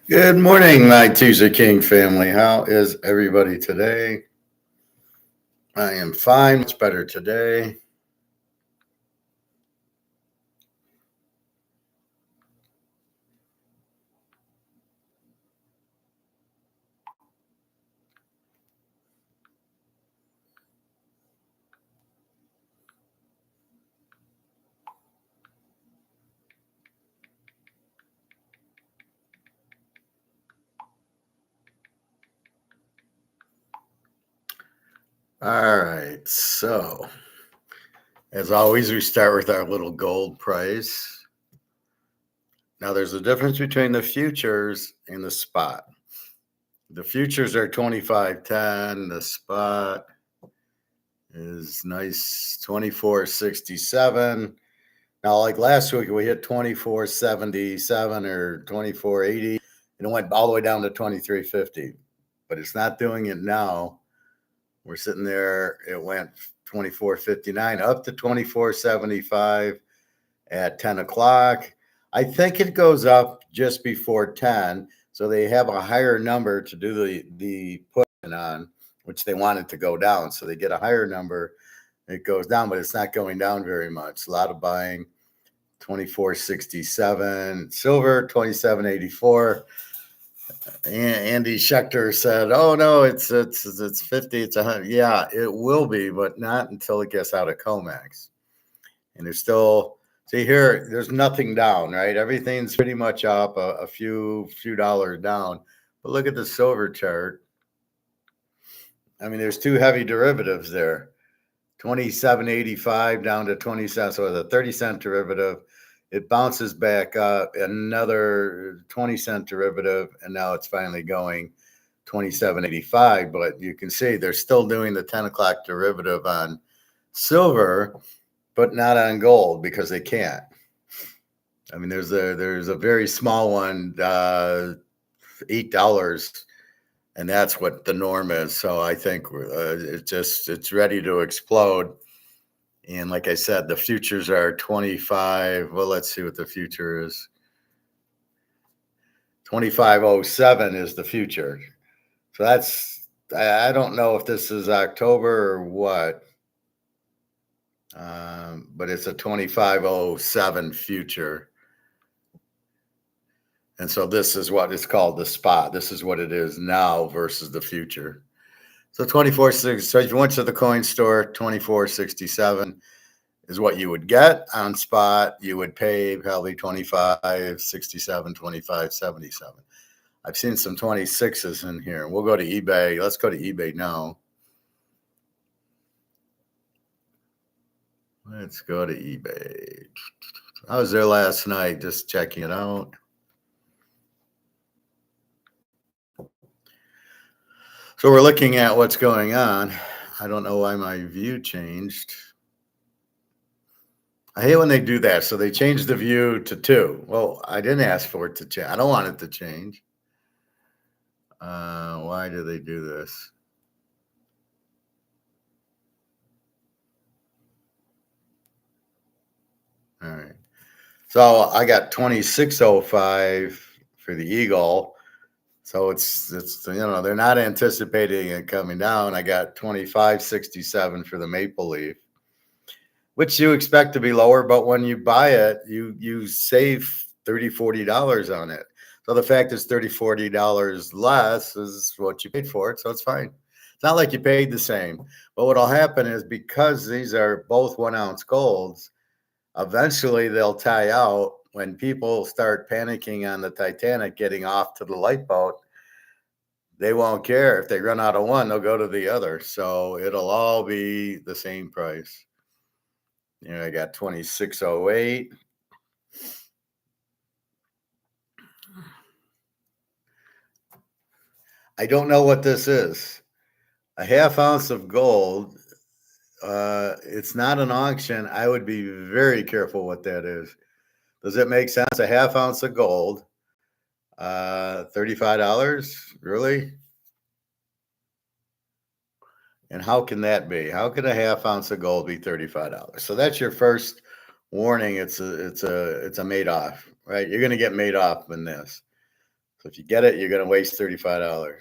Good morning, my Teaserking family. How is everybody today? I am fine, much better today. All right, so as always, we start with our little gold price. Now, there's a difference between the futures and the spot. The futures are 25.10, the spot is nice 24.67. Now, like last week, we hit 24.77 or 24.80, and it went all the way down to 23.50, but it's not doing it now. We're sitting there, it went 24.59 up to 24.75 at 10 o'clock. I think it goes up just before 10, so they have a higher number to do the put on, which they want it to go down. So they get a higher number, it goes down, but it's not going down very much. A lot of buying. 24.67 silver, 27.84. Andy Schechter said, "Oh no, it's 50, it's 100." Yeah, it will be, but not until it gets out of comex. And there's still, see here, there's nothing down, right? Everything's pretty much up, a few dollars down. But look at the silver chart. I mean, there's two heavy derivatives there. 27.85 down to 20 cents, so the 30-cent derivative. It bounces back up, another 20-cent derivative, and now it's finally going 27.85. But you can see they're still doing the 10 o'clock derivative on silver, but not on gold because they can't. I mean, there's a very small one, $8, and that's what the norm is. So I think it's ready to explode. And like I said, the futures are 25. Well, let's see what the future is. 25.07 is the future. So I don't know if this is October or what, but it's a 25.07 future. And so this is what is called the spot. This is what it is now versus the future. So 24.6. So if you went to the coin store, 24.67 is what you would get on spot. You would pay probably 25.67, 25.77. I've seen some 26s in here. We'll go to eBay. Let's go to eBay now. Let's go to eBay. I was there last night just checking it out. So we're looking at what's going on. I don't know why my view changed. I hate when they do that. So they changed the view to 2. Well, I didn't ask for it to change. I don't want it to change. Why do they do this? All right. So I got 26.05 for the Eagle. So it's they're not anticipating it coming down. I got 25.67 for the Maple Leaf, which you expect to be lower, but when you buy it, you save $30-$40 on it. So the fact it's $30-$40 less is what you paid for it, so it's fine. It's not like you paid the same. But what'll happen is because these are both 1-ounce golds, eventually they'll tie out. When people start panicking on the Titanic getting off to the lifeboat, they won't care. If they run out of one, they'll go to the other. So it'll all be the same price. I got 26.08. I don't know what this is. A half ounce of gold. It's not an auction. I would be very careful what that is. Does it make sense? A half ounce of gold, $35? Really? And how can that be? How can a half ounce of gold be $35? So that's your first warning. It's a Madoff, right? You're going to get Madoff in this. So if you get it, you're going to waste $35.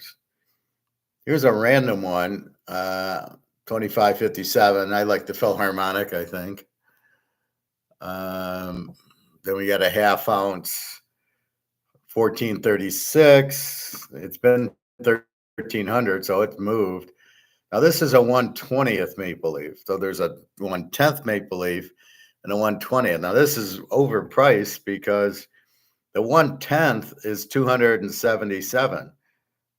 Here's a random one, 2557. I like the Philharmonic, I think. Then we got a half ounce, 1436. It's been 1300, so it's moved. Now this is a 1/20th maple leaf. So there's a 1/10th maple leaf and a 1/20th. Now this is overpriced because the 1/10th is 277.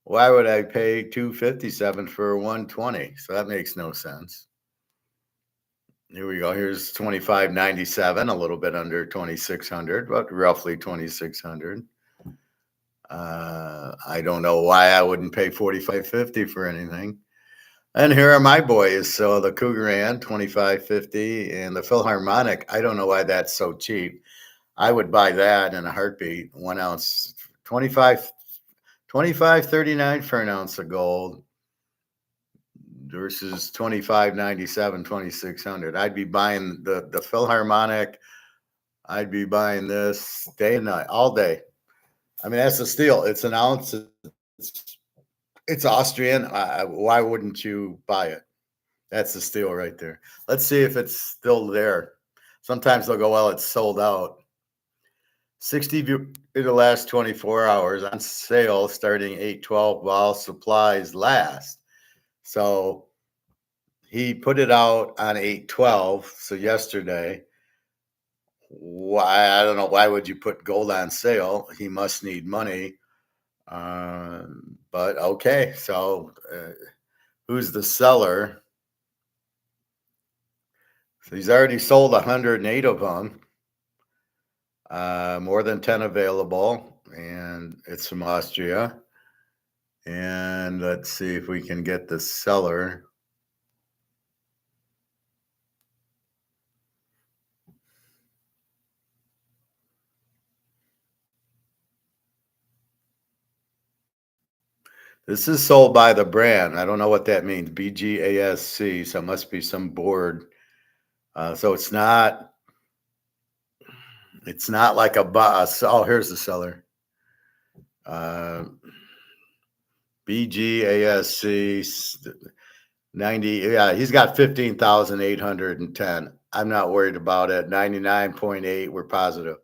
Why would I pay 257 for a 1/20? So that makes no sense. Here we go. Here's 2597, a little bit under 2600, but roughly 2600. I don't know why I wouldn't pay 45.50 for anything. And here are my boys. So the Cougaran 25.50 and the Philharmonic. I don't know why that's so cheap. I would buy that in a heartbeat. 1 ounce, 25.39 for an ounce of gold versus 25.97, 2600. I'd be buying the Philharmonic. I'd be buying this day and night, all day. I mean, that's a steal. It's an ounce. It's Austrian. Why wouldn't you buy it? That's the steal right there. Let's see if it's still there. Sometimes they'll go, well, it's sold out. 60 in the last 24 hours on sale starting 8/12 while supplies last. So he put it out on 8/12, so yesterday. Why? I don't know. Why would you put gold on sale? He must need money. But okay, so who's the seller? So he's already sold 108 of them. More than 10 available, and it's from Austria. And let's see if we can get the seller. This is sold by the brand. I don't know what that means. BGASC. So it must be some board. So it's not like a bus. Oh, here's the seller. BGASC 90. Yeah, he's got 15,810. I'm not worried about it. 99.8. We're positive.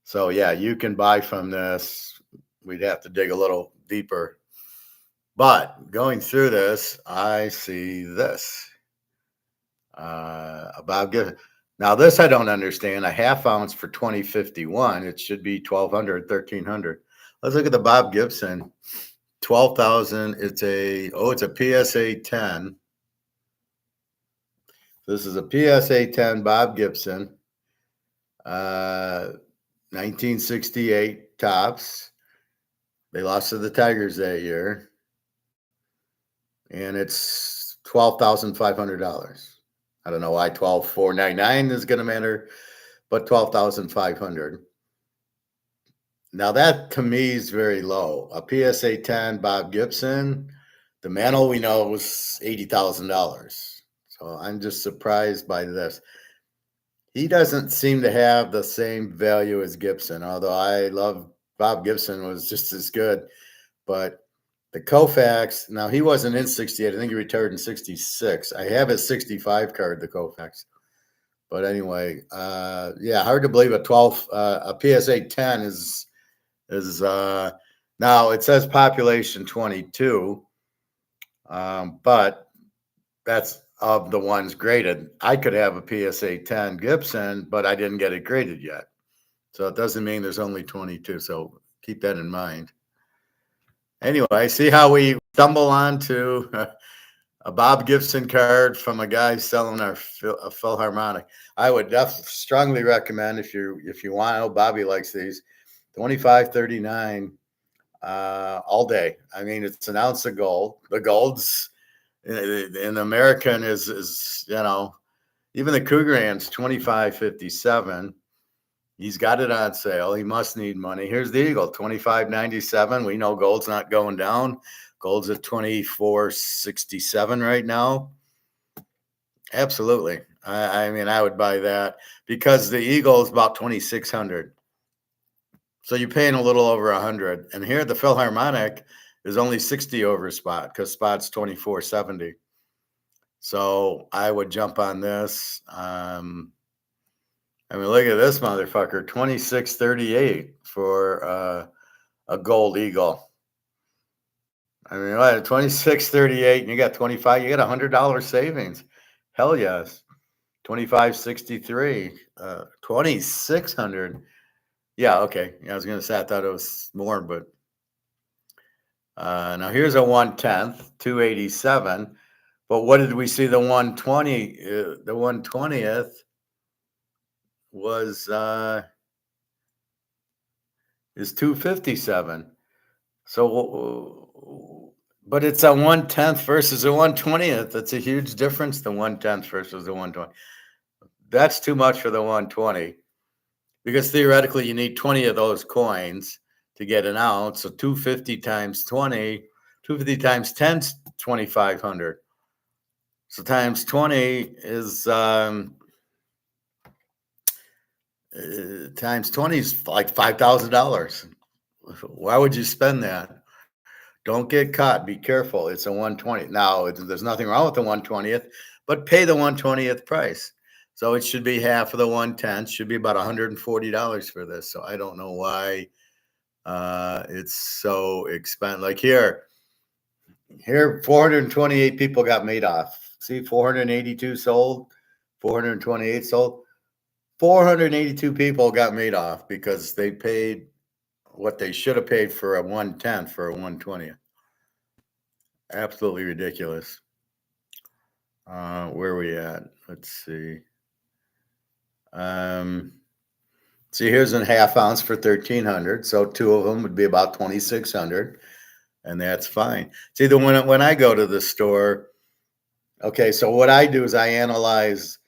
So yeah, you can buy from this. We'd have to dig a little deeper. But going through this, I see this. About give. Now this I don't understand. A half ounce for 2051. It should be 1,200, 1,300. Let's look at the Bob Gibson. 12,000. It's a PSA 10. This is a PSA 10 Bob Gibson. 1968 tops. They lost to the Tigers that year. And it's $12,500. I don't know why 12,499 is going to matter, but 12,500. Now that to me is very low. A PSA 10 Bob Gibson, the mantle we know was $80,000. So I'm just surprised by this. He doesn't seem to have the same value as Gibson, although I love Bob Gibson was just as good. But the Koufax, now he wasn't in 68. I think he retired in 66. I have his 65 card, the Koufax. But anyway, yeah, hard to believe a PSA 10 is now it says population 22, but that's of the ones graded. I could have a PSA 10 Gibson, but I didn't get it graded yet. So it doesn't mean there's only 22. So keep that in mind. Anyway, see how we stumble onto a Bob Gibson card from a guy selling a Philharmonic. I would definitely strongly recommend if you want. I know Bobby likes these. 25.39 all day. I mean, it's an ounce of gold. The gold's in American is even the Cougaran's 25.57. He's got it on sale. He must need money. Here's the Eagle, 25.97. We know gold's not going down. Gold's at 24.67 right now. Absolutely. I mean, I would buy that because the Eagle is about 2,600. So you're paying a little over 100. And here the Philharmonic is only 60 over spot because spot's 24.70. So I would jump on this. I mean, look at this motherfucker, 26.38 for a gold eagle. I mean, what, 26.38, and you got 25, you got $100 savings. Hell yes. 25.63, 2,600. Yeah, okay. Yeah, I was gonna say I thought it was more, but now here's a 1/10, 287. But what did we see? The 120, the 1/20th was is 257. So, but it's a 1/10 versus a 1/20th. That's a huge difference. The 1/10 versus the 120. That's too much for the 120 because theoretically you need 20 of those coins to get an ounce. So 250 times 20, 250 times 10 is 2,500. So times 20 is times 20 is like $5,000. Why would you spend that? Don't get caught. Be careful. It's a 120. Now, there's nothing wrong with the 120th, but pay the 120th price. So it should be half of the 110. Should be about $140 for this. So I don't know why it's so expensive. Like here, 428 people got made off. See, 482 sold, 428 sold. 482 people got made off because they paid what they should have paid for a 1/10 for a 1/20th. Absolutely ridiculous. Where are we at? Let's see. See, here's a half ounce for 1,300. So two of them would be about 2,600, and that's fine. See, when I go to the store, okay, so what I do is I analyze.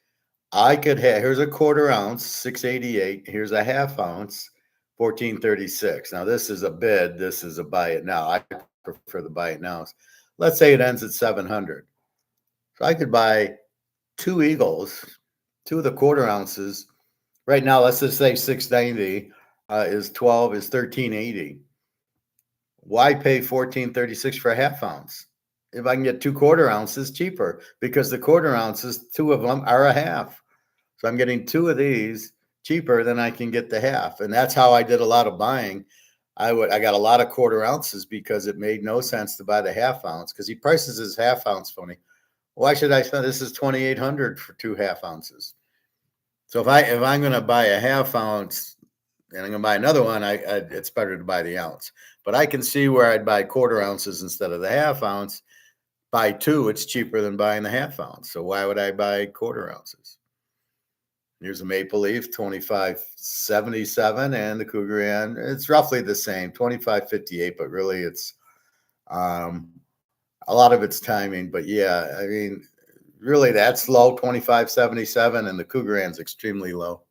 I could have, here's a quarter ounce, 688. Here's a half ounce, 1436. Now this is a bid. This is a buy it now. I prefer the buy it now. Let's say it ends at 700. So I could buy two eagles, two of the quarter ounces. Right now, let's just say 690 is 1380. Why pay 1436 for a half ounce? If I can get two quarter ounces cheaper, because the quarter ounces, two of them are a half. So I'm getting two of these cheaper than I can get the half. And that's how I did a lot of buying. I got a lot of quarter ounces because it made no sense to buy the half ounce because he prices his half ounce funny. Why should I spend, this is 2,800 for two half ounces. So if I'm going to buy a half ounce and I'm going to buy another one, it's better to buy the ounce. But I can see where I'd buy quarter ounces instead of the half ounce. Buy two, it's cheaper than buying the half ounce. So why would I buy quarter ounces? Here's a Maple Leaf, 25.77, and the Cougar, it's roughly the same, 25.58, but really it's a lot of it's timing. But yeah, I mean, really that's low, 25.77, and the Cougaran's extremely low.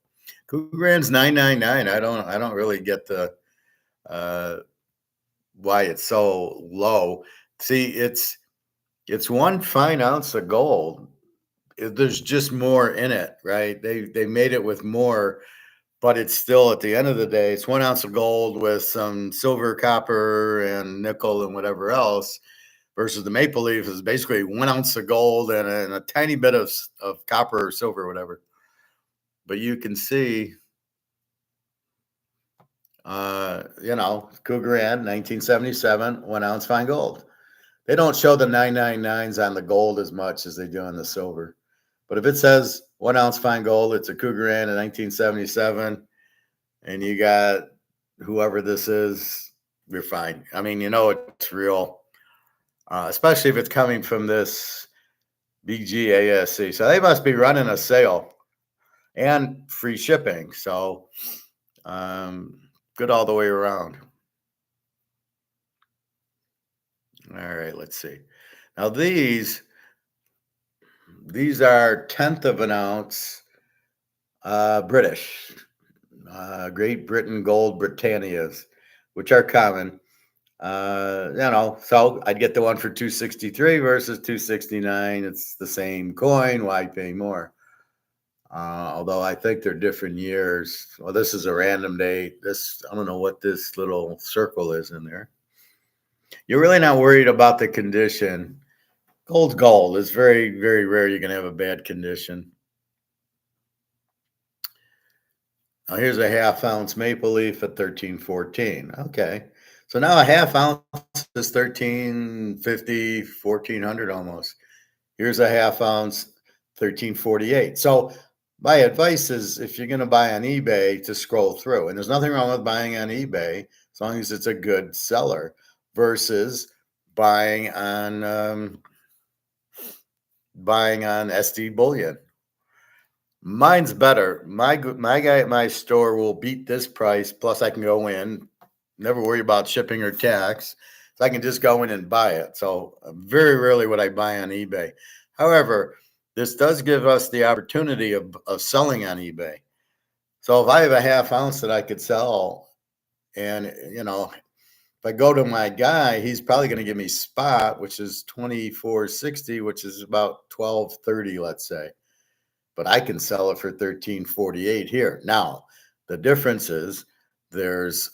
Cougaran's 9.99. I don't really get the why it's so low. See, it's one fine ounce of gold. There's just more in it, right? They made it with more, but it's still at the end of the day, it's 1 ounce of gold with some silver, copper, and nickel and whatever else. Versus the Maple Leaf is basically 1 ounce of gold and a tiny bit of copper or silver or whatever. But you can see, Cougar Inn, 1977, 1 ounce fine gold. They don't show the 999s on the gold as much as they do on the silver. But if it says 1 ounce fine gold, it's a Cougar Inn in 1977, and you got whoever this is, you're fine. I mean, it's real, especially if it's coming from this BGASC. So they must be running a sale and free shipping. So good all the way around. All right, let's see. Now these are 1/10 of an ounce British, Great Britain Gold Britannias, which are common. So I'd get the one for 263 versus 269. It's the same coin. Why pay more? Although I think they're different years. Well, this is a random date. I don't know what this little circle is in there. You're really not worried about the condition. Gold's gold. It's very, very rare you're going to have a bad condition. Now here's a half ounce maple leaf at 13.14. Okay. So now a half ounce is 13.50, 1400 almost. Here's a half ounce, 13.48. So my advice is if you're going to buy on eBay to scroll through, and there's nothing wrong with buying on eBay as long as it's a good seller versus buying on SD Bullion. Mine's better. My guy at my store will beat this price. Plus, I can go in, never worry about shipping or tax. So I can just go in and buy it. So very rarely would I buy on eBay. However, this does give us the opportunity of selling on eBay. So if I have a half ounce that I could sell, and if I go to my guy, he's probably going to give me spot, which is 24.60, which is about 12.30, let's say. But I can sell it for 13.48 here. Now, the difference is there's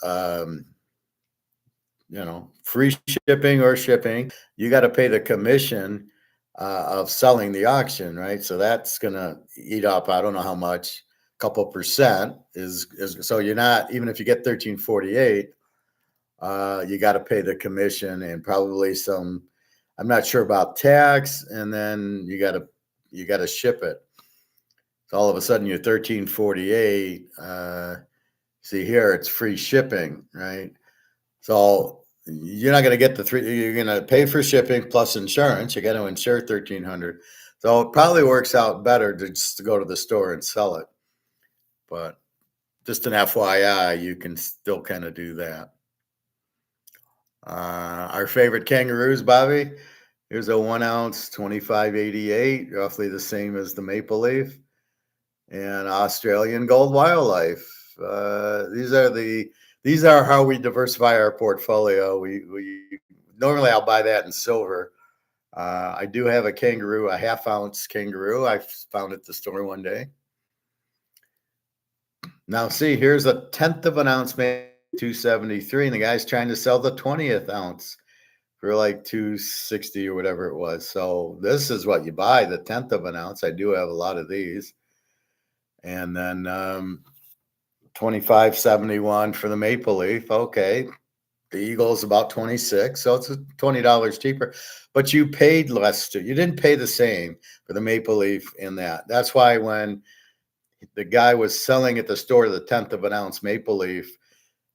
free shipping or shipping. You got to pay the commission of selling the auction, right? So that's gonna eat up, I don't know how much, a couple percent is so you're not, even if you get 13.48, you got to pay the commission and probably some, I'm not sure about tax, and then you got to ship it. So all of a sudden you're 13.48. See here, it's free shipping, right? So you're not going to get the three. You're going to pay for shipping plus insurance. You got to insure 1,300. So it probably works out better to just go to the store and sell it. But just an FYI, you can still kind of do that. Our favorite kangaroos, Bobby. Here's a 1 ounce, 25.88, roughly the same as the maple leaf. And Australian gold wildlife. These are how we diversify our portfolio. We normally I'll buy that in silver. I do have a kangaroo, a half ounce kangaroo. I found at the store one day. Now see, here's a 1/10 of an ounce, maybe 273, and the guy's trying to sell the 20th ounce for like 260 or whatever it was. So this is what you buy, the 1/10 of an ounce. I do have a lot of these. And then 25.71 for the maple leaf. Okay. The eagle's about 26, so it's $20 cheaper, but you paid less you didn't pay the same for the maple leaf in that. That's why when the guy was selling at the store the 1/10 of an ounce maple leaf,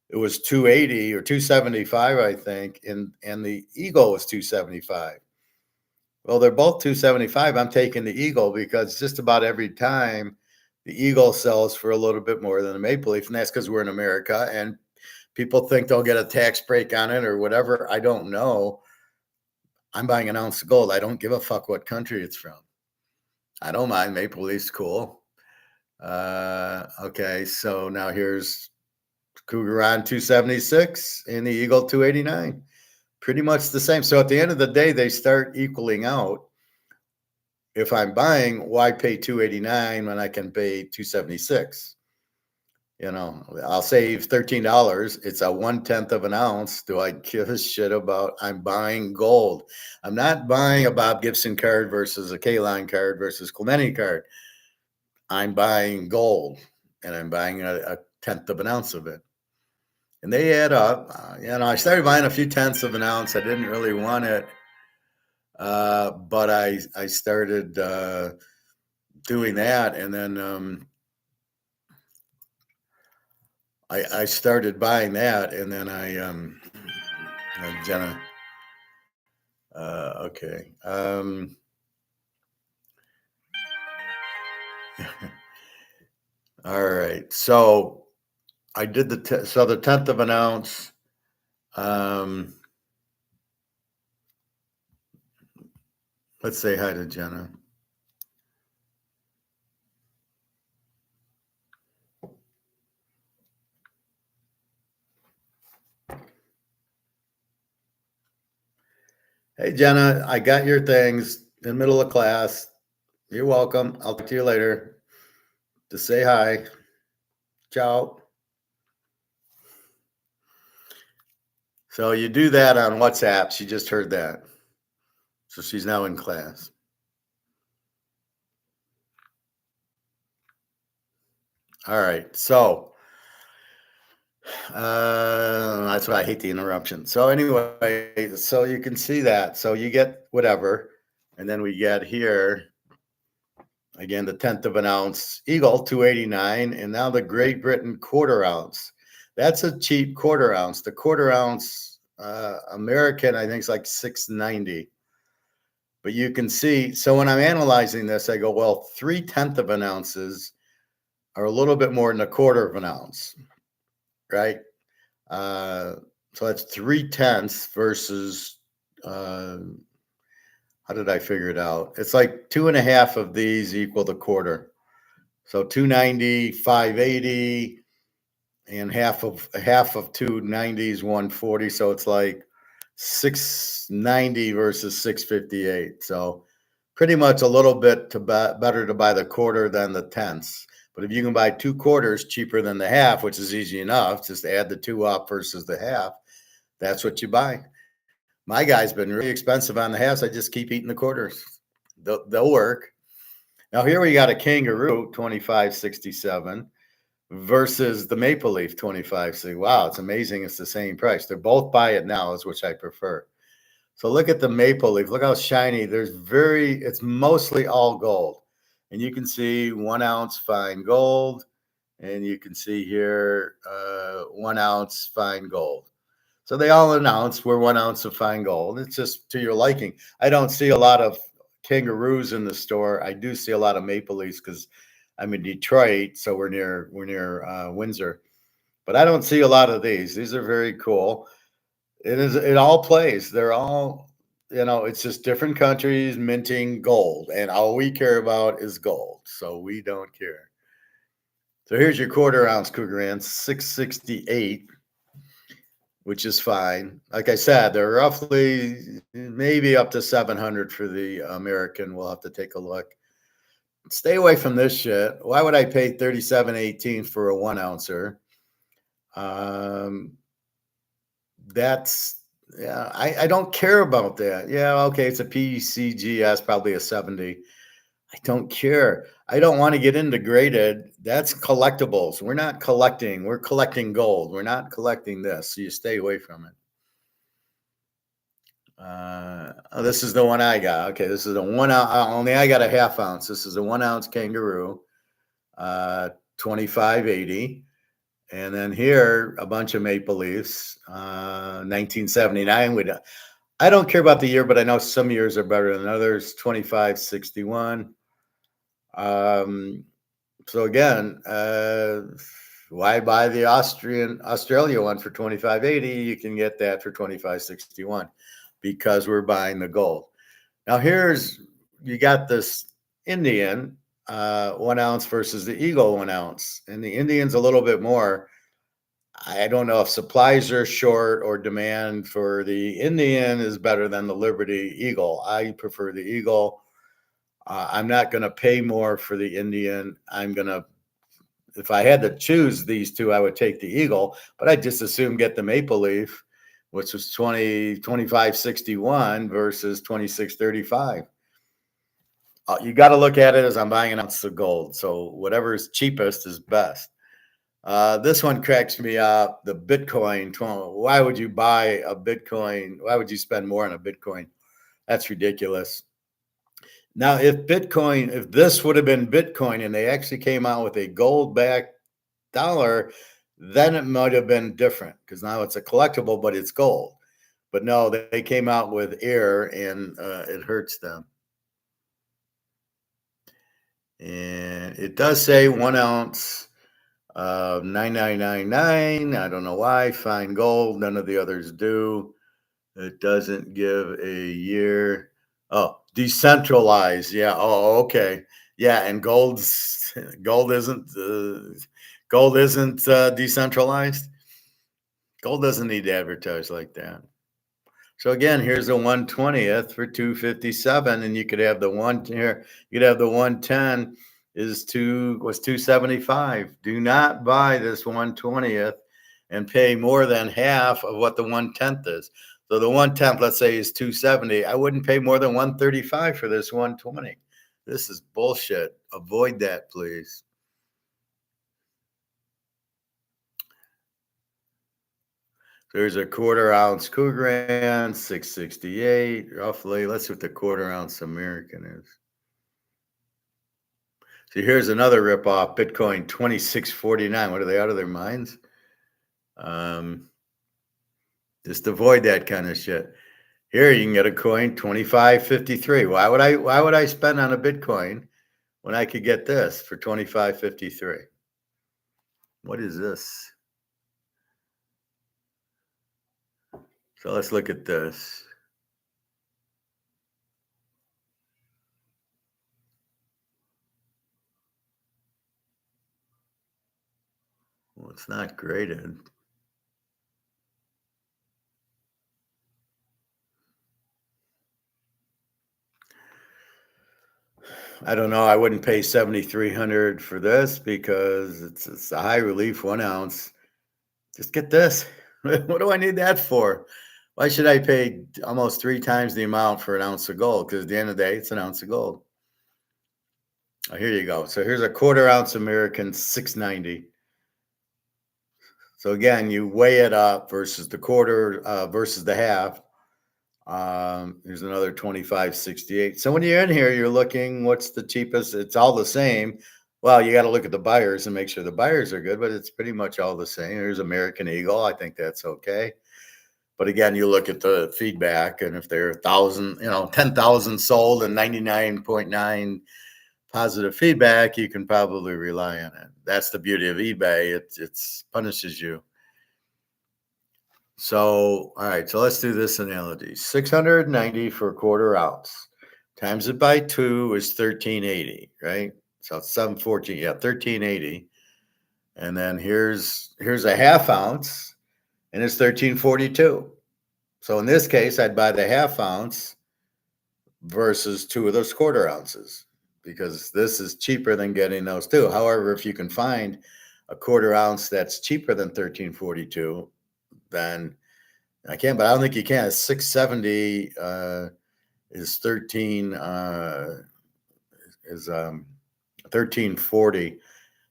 it was 280 or 275, I think, and the eagle was 275. Well, they're both 275. I'm taking the eagle because just about every time the eagle sells for a little bit more than a maple leaf, and that's because we're in America and people think they'll get a tax break on it or whatever. I don't know. I'm buying an ounce of gold. I don't give a fuck what country it's from. I don't mind. Maple leaf's cool. Okay, so now here's Cougar on 276 and the eagle 289. Pretty much the same. So at the end of the day, they start equaling out. If I'm buying, why pay 289 when I can pay 276? I'll save $13. It's a 1/10 of an ounce. Do I give a shit about? I'm buying gold. I'm not buying a Bob Gibson card versus a K-Line card versus Clemente card. I'm buying gold, and I'm buying a 1/10 of an ounce of it. And they add up. I started buying a few 1/10ths of an ounce. I didn't really want it, but I started doing that, and then I started buying that, and then Jenna. Okay. All right. So I did the 1/10 of an ounce. Let's say hi to Jenna. Hey, Jenna, I got your things in the middle of class. You're welcome. I'll talk to you later. to say hi. Ciao. So you do that on WhatsApp. She just heard that. So she's now in class. All right. So that's why I hate the interruption. So anyway, so you can see that. So you get whatever. And then we get here again the tenth of an ounce Eagle, 289. And now the Great Britain quarter ounce. That's a cheap quarter ounce. The quarter ounce American, I think, is like 690. But you can see, so when I'm analyzing this, I go, well, 3/10 of an ounces are a little bit more than a quarter of an ounce, right? So that's 3/10 versus, how did I figure it out? It's like 2.5 of these equal the quarter. So 290, 580, and half of 290 is 140. So it's like 690 versus 658. So pretty much a little bit better to buy the quarter than the tenths. But if you can buy 2 quarters cheaper than the half, which is easy enough, just add the 2 up versus the half, that's what you buy. My guy's been really expensive on the halves. I just keep eating the quarters. They'll work. Now here we got a Kangaroo 25.67 versus the Maple Leaf 25. Wow, it's amazing. It's the same price. They're both buy it now, is which I prefer. So look at the Maple Leaf. Look how shiny. It's mostly all gold. And you can see 1 ounce fine gold. And you can see here 1 ounce fine gold. So they all announce we're 1 ounce of fine gold. It's just to your liking. I don't see a lot of Kangaroos in the store. I do see a lot of Maple Leafs because I'm in Detroit, so we're near Windsor. But I don't see a lot of these. These are very cool. It all plays. They're all, it's just different countries minting gold, and all we care about is gold. So we don't care. So here's your quarter ounce Krugerrand, 668, which is fine. Like I said, they're roughly maybe up to 700 for the American. We'll have to take a look. Stay away from this shit. Why would I pay 37.18 for a 1 ouncer? I don't care about that. Yeah, okay, it's a PCGS, probably a 70. I don't care. I don't want to get into graded. That's collectibles. We're not collecting. We're collecting gold. We're not collecting this. So you stay away from it. This is the one I got. Okay, this is a 1 ounce. Only I got a half ounce. This is a 1 ounce Kangaroo, 25.80. And then here, a bunch of Maple Leafs, 1979. I don't care about the year, but I know some years are better than others. 25.61. So again, why buy the Australia one for 25.80? You can get that for 25.61 because we're buying the gold. Now you got this Indian 1 ounce versus the Eagle 1 ounce, and the Indian's a little bit more. I don't know if supplies are short or demand for the Indian is better than the Liberty Eagle. I prefer the Eagle. I'm not going to pay more for the Indian. If I had to choose these two, I would take the Eagle, but I just assume get the Maple Leaf, which was 25.61 versus 26.35. You got to look at it as I'm buying an ounce of gold. So whatever is cheapest is best. This one cracks me up. The Bitcoin. Why would you buy a Bitcoin? Why would you spend more on a Bitcoin? That's ridiculous. Now, if this would have been Bitcoin and they actually came out with a gold-backed dollar, then it might have been different because now it's a collectible, but it's gold. But no, they came out with air and it hurts them. And it does say 1 ounce of 9999. I don't know why. Fine gold. None of the others do. It doesn't give a year. Oh, decentralized. Yeah. Oh, okay. Yeah, and gold isn't decentralized. Gold doesn't need to advertise like that. So again, here's the 1/20th for 257, and you could have the one here. You could have the 110 was 275. Do not buy this 1/20th and pay more than half of what the 1/10th is. So the 1/10th, let's say, is 270. I wouldn't pay more than 135 for this 1/20. This is bullshit. Avoid that, please. There's a 1/4 ounce Krugerrand, 668 roughly. Let's see what the 1/4 ounce American is. So here's another ripoff, Bitcoin 2649. What are they, out of their minds? Just avoid that kind of shit. Here you can get a coin 2553. Why would I spend on a Bitcoin when I could get this for 2553? What is this? So let's look at this. Well, it's not graded. I don't know. I wouldn't pay 7,300 for this because it's a high relief 1 ounce. Just get this. What do I need that for? Why should I pay almost 3 times the amount for an ounce of gold? Because at the end of the day, it's an ounce of gold. Oh, here you go. So here's a 1/4 ounce American, 690. So again, you weigh it up versus the quarter versus the half. Here's another 2568. So when you're in here, you're looking, what's the cheapest? It's all the same. Well, you got to look at the buyers and make sure the buyers are good, but it's pretty much all the same. Here's American Eagle. I think that's okay. But again, you look at the feedback, and if they're 1,000, 10,000 sold and 99.9 positive feedback, you can probably rely on it. That's the beauty of eBay. It punishes you. So, all right, so let's do this analogy. 690 for a 1/4 ounce. Times it by 2 is 1380, right? So it's 714, yeah, 1380. And then here's a half ounce, and it's 1342. So in this case, I'd buy the half ounce versus 2 of those 1/4 ounces because this is cheaper than getting those 2. However, if you can find a 1/4 ounce that's cheaper than 1342, then I can, but I don't think you can. 670 is 1340.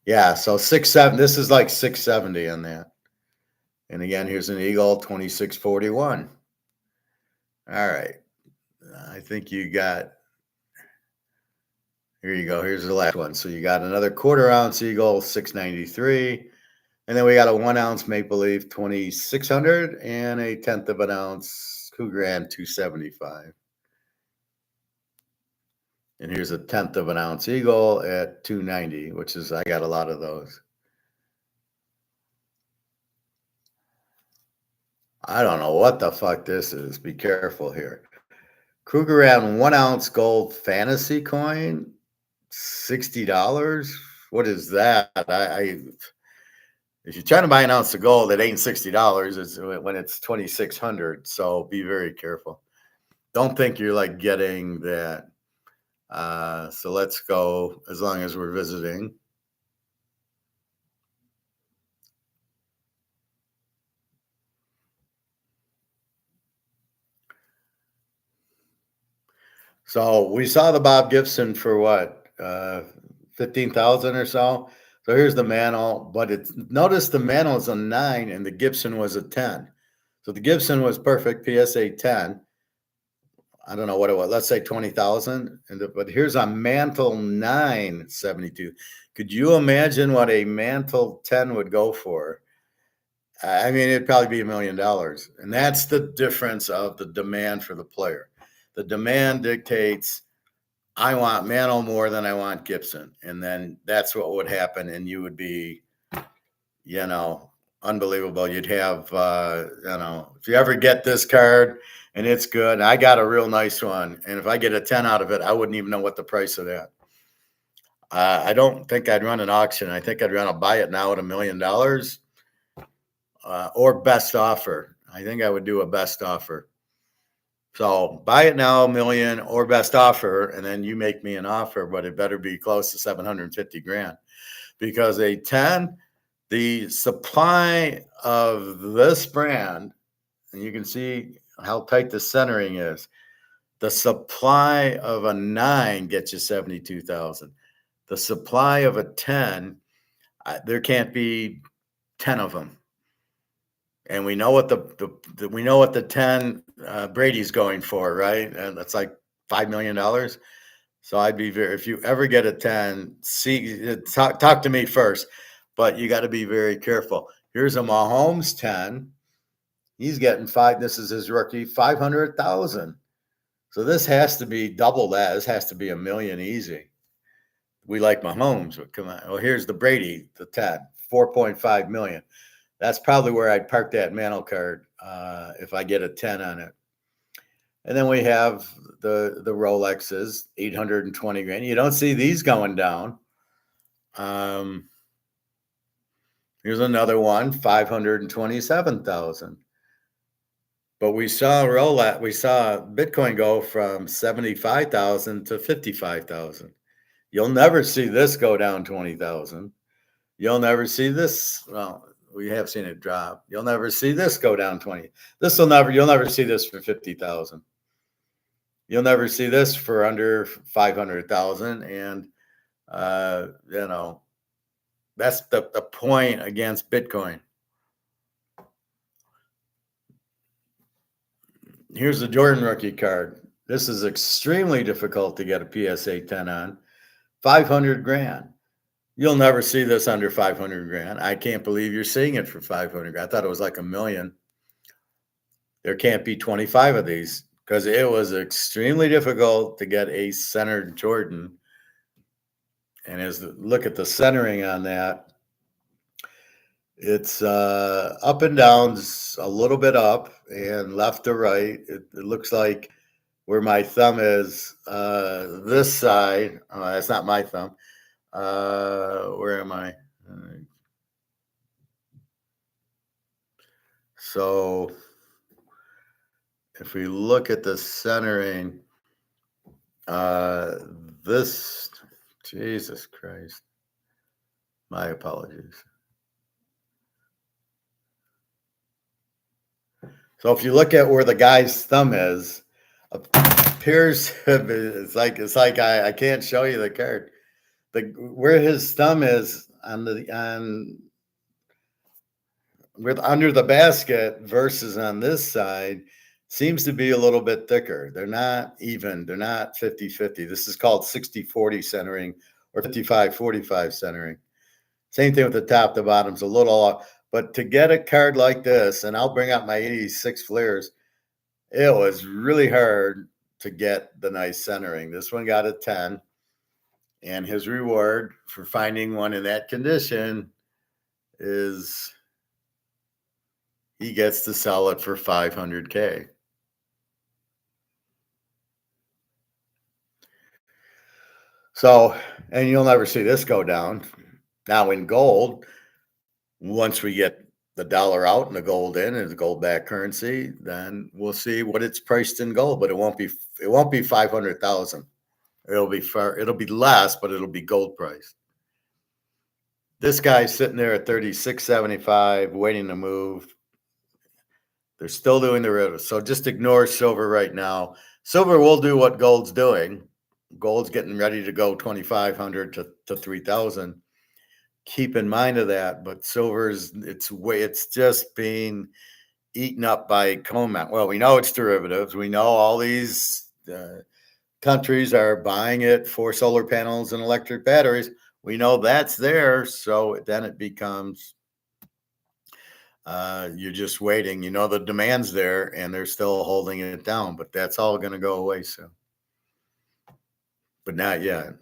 Yeah, so 670. This is like 670 on that. And again, here's an Eagle 2641. All right. I think you got, here you go. Here's the last one. So you got another 1/4 ounce Eagle 693. And then we got a 1 ounce Maple Leaf 2600 and a 1/10 of an ounce Krugerrand 275. And here's a 1/10 of an ounce Eagle at 290, which is, I got a lot of those. I don't know what the fuck this is. Be careful here. Krugerrand 1 ounce gold fantasy coin, $60. What is that? If you're trying to buy an ounce of gold, it ain't $60. It's when it's 2,600. So be very careful. Don't think you're like getting that. So let's go, as long as we're visiting. So we saw the Bob Gibson for what, 15,000 or so. So here's the Mantle, but notice the Mantle is a 9 and the Gibson was a 10. So the Gibson was perfect, PSA 10. I don't know what it was. Let's say 20,000. But here's a Mantle 972. Could you imagine what a Mantle 10 would go for? I mean, it'd probably be $1 million. And that's the difference of the demand for the player. The demand dictates, I want Mantle more than I want Gibson. And then that's what would happen. And you would be, unbelievable. You'd have, if you ever get this card and it's good, I got a real nice one. And if I get a 10 out of it, I wouldn't even know what the price of that. I don't think I'd run an auction. I think I'd run a buy it now at $1 million or best offer. I think I would do a best offer. So buy it now, $1 million or best offer, and then you make me an offer, but it better be close to 750 grand because a 10, the supply of this brand, and you can see how tight the centering is. The supply of a 9 gets you 72,000. The supply of a 10, there can't be 10 of them. And we know what we know what the 10 Brady's going for, right? And that's like $5 million. So I'd be very, if you ever get a 10, talk to me first, but you got to be very careful. Here's a Mahomes 10. He's getting five. This is his rookie, 500,000. So this has to be double that. This has to be $1 million easy. We like Mahomes, but come on. Well, here's the Brady, the 10, 4.5 million. That's probably where I'd park that mantle card if I get a 10 on it. And then we have the Rolexes, 820 grand. You don't see these going down. Here's another one, 527,000. But we saw Bitcoin go from 75,000 to 55,000. You'll never see this go down 20,000. You'll never see this. Well, we have seen it drop. You'll never see this go down 20. You'll never see this for 50,000. You'll never see this for under 500,000. And, that's the point against Bitcoin. Here's the Jordan rookie card. This is extremely difficult to get a PSA 10 on. 500 grand. You'll never see this under 500 grand. I can't believe you're seeing it for 500 grand. I thought it was like $1 million. There can't be 25 of these because it was extremely difficult to get a centered Jordan. And look at the centering on that. It's up and downs, a little bit up and left to right. It looks like where my thumb is, this side. That's not my thumb. Where am I? So if we look at the centering, Jesus Christ, my apologies. So if you look at where the guy's thumb is, appears it's like I can't show you the card. Where his thumb is under the basket versus on this side seems to be a little bit thicker. They're not even. They're not 50-50. This is called 60-40 centering or 55-45 centering. Same thing with the top. The bottom's a little off. But to get a card like this, and I'll bring out my 86 flares, it was really hard to get the nice centering. This one got a 10. And his reward for finding one in that condition is he gets to sell it for $500K. So, and you'll never see this go down. Now in gold, once we get the dollar out and the gold in and the gold backed currency, then we'll see what it's priced in gold, but it won't be 500,000. It'll be less, but it'll be gold priced. This guy's sitting there at 36.75, waiting to move. They're still doing the river. So just ignore silver right now. Silver will do what gold's doing. Gold's getting ready to go 2,500 to 3,000. Keep in mind of that, but silver's it's just being eaten up by comex. Well, we know it's derivatives. We know all these countries are buying it for solar panels and electric batteries. We know that's there. So then it becomes, you're just waiting. You know, the demand's there and they're still holding it down, but that's all going to go away soon. But not yet.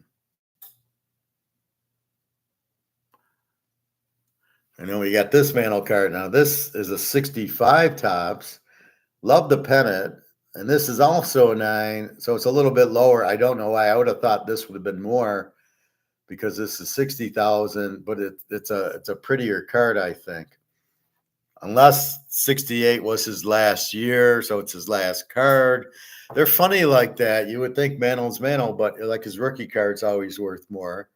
And then we got this mantle card. Now, this is a 65 tops. Love the pennant. And this is also a 9. So it's a little bit lower. I don't know why. I would have thought this would have been more because this is 60,000, but it's a prettier card, I think. unless 68 was his last year, so it's his last card. They're funny like that. You would think Mantl's Mantle, but like his rookie card's always worth more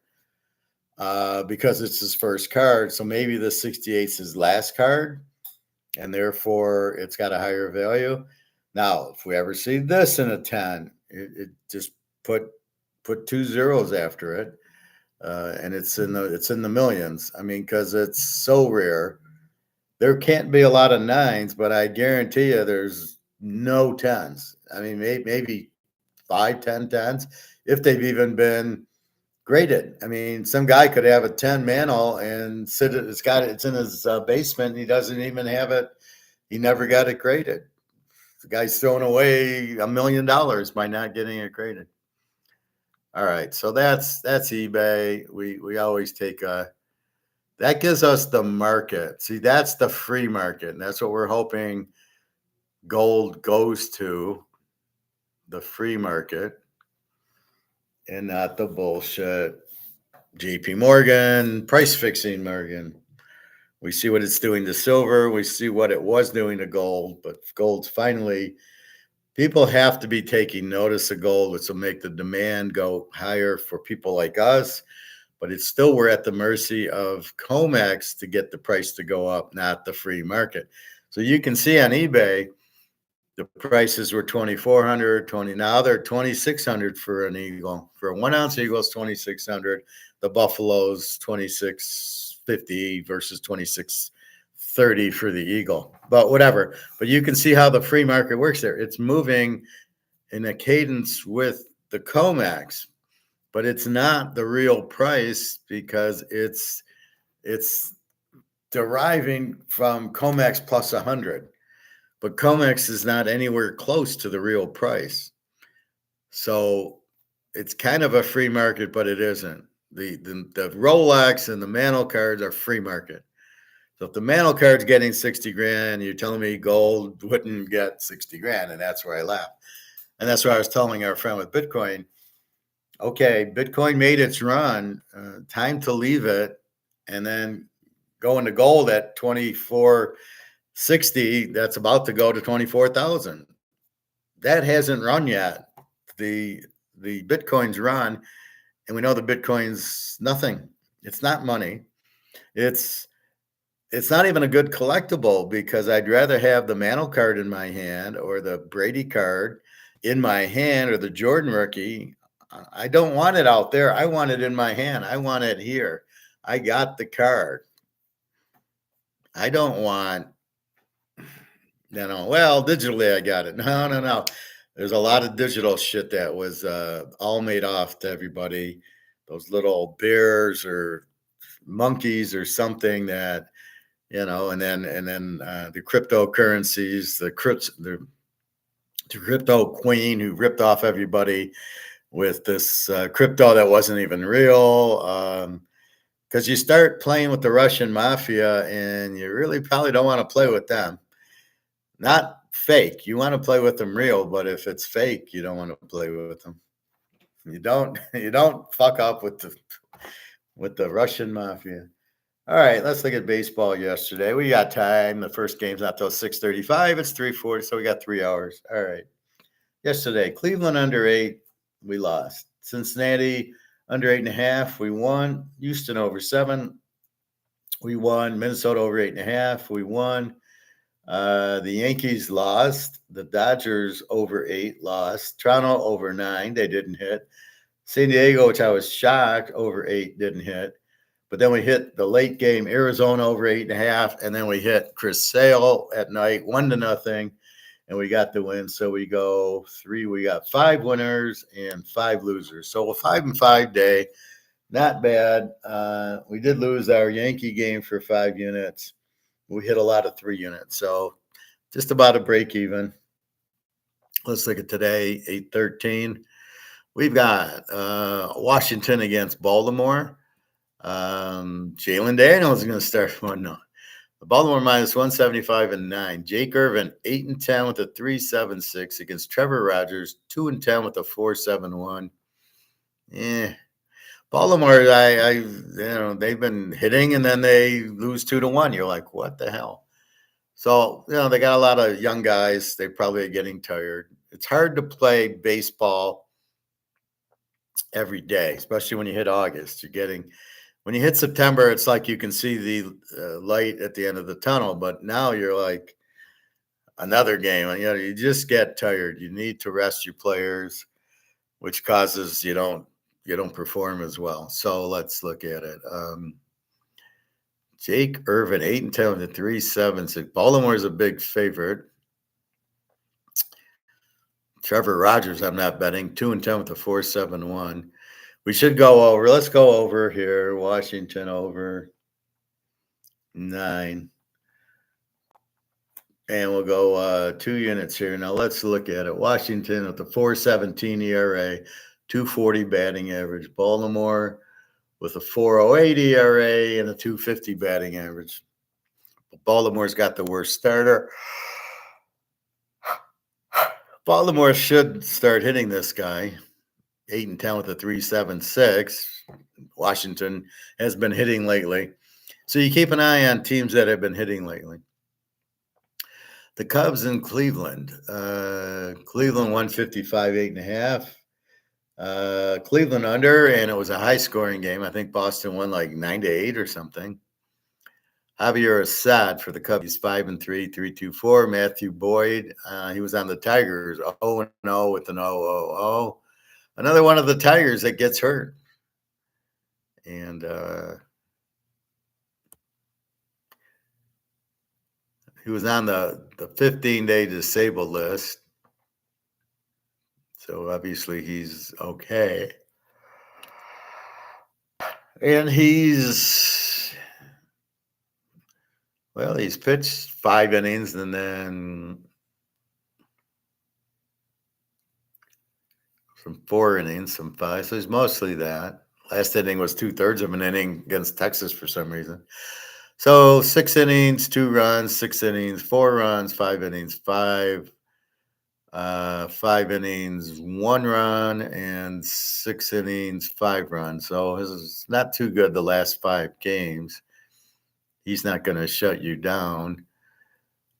because it's his first card. So maybe the 68 is his last card, and therefore it's got a higher value. Now, if we ever see this in a 10, it just put two zeros after it, and it's in the millions. I mean, because it's so rare. There can't be a lot of nines, but I guarantee you there's no tens. I mean, maybe 5, 10 tens, if they've even been graded. I mean, some guy could have a 10 mantle and it's in his basement. And he doesn't even have it. He never got it graded. The guy's throwing away $1 million by not getting it graded. All right, so that's eBay. We always take that gives us the market. See, that's the free market, and that's what we're hoping gold goes to, the free market, and not the bullshit JP Morgan price fixing Morgan. We see what it's doing to silver. We see what it was doing to gold, but gold's finally, people have to be taking notice of gold, which will make the demand go higher for people like us. But it's still, we're at the mercy of COMEX to get the price to go up, not the free market. So you can see on eBay, the prices were 2,400, 20. Now they're 2,600 for an eagle. For a 1 ounce eagle, it's 2,600. The buffalo's 2,650 versus 2,630 for the eagle. But whatever. But you can see how the free market works there. It's moving in a cadence with the COMEX, but it's not the real price because it's deriving from COMEX plus 100. But COMEX is not anywhere close to the real price. So it's kind of a free market, but it isn't. The Rolex and the Mantle cards are free market. So if the Mantle card's getting 60 grand, you're telling me gold wouldn't get 60 grand. And that's where I laugh. And that's what I was telling our friend with Bitcoin. Okay, Bitcoin made its run, time to leave it, and then go into gold at 2460. That's about to go to 24,000. That hasn't run yet. The Bitcoin's run, and we know the Bitcoin's nothing. It's not money. It's not even a good collectible because I'd rather have the Mantle card in my hand or the Brady card in my hand or the Jordan rookie. I don't want it out there. I want it in my hand. I want it here. I got the card. I don't want, well, digitally I got it. No. There's a lot of digital shit that was all made off to everybody. Those little bears or monkeys or something that, and then the cryptocurrencies, the crypto queen who ripped off everybody with this crypto that wasn't even real. Because you start playing with the Russian mafia and you really probably don't want to play with them. Not fake. You want to play with them real, but if it's fake, you don't want to play with them. You don't fuck up with the Russian mafia. All right, let's look at baseball yesterday. We got time. The first game's not till 6:35. It's 3:40, so we got 3 hours. All right. Yesterday, Cleveland under 8, we lost. Cincinnati under 8.5, we won. Houston over 7, we won. Minnesota over 8.5, we won. The Yankees lost. The Dodgers over 8 lost. Toronto over 9, they didn't hit. San Diego, which I was shocked, over 8 didn't hit. But then we hit the late game, Arizona over 8.5, and then we hit Chris Sale at night, 1-0, and we got the win. So we got 5 winners and 5 losers. So a 5-5 day, not bad. We did lose our Yankee game for 5 units. We hit a lot of 3 units, so just about a break even. Let's look at today, 8:13. We've got Washington against Baltimore. Jalen Daniels is going to start 1-0. Baltimore minus 175.9. Jake Irvin 8-10 with a 3.76 against Trevor Rogers 2-10 with a 4.71. Baltimore, they've been hitting and then they lose 2-1. You're like, what the hell? So, they got a lot of young guys. They probably are getting tired. It's hard to play baseball every day, especially when you hit August. When you hit September, it's like you can see the light at the end of the tunnel. But now you're like another game, and you just get tired. You need to rest your players, which causes you don't perform as well. So let's look at it. Jake Irvin, 8-10 with a 3.76. Baltimore is a big favorite. Trevor Rogers, I'm not betting. 2-10 with a 4.71. We should go over. Let's go over here. Washington over 9. And we'll go 2 units here. Now let's look at it. Washington with the 4.17 ERA, 2.40 batting average. Baltimore with a 4.08 ERA and a 2.50 batting average. Baltimore's got the worst starter. Baltimore should start hitting this guy. 8-10 with a 3.76. Washington has been hitting lately. So you keep an eye on teams that have been hitting lately. The Cubs in Cleveland. Cleveland 155, 8.5. Cleveland under, and it was a high-scoring game. I think Boston won like 9-8 or something. Javier Assad for the Cubs. He's 5-3, 3.24. Matthew Boyd. He was on the Tigers. 0-0 with an 0-0-0. Another one of the Tigers that gets hurt. And he was on the 15-day disabled list. So obviously he's okay. And he's pitched 5 innings and then some 4 innings, some 5. So he's mostly that. Last inning was 2/3 of an inning against Texas for some reason. So 6 innings, 2 runs, 6 innings, 4 runs, 5 innings, 5 innings, 1 run, and 6 innings, 5 runs. So this is not too good the last 5 games. He's not going to shut you down.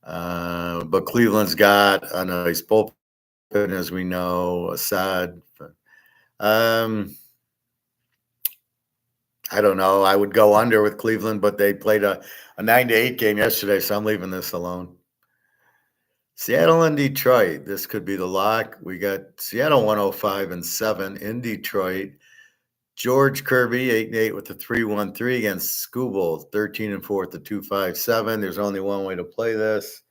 But Cleveland's got a nice bullpen, as we know, Assad. I don't know. I would go under with Cleveland, but they played a 9-8 game yesterday, so I'm leaving this alone. Seattle and Detroit. This could be the lock. We got Seattle 105-7 in Detroit. George Kirby 8-8 with the 3.13 against Skubal 13-4 with the 2.57. There's only one way to play this.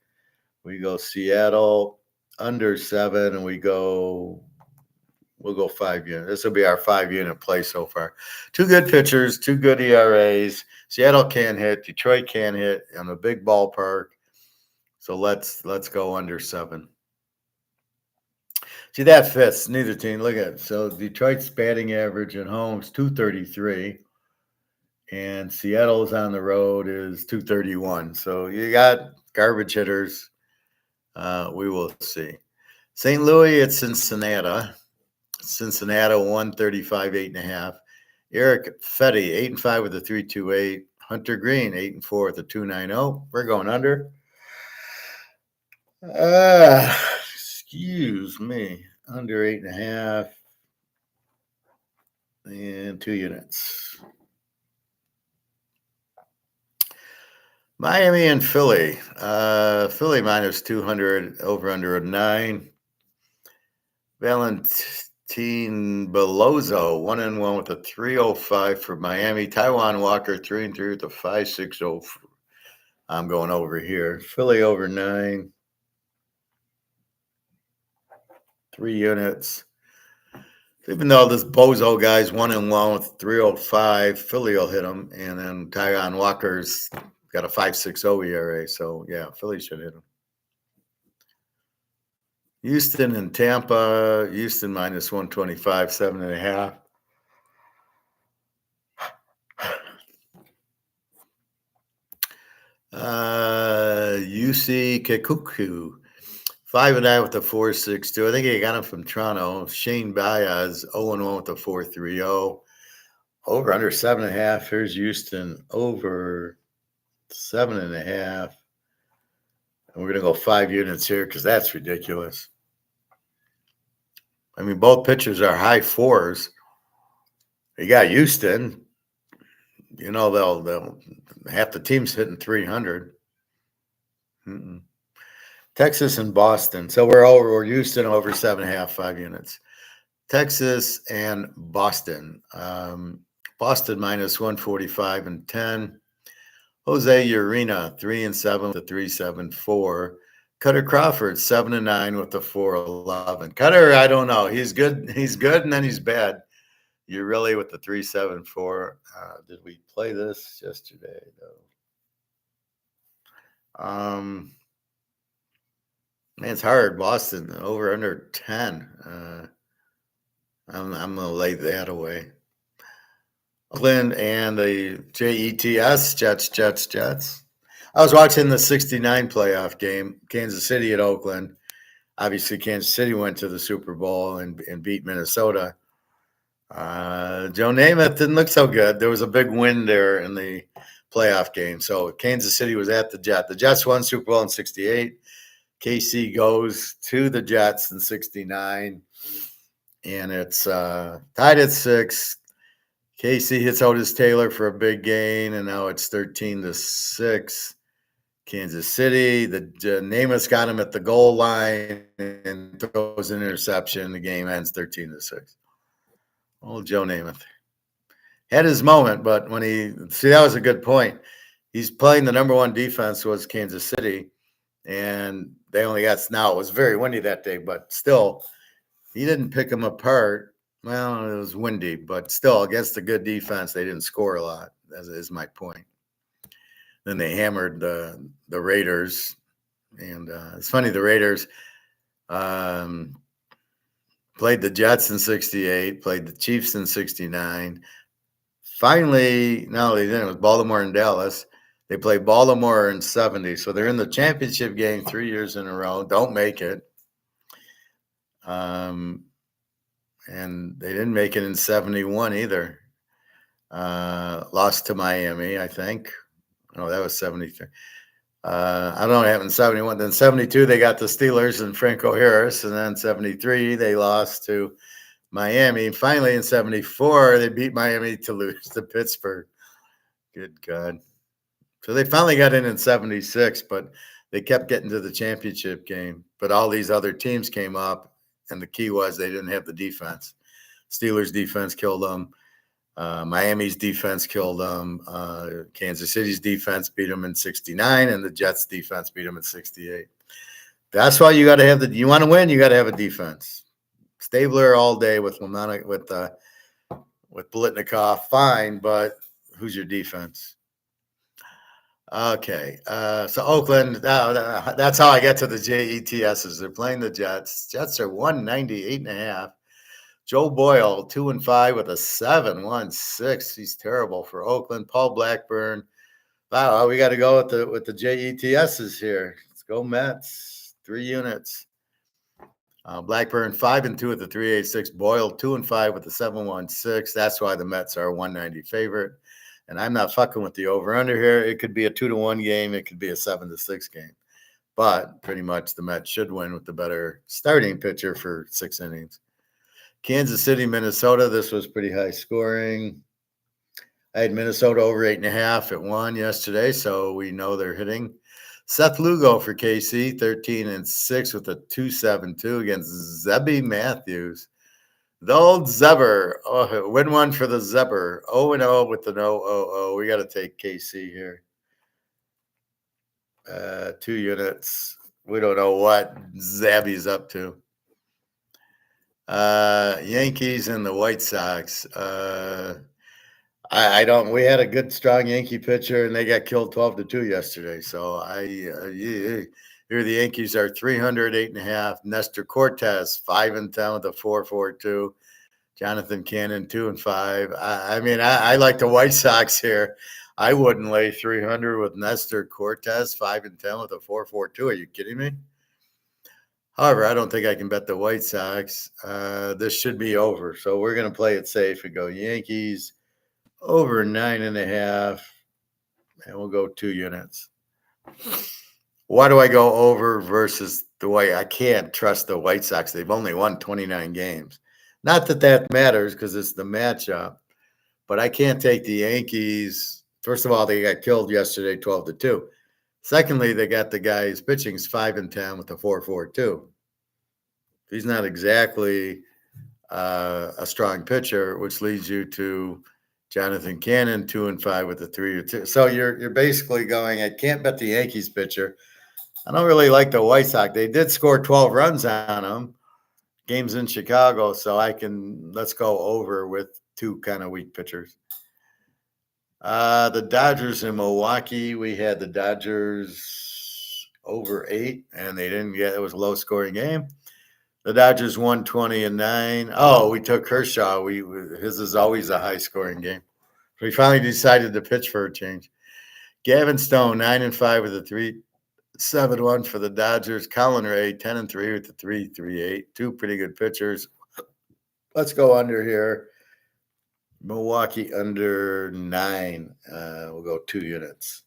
We go Seattle under 7, and we'll go 5 units. This will be our 5-unit play so far. 2 good pitchers, 2 good ERAs. Seattle can hit. Detroit can hit on a big ballpark. So let's go under 7. See, that fits. Neither team. Look at it. So Detroit's batting average at home is 233. And Seattle's on the road is 231. So you got garbage hitters. We will see. St. Louis at Cincinnati. Cincinnati 135, 8.5. Eric Fetty 8-5 with a 3.28. Hunter Green 8-4 with a 2.90. We're going under. Excuse me. Under 8.5 and 2 units. Miami and Philly. Philly minus 200, over under a 9. Valentin Belozo 1-1 with a 3.05 for Miami. Taiwan Walker 3-3 with a 5.60. I'm going over here. Philly over 9. 3 units. Even though this bozo guy's 1-1 with 3.05, Philly will hit him. And then Taiwan Walker's got a 5.60 ERA. So, yeah, Philly should hit him. Houston and Tampa. Houston minus 125, 7.5. UC Kikuku. 5-9 with the 4.62. I think he got him from Toronto. Shane Baez 0-1 with the 4.30. Over under 7.5. Here's Houston over 7.5. And we're going to go 5 units here because that's ridiculous. I mean, both pitchers are high fours. You got Houston. You know, they'll half the team's hitting 300. Mm-mm. Texas and Boston. So we're Houston over 7.5, 5 units. Texas and Boston. Boston minus 145 and 10. Jose Urena 3-7 with the 374. Cutter Crawford 7-9 with the 411. Cutter, I don't know. He's good. He's good, and then he's bad. You're really with the 374. Did we play this yesterday? No. Man, it's hard. Boston over under 10. I'm gonna lay that away. Oakland and the Jets, Jets. I was watching the 69 playoff game, Kansas City at Oakland. Obviously, Kansas City went to the Super Bowl and beat Minnesota. Joe Namath didn't look so good. There was a big win there in the playoff game. So Kansas City was at the Jets. The Jets won Super Bowl in 68. KC goes to the Jets in 69. And it's tied at 6. KC hits Otis Taylor for a big gain, and now it's 13-6. Kansas City, the Namath's got him at the goal line and throws an interception. The game ends 13-6. Old Joe Namath had his moment, but when that was a good point. He's playing the number one defense was Kansas City, and they only got now. It was very windy that day, but still, he didn't pick them apart. Well, it was windy, but still, against a good defense, they didn't score a lot. That is my point. Then they hammered the Raiders, and it's funny. The Raiders played the Jets in 68, played the Chiefs in 69. Finally, no, they didn't. It was Baltimore and Dallas. They played Baltimore in 70, so they're in the championship game 3 years in a row. Don't make it. And they didn't make it in 71 either. Lost to Miami, I think. Oh, that was 73. I don't know what happened in 71. Then 72, they got the Steelers and Franco Harris. And then 73, they lost to Miami. And finally, in 74, they beat Miami to lose to Pittsburgh. Good God. So they finally got in 76, but they kept getting to the championship game. But all these other teams came up, and the key was they didn't have the defense. Steelers' defense killed them. Miami's defense killed them. Kansas City's defense beat them in 69, and the Jets' defense beat them in 68. That's why you got to have you want to win, you got to have a defense. Stabler all day with Biletnikoff, fine, but who's your defense? Okay, so Oakland, that's how I get to the Jets's. They're playing the Jets. Jets are 198.5. Joe Boyle, 2-5 with a 7.16. He's terrible for Oakland. Paul Blackburn. Wow, we got to go with the Jets's here. Let's go Mets. 3 units. Blackburn 5-2 with the 3.86. Boyle 2-5 with the 7.16. That's why the Mets are a 190 favorite. And I'm not fucking with the over/under here. It could be a 2-1 game. It could be a 7-6 game. But pretty much the Mets should win with the better starting pitcher for 6 innings. Kansas City, Minnesota. This was pretty high scoring. I had Minnesota over 8.5 at 1 yesterday, so we know they're hitting. Seth Lugo for KC, 13-6 with a 2.72 against Zebby Matthews. The old Zebber. Oh, win one for the Zebber. 0-0 with the no. We got to take KC here. 2 units. We don't know what Zabby's up to. Yankees and the White Sox. I don't. We had a good, strong Yankee pitcher, and they got killed 12-2 yesterday. So here the Yankees are 308.5. Nestor Cortez 5-10 with a 4.42. Jonathan Cannon 2-5. I like the White Sox here. I wouldn't lay 300 with Nestor Cortez 5-10 with a 4.42. Are you kidding me? However, I don't think I can bet the White Sox. This should be over. So we're going to play it safe and go Yankees over 9.5. And we'll go 2 units. Why do I go over versus the White? I can't trust the White Sox. They've only won 29 games. Not that that matters because it's the matchup, but I can't take the Yankees. First of all, they got killed yesterday, 12-2. Secondly, they got the guy who's pitching 5-10 with a 4.42. He's not exactly a strong pitcher, which leads you to Jonathan Cannon 2-5 with a 3-2. So you're basically going. I can't bet the Yankees pitcher. I don't really like the White Sox. They did score 12 runs on them. Games in Chicago, so let's go over with two kind of weak pitchers. The Dodgers in Milwaukee, we had the Dodgers over 8, and they didn't get it. Was a low scoring game. The Dodgers won 20-9. Oh, we took Kershaw. His is always a high scoring game. We finally decided to pitch for a change. Gavin Stone 9-5 with a 3.71 for the Dodgers. Colin Ray 10-3 with the 3.38. Two pretty good pitchers. Let's go under here. Milwaukee under 9. We'll go 2 units.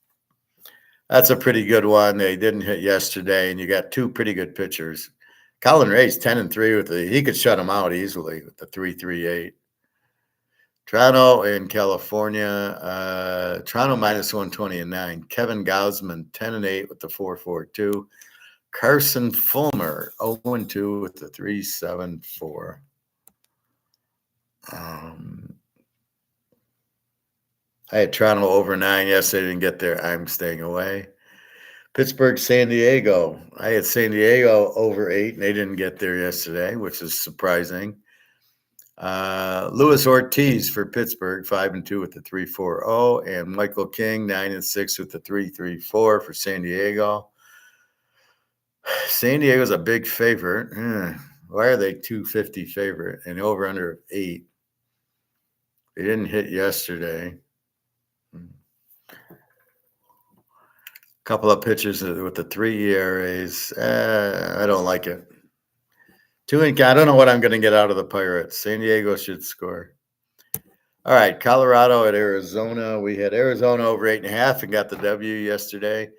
That's a pretty good one. They didn't hit yesterday, and you got two pretty good pitchers. Colin Ray's 10-3 he could shut him out easily with the 3.38. Toronto in California. Toronto minus 120-9. Kevin Gausman 10-8 with the 4.42. Carson Fulmer 0-2 with the 3.74. I had Toronto over 9 yesterday. Didn't get there. I'm staying away. Pittsburgh, San Diego. I had San Diego over 8, and they didn't get there yesterday, which is surprising. Luis Ortiz for Pittsburgh, 5-2 with the 3.40, and Michael King, 9-6 with the 3.34 for San Diego. San Diego's a big favorite. Why are they 250 favorite and over under 8? They didn't hit yesterday. Couple of pitchers with the 3 ERAs. I don't like it. I don't know what I'm going to get out of the Pirates. San Diego should score. All right, Colorado at Arizona. We had Arizona over 8.5 and got the W yesterday.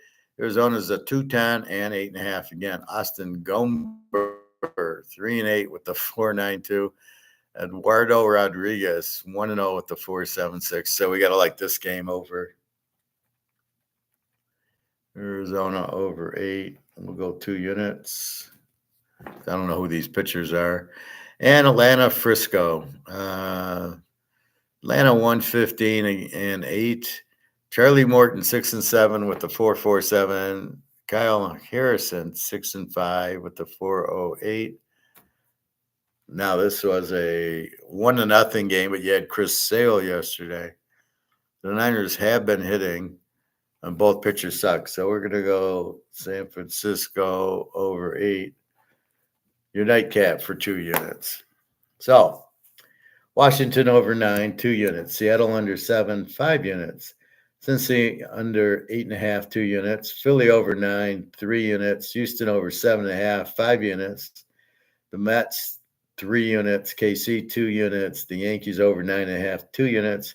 Arizona's a 2-10 and 8.5 again. Austin Gomber 3-8 with the 4.92. Eduardo Rodriguez 1-0 with the 4.76. So we got to like this game over. Arizona over 8. We'll go 2 units. I don't know who these pitchers are. And Atlanta, Frisco. Atlanta 115 and 8. Charlie Morton 6-7 with the 4.47. Kyle Harrison 6-5 with the 4.08. Now this was a 1-0 game, but you had Chris Sale yesterday. The Niners have been hitting. And both pitchers suck. So we're going to go San Francisco over 8. Your nightcap for 2 units. So Washington over 9, 2 units. Seattle under 7, 5 units. Cincy under 8.5, 2 units. Philly over 9, 3 units. Houston over 7.5, 5 units. The Mets, 3 units. KC, 2 units. The Yankees over 9.5, 2 units.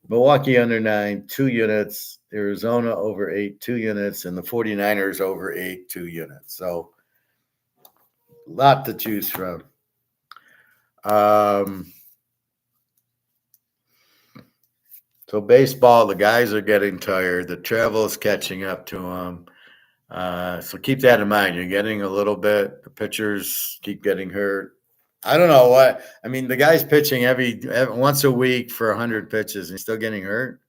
Milwaukee under 9, 2 units. Arizona over 8, 2 units. And the 49ers over 8, 2 units. So a lot to choose from. So baseball, the guys are getting tired. The travel is catching up to them. So keep that in mind. You're getting a little bit. The pitchers keep getting hurt. I don't know what. I mean, the guy's pitching every once a week for 100 pitches and he's still getting hurt.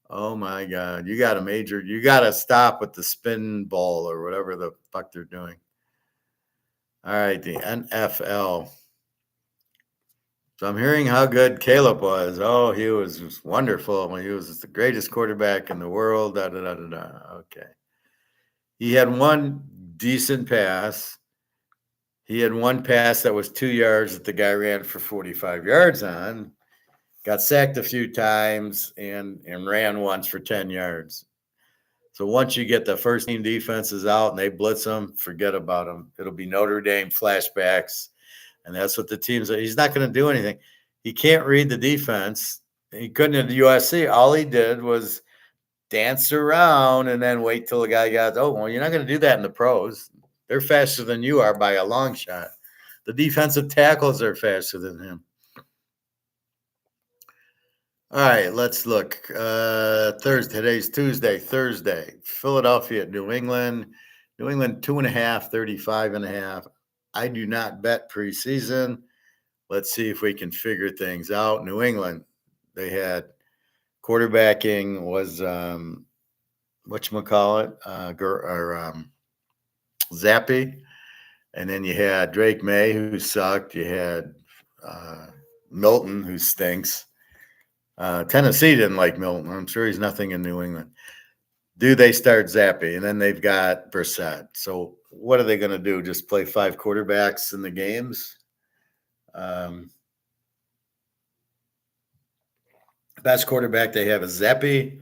Oh my God! You got to stop with the spin ball or whatever the fuck they're doing. All right, the NFL. So I'm hearing how good Caleb was. Oh, he was wonderful. He was the greatest quarterback in the world. Da, da, da, da, da. Okay. He had one decent pass. He had one pass that was 2 yards that the guy ran for 45 yards on. Got sacked a few times and ran once for 10 yards. So once you get the first team defenses out and they blitz them, forget about them. It'll be Notre Dame flashbacks. And that's what the team's. He's not going to do anything. He can't read the defense. He couldn't at the USC. All he did was dance around and then wait till the guy got, oh, well, you're not going to do that in the pros. They're faster than you are by a long shot. The defensive tackles are faster than him. All right, let's look. Thursday. Today's Tuesday. Thursday. Philadelphia at New England. New England 2.5, 35.5. I do not bet preseason. Let's see if we can figure things out. New England, they had quarterbacking was whatchamacallit, Zappy. And then you had Drake May, who sucked. You had Milton, who stinks. Tennessee didn't like Milton. I'm sure he's nothing in New England. Do they start Zappy? And then they've got Brissett. So what are they going to do? Just play 5 quarterbacks in the games? Best quarterback they have is Zappy,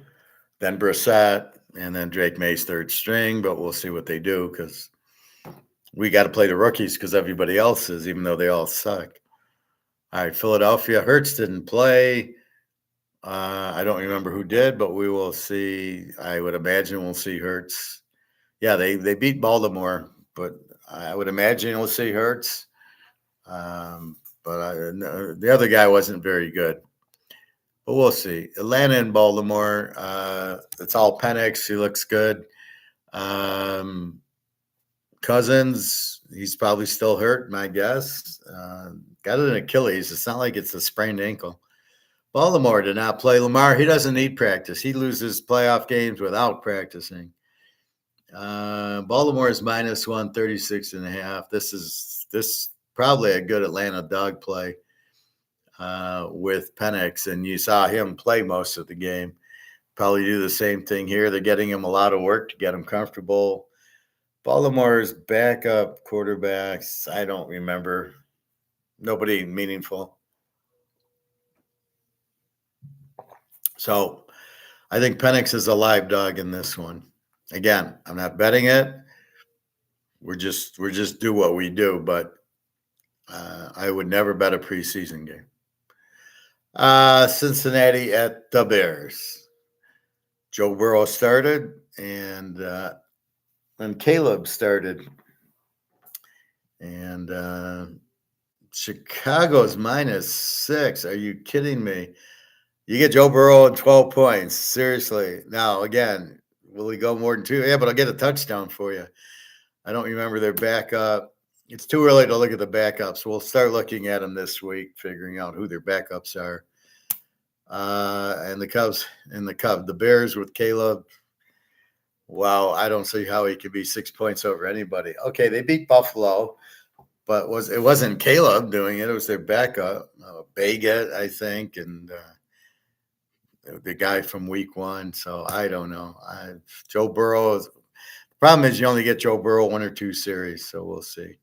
then Brissett, and then Drake May's third string. But we'll see what they do because we got to play the rookies because everybody else is, even though they all suck. All right, Philadelphia. Hurts didn't play. I don't remember who did, but we will see. I would imagine we'll see Hurts. Yeah, they beat Baltimore, but I would imagine we'll see Hurts. But the other guy wasn't very good. But we'll see. Atlanta and Baltimore. It's all Penix. He looks good. Cousins, he's probably still hurt, my guess. Got an Achilles. It's not like it's a sprained ankle. Baltimore did not play Lamar. He doesn't need practice. He loses playoff games without practicing. Baltimore is minus 136.5. This is probably a good Atlanta dog play with Penix, and you saw him play most of the game. Probably do the same thing here. They're getting him a lot of work to get him comfortable. Baltimore's backup quarterbacks, I don't remember. Nobody meaningful. So I think Penix is a live dog in this one. Again, I'm not betting it. We're just do what we do, but I would never bet a preseason game. Cincinnati at the Bears. Joe Burrow started, and Caleb started. And Chicago's minus 6. Are you kidding me? You get Joe Burrow and 12 points. Seriously. Now, again, will he go more than 2? Yeah, but I'll get a touchdown for you. I don't remember their backup. It's too early to look at the backups. We'll start looking at them this week, figuring out who their backups are. And the Bears with Caleb. Wow, I don't see how he could be 6 points over anybody. Okay, they beat Buffalo, but it wasn't Caleb doing it. It was their backup, Baggett, I think, and the guy from week 1. So I don't know. Joe Burrow. The problem is you only get Joe Burrow 1 or 2 series, so we'll see.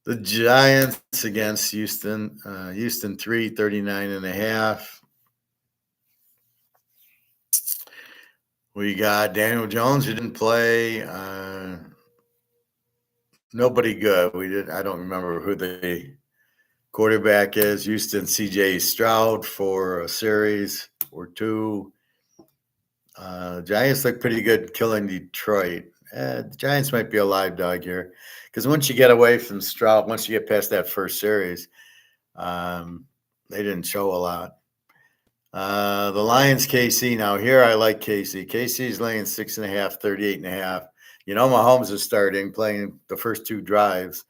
The Giants against Houston. Houston 3, 39.5. We got Daniel Jones, who didn't play. Nobody good. I don't remember who the quarterback is. Houston, C.J. Stroud for a series or 2. Giants look pretty good killing Detroit. The Giants might be a live dog here because once you get away from Stroud, once you get past that first series, they didn't show a lot. The Lions, KC. Now here I like KC. KC's laying 6.5, 38.5. Mahomes is starting, playing the first 2 drives,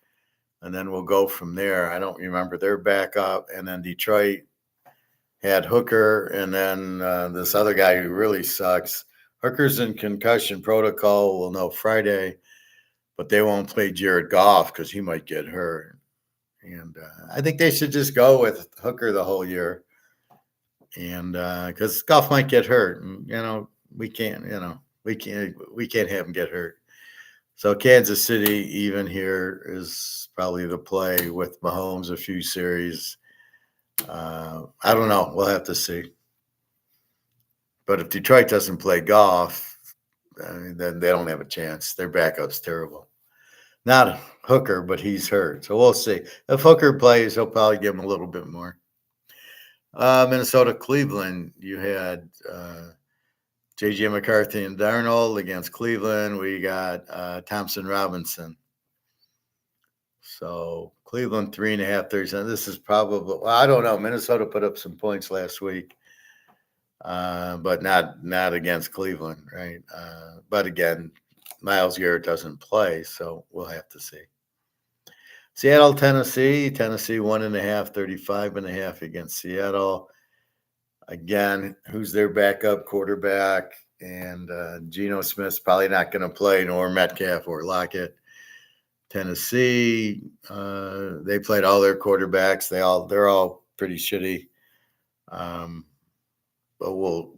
and then we'll go from there. I don't remember their backup. And then Detroit had Hooker, and then this other guy who really sucks. Hooker's in concussion protocol. We'll know Friday, but they won't play Jared Goff because he might get hurt. And I think they should just go with Hooker the whole year. And because Goff might get hurt, and, we can't have him get hurt. So Kansas City even here is probably the play with Mahomes a few series. I don't know. We'll have to see. But if Detroit doesn't play Goff, then they don't have a chance. Their backup's terrible. Not Hooker, but he's hurt. So we'll see. If Hooker plays, he'll probably give him a little bit more. Minnesota, Cleveland, you had J.J. McCarthy and Darnold against Cleveland. We got Thompson Robinson. So Cleveland 3.5, 37. This is probably, well, I don't know. Minnesota put up some points last week, but not against Cleveland, right? But again, Myles Garrett doesn't play, so we'll have to see. Seattle, Tennessee. Tennessee 1.5, 35.5 against Seattle. Again, who's their backup quarterback? And Geno Smith's probably not going to play, nor Metcalf or Lockett. Tennessee, they played all their quarterbacks. They're all pretty shitty. But Will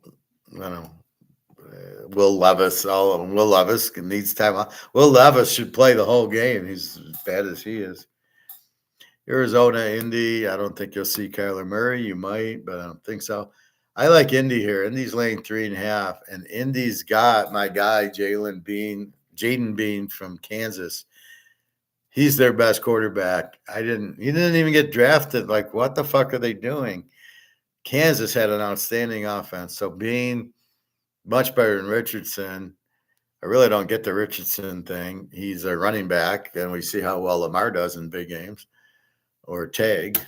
Levis, all of them. Will Levis needs time off. Will Levis should play the whole game. He's as bad as he is. Arizona, Indy. I don't think you'll see Kyler Murray. You might, but I don't think so. I like Indy here. Indy's laying 3.5, and Indy's got my guy Jaden Bean from Kansas. He's their best quarterback. He didn't even get drafted. Like, what the fuck are they doing? Kansas had an outstanding offense. So Bean, much better than Richardson. I really don't get the Richardson thing. He's a running back, and we see how well Lamar does in big games. Or Tag.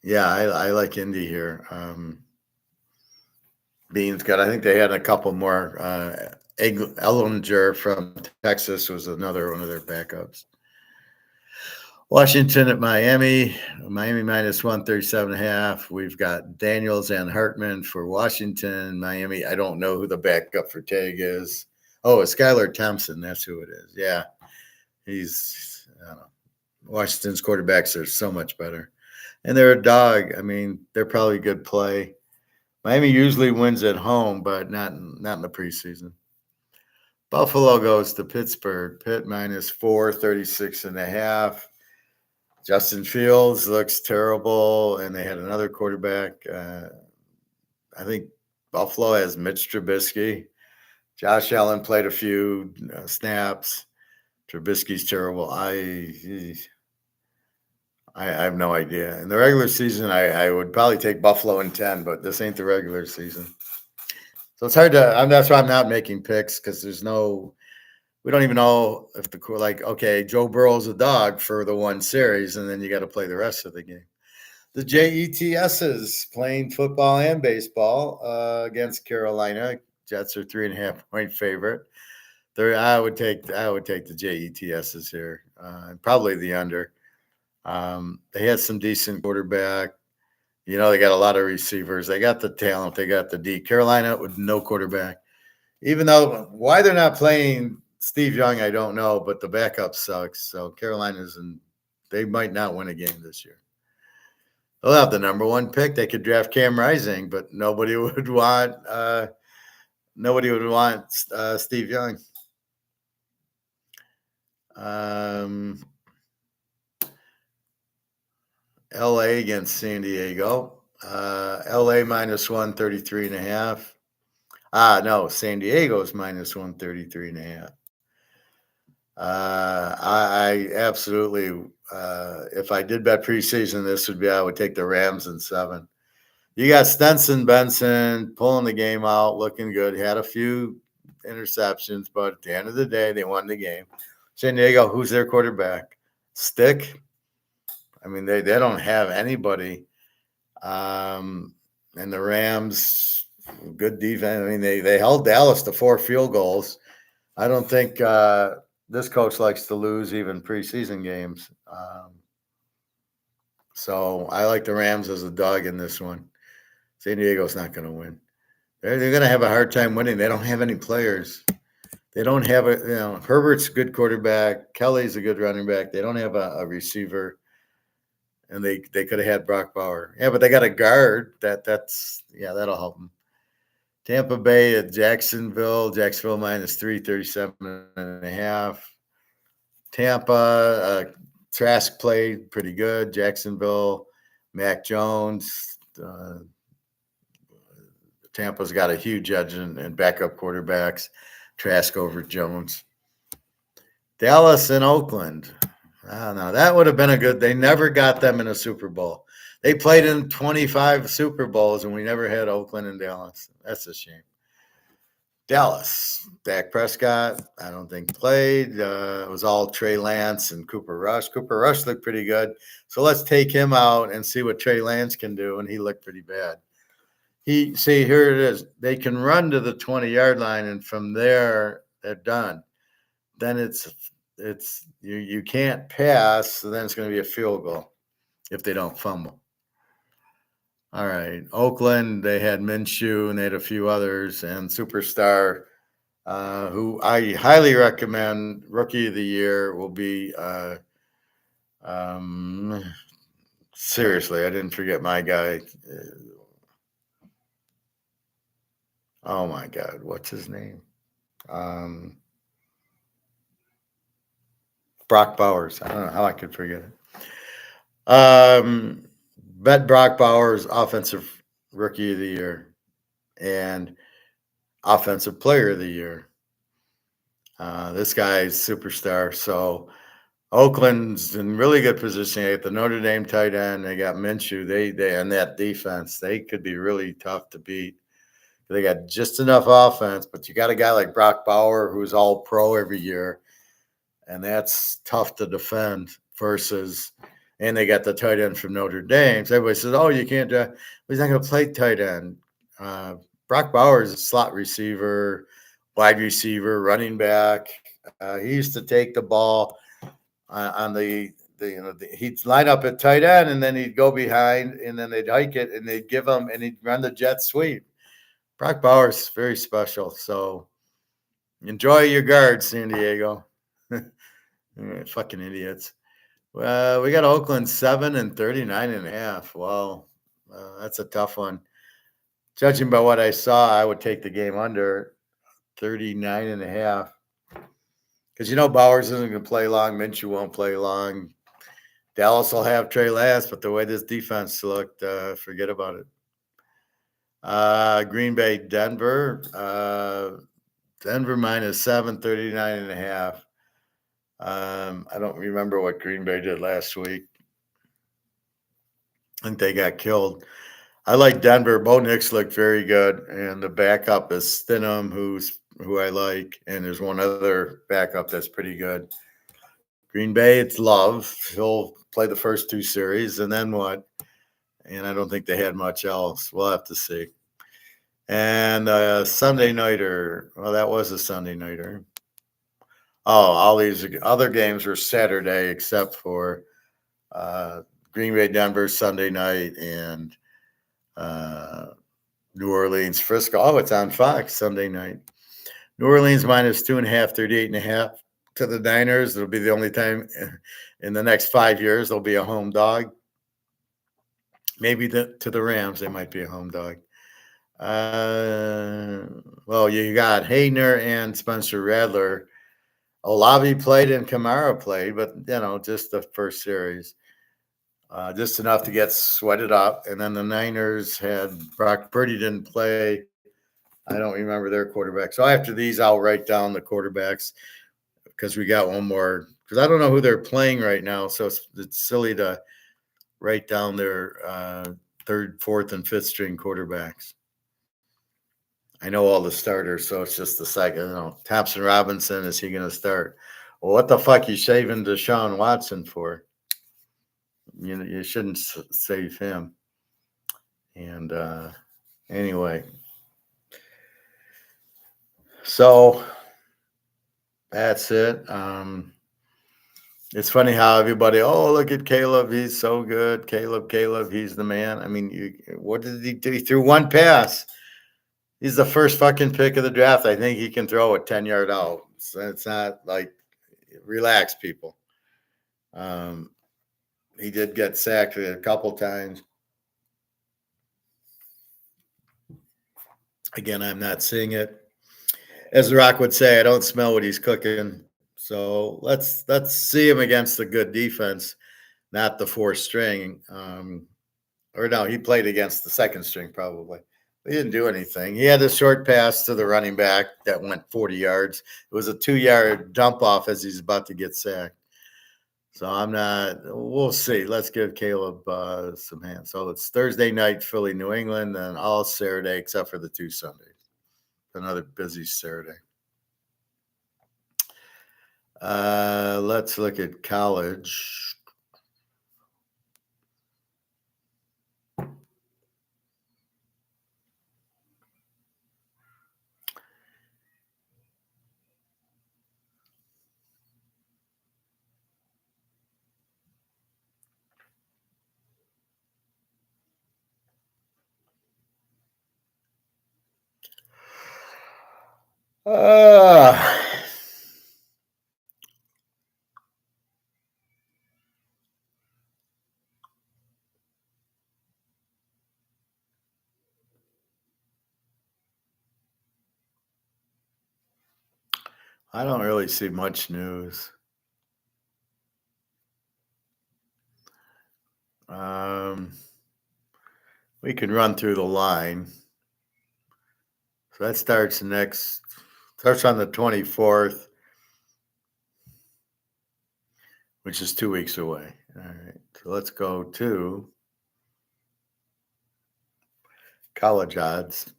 Yeah, I like Indy here. Bean's got, I think they had a couple more. Ellinger from Texas was another one of their backups. Washington at Miami. Miami minus 137.5. We've got Daniels and Hartman for Washington. Miami, I don't know who the backup for Tag is. Oh, it's Skylar Thompson. That's who it is. Yeah. He's, I don't know. Washington's quarterbacks are so much better. And they're a dog. I mean, they're probably good play. Miami usually wins at home, but not in the preseason. Buffalo goes to Pittsburgh. Pitt minus 436.5. Justin Fields looks terrible, and they had another quarterback. I think Buffalo has Mitch Trubisky. Josh Allen played a few snaps. Trubisky's terrible. I have no idea. In the regular season, I would probably take Buffalo in 10, but this ain't the regular season. So it's hard to – that's why I'm not making picks, because there's no – we don't even know if okay, Joe Burrow's a dog for the one series, and then you got to play the rest of the game. The JETSs playing football and baseball against Carolina. Jets are 3.5-point favorite. I would take the JETSs here, probably the under. They had some decent quarterback. You know, they got a lot of receivers. They got the talent. They got the D. Carolina with no quarterback. Even though why they're not playing Steve Young, I don't know, but the backup sucks. So Carolina's they might not win a game this year. They'll have the number one pick. They could draft Cam Rising, but nobody would want Steve Young. LA against San Diego. LA minus 133.5. No, San Diego's minus 133.5. I absolutely, if I did bet preseason, I would take the Rams in 7. You got Stenson Benson pulling the game out, looking good. Had a few interceptions, but at the end of the day, they won the game. San Diego, who's their quarterback? Stick. I mean, they don't have anybody. And the Rams, good defense. I mean, they held Dallas to 4 field goals. I don't think this coach likes to lose even preseason games. So I like the Rams as a dog in this one. San Diego's not going to win. They're going to have a hard time winning. They don't have any players. They don't have Herbert's a good quarterback. Kelly's a good running back. They don't have a receiver. And they could have had Brock Bauer. Yeah, but they got a guard. That'll help them. Tampa Bay at Jacksonville. Jacksonville minus 337.5. Tampa, Trask played pretty good. Jacksonville, Mac Jones. Tampa's got a huge edge in backup quarterbacks. Trask over Jones. Dallas and Oakland. I don't know. That would have been they never got them in a Super Bowl. They played in 25 Super Bowls, and we never had Oakland and Dallas. That's a shame. Dallas, Dak Prescott, I don't think played. It was all Trey Lance and Cooper Rush. Cooper Rush looked pretty good. So let's take him out and see what Trey Lance can do, and he looked pretty bad. See, here it is. They can run to the 20-yard line, and from there, they're done. Then it's you can't pass, so then it's going to be a field goal if they don't fumble. All right. Oakland, they had Minshew and they had a few others, and Superstar, who I highly recommend, Rookie of the Year will be. Seriously, I didn't forget my guy. Oh my God, what's his name? Brock Bowers. I don't know how I could forget it. Bet Brock Bowers, Offensive Rookie of the Year and Offensive Player of the Year. This guy's superstar. So Oakland's in really good position. They got the Notre Dame tight end. They got Minshew. They and that defense, they could be really tough to beat. They got just enough offense, but you got a guy like Brock Bauer who's all pro every year, and that's tough to defend versus. And they got the tight end from Notre Dame. So everybody says, "Oh, you can't." He's not going to play tight end. Brock Bauer is a slot receiver, wide receiver, running back. He used to take the ball on he'd line up at tight end, and then he'd go behind, and then they'd hike it, and they'd give him, and he'd run the jet sweep. Brock Bauer's very special. So enjoy your guards, San Diego. Fucking idiots. Well, we got Oakland 7 and 39.5. Well, that's a tough one. Judging by what I saw, I would take the game under 39.5. Because Bowers isn't going to play long. Minshew won't play long. Dallas will have Trey Lance, but the way this defense looked, forget about it. Green Bay, Denver. Denver -7, 39.5. I don't remember what Green Bay did last week. I think they got killed. I like Denver. Bo Nix looked very good, and the backup is Stidham, who I like, and there's one other backup that's pretty good. Green Bay, it's Love. He'll play the first 2 series, and then what? And I don't think they had much else. We'll have to see. And Sunday nighter. Well, that was a Sunday nighter. Oh, all these other games were Saturday except for Green Bay, Denver Sunday night, and New Orleans, Frisco. Oh, it's on Fox Sunday night. New Orleans -2.5, 38.5 to the Niners. It'll be the only time in the next 5 years there'll be a home dog. Maybe to the Rams, they might be a home dog. Well, you got Hayner and Spencer Rattler. Olave played and Kamara played, but just the first series, just enough to get sweated up. And then the Niners had Brock Purdy didn't play. I don't remember their quarterback. So after these, I'll write down the quarterbacks because we got one more. Because I don't know who they're playing right now, so it's silly to write down their third, fourth, and fifth string quarterbacks. I know all the starters, so it's just the second. Thompson Robinson, is he going to start? Well, what the fuck you shaving Deshaun Watson for? You shouldn't save him. And anyway, so that's it. It's funny how everybody, look at Caleb, he's so good. Caleb, he's the man. I mean, what did he do? He threw one pass. He's the first fucking pick of the draft. I think he can throw a 10-yard out. So it's not like, relax, people. He did get sacked a couple times. Again, I'm not seeing it. As The Rock would say, I don't smell what he's cooking. So let's see him against the good defense, not the fourth string. Or no, he played against the second string probably. He didn't do anything. He had a short pass to the running back that went 40 yards. It was a 2-yard dump off as he's about to get sacked. So I'm not. We'll see. Let's give Caleb some hands. So it's Thursday night, Philly, New England, and all Saturday except for the 2 Sundays. Another busy Saturday. Let's look at college. Uh, I don't really see much news. Um, we can run through the line. So that starts on the 24th, which is 2 weeks away. All right. So let's go to college odds.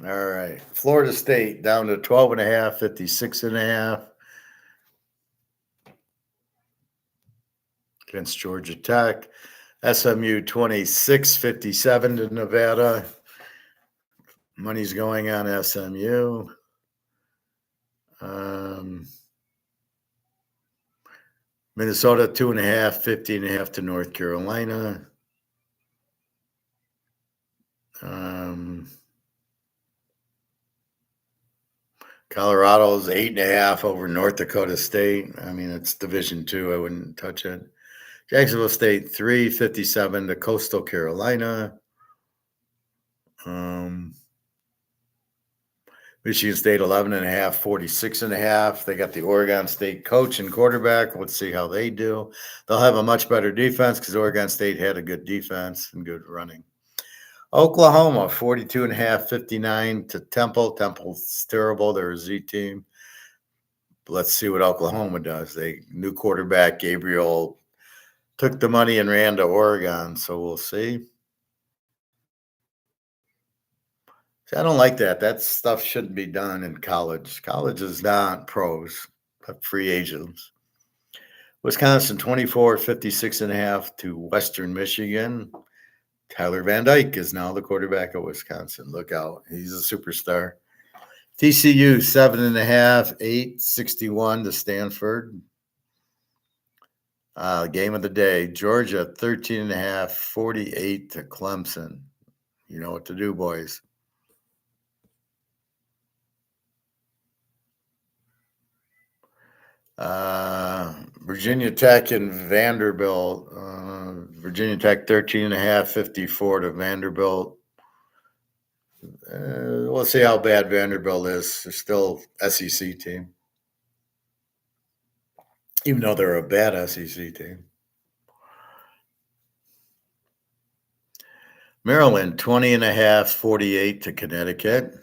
All right. Florida State down to 12.5, 56.5 against Georgia Tech. SMU 26-57 to Nevada. Money's going on SMU. Minnesota 2.5, 50.5 to North Carolina. Colorado's 8.5 over North Dakota State. I mean, it's Division II. I wouldn't touch it. Jacksonville State 3.57 to Coastal Carolina. Michigan State 11.5, 46.5. They got the Oregon State coach and quarterback. Let's see how they do. They'll have a much better defense because Oregon State had a good defense and good running. Oklahoma 42.5, 59 to Temple. Temple's terrible. They're a Z team. But let's see what Oklahoma does. New quarterback Gabriel took the money and ran to Oregon, so we'll see. See, I don't like that. That stuff shouldn't be done in college. College is not pros, but free agents. Wisconsin 24, 56.5 to Western Michigan. Tyler Van Dyke is now the quarterback of Wisconsin. Look out. He's a superstar. TCU 7.5, 8.61 to Stanford. Game of the day. Georgia 13.5, 48 to Clemson. You know what to do, boys. Virginia Tech and Vanderbilt. Virginia Tech 13.5, 54 to Vanderbilt. We'll see how bad Vanderbilt is. They're still SEC team, even though they're a bad SEC team. Maryland 20.5, 48 to Connecticut.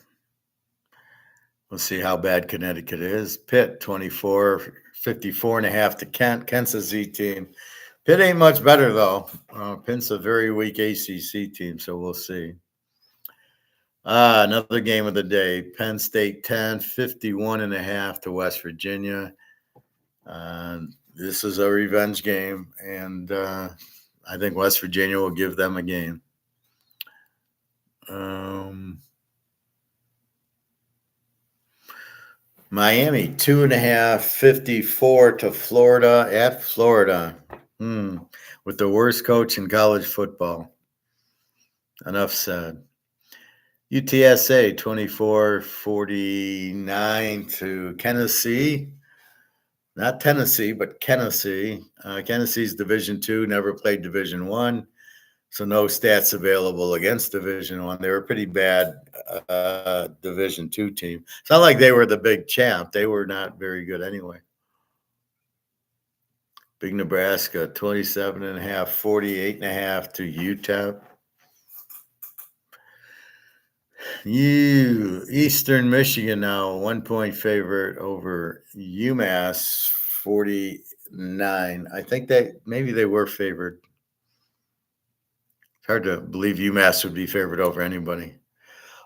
We'll see how bad Connecticut is. Pitt 24, 54.5 to Kent. Kent's a Z team. Pitt ain't much better though. Pitt's a very weak ACC team, so we'll see. Another game of the day. Penn State 10, 51.5 to West Virginia. This is a revenge game, and I think West Virginia will give them a game. Miami 2.5, 54 to Florida at Florida. With the worst coach in college football. Enough said. UTSA 24-49 to Tennessee. Not Tennessee, but Tennessee. Tennessee's Division II, never played Division I, so no stats available against Division I. They were a pretty bad Division II team. It's not like they were the big champ. They were not very good anyway. Big Nebraska 27.5, 48.5 to UTEP. Eastern Michigan now 1 point favorite over UMass 49. I think that maybe they were favored. It's hard to believe UMass would be favored over anybody.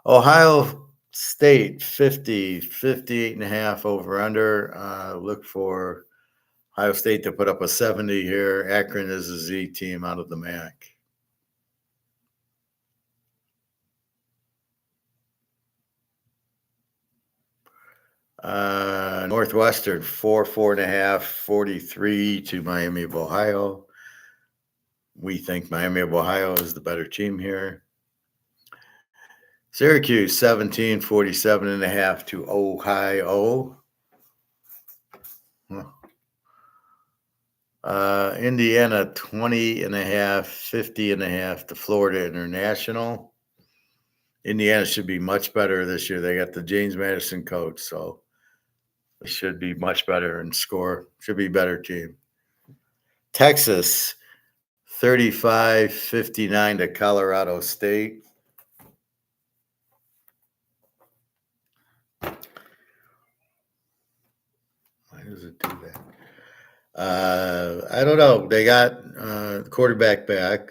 Ohio State 50, 58.5 over under. Look for Ohio State to put up a 70 here. Akron is a Z team out of the MAC. Northwestern 4.5, 43 to Miami of Ohio. We think Miami of Ohio is the better team here. Syracuse 17, 47.5 to Ohio. Indiana 20.5, 50.5 to Florida International. Indiana should be much better this year. They got the James Madison coach, so they should be much better and score. Should be a better team. Texas 35-59 to Colorado State. Why does it do that? I don't know. They got quarterback back.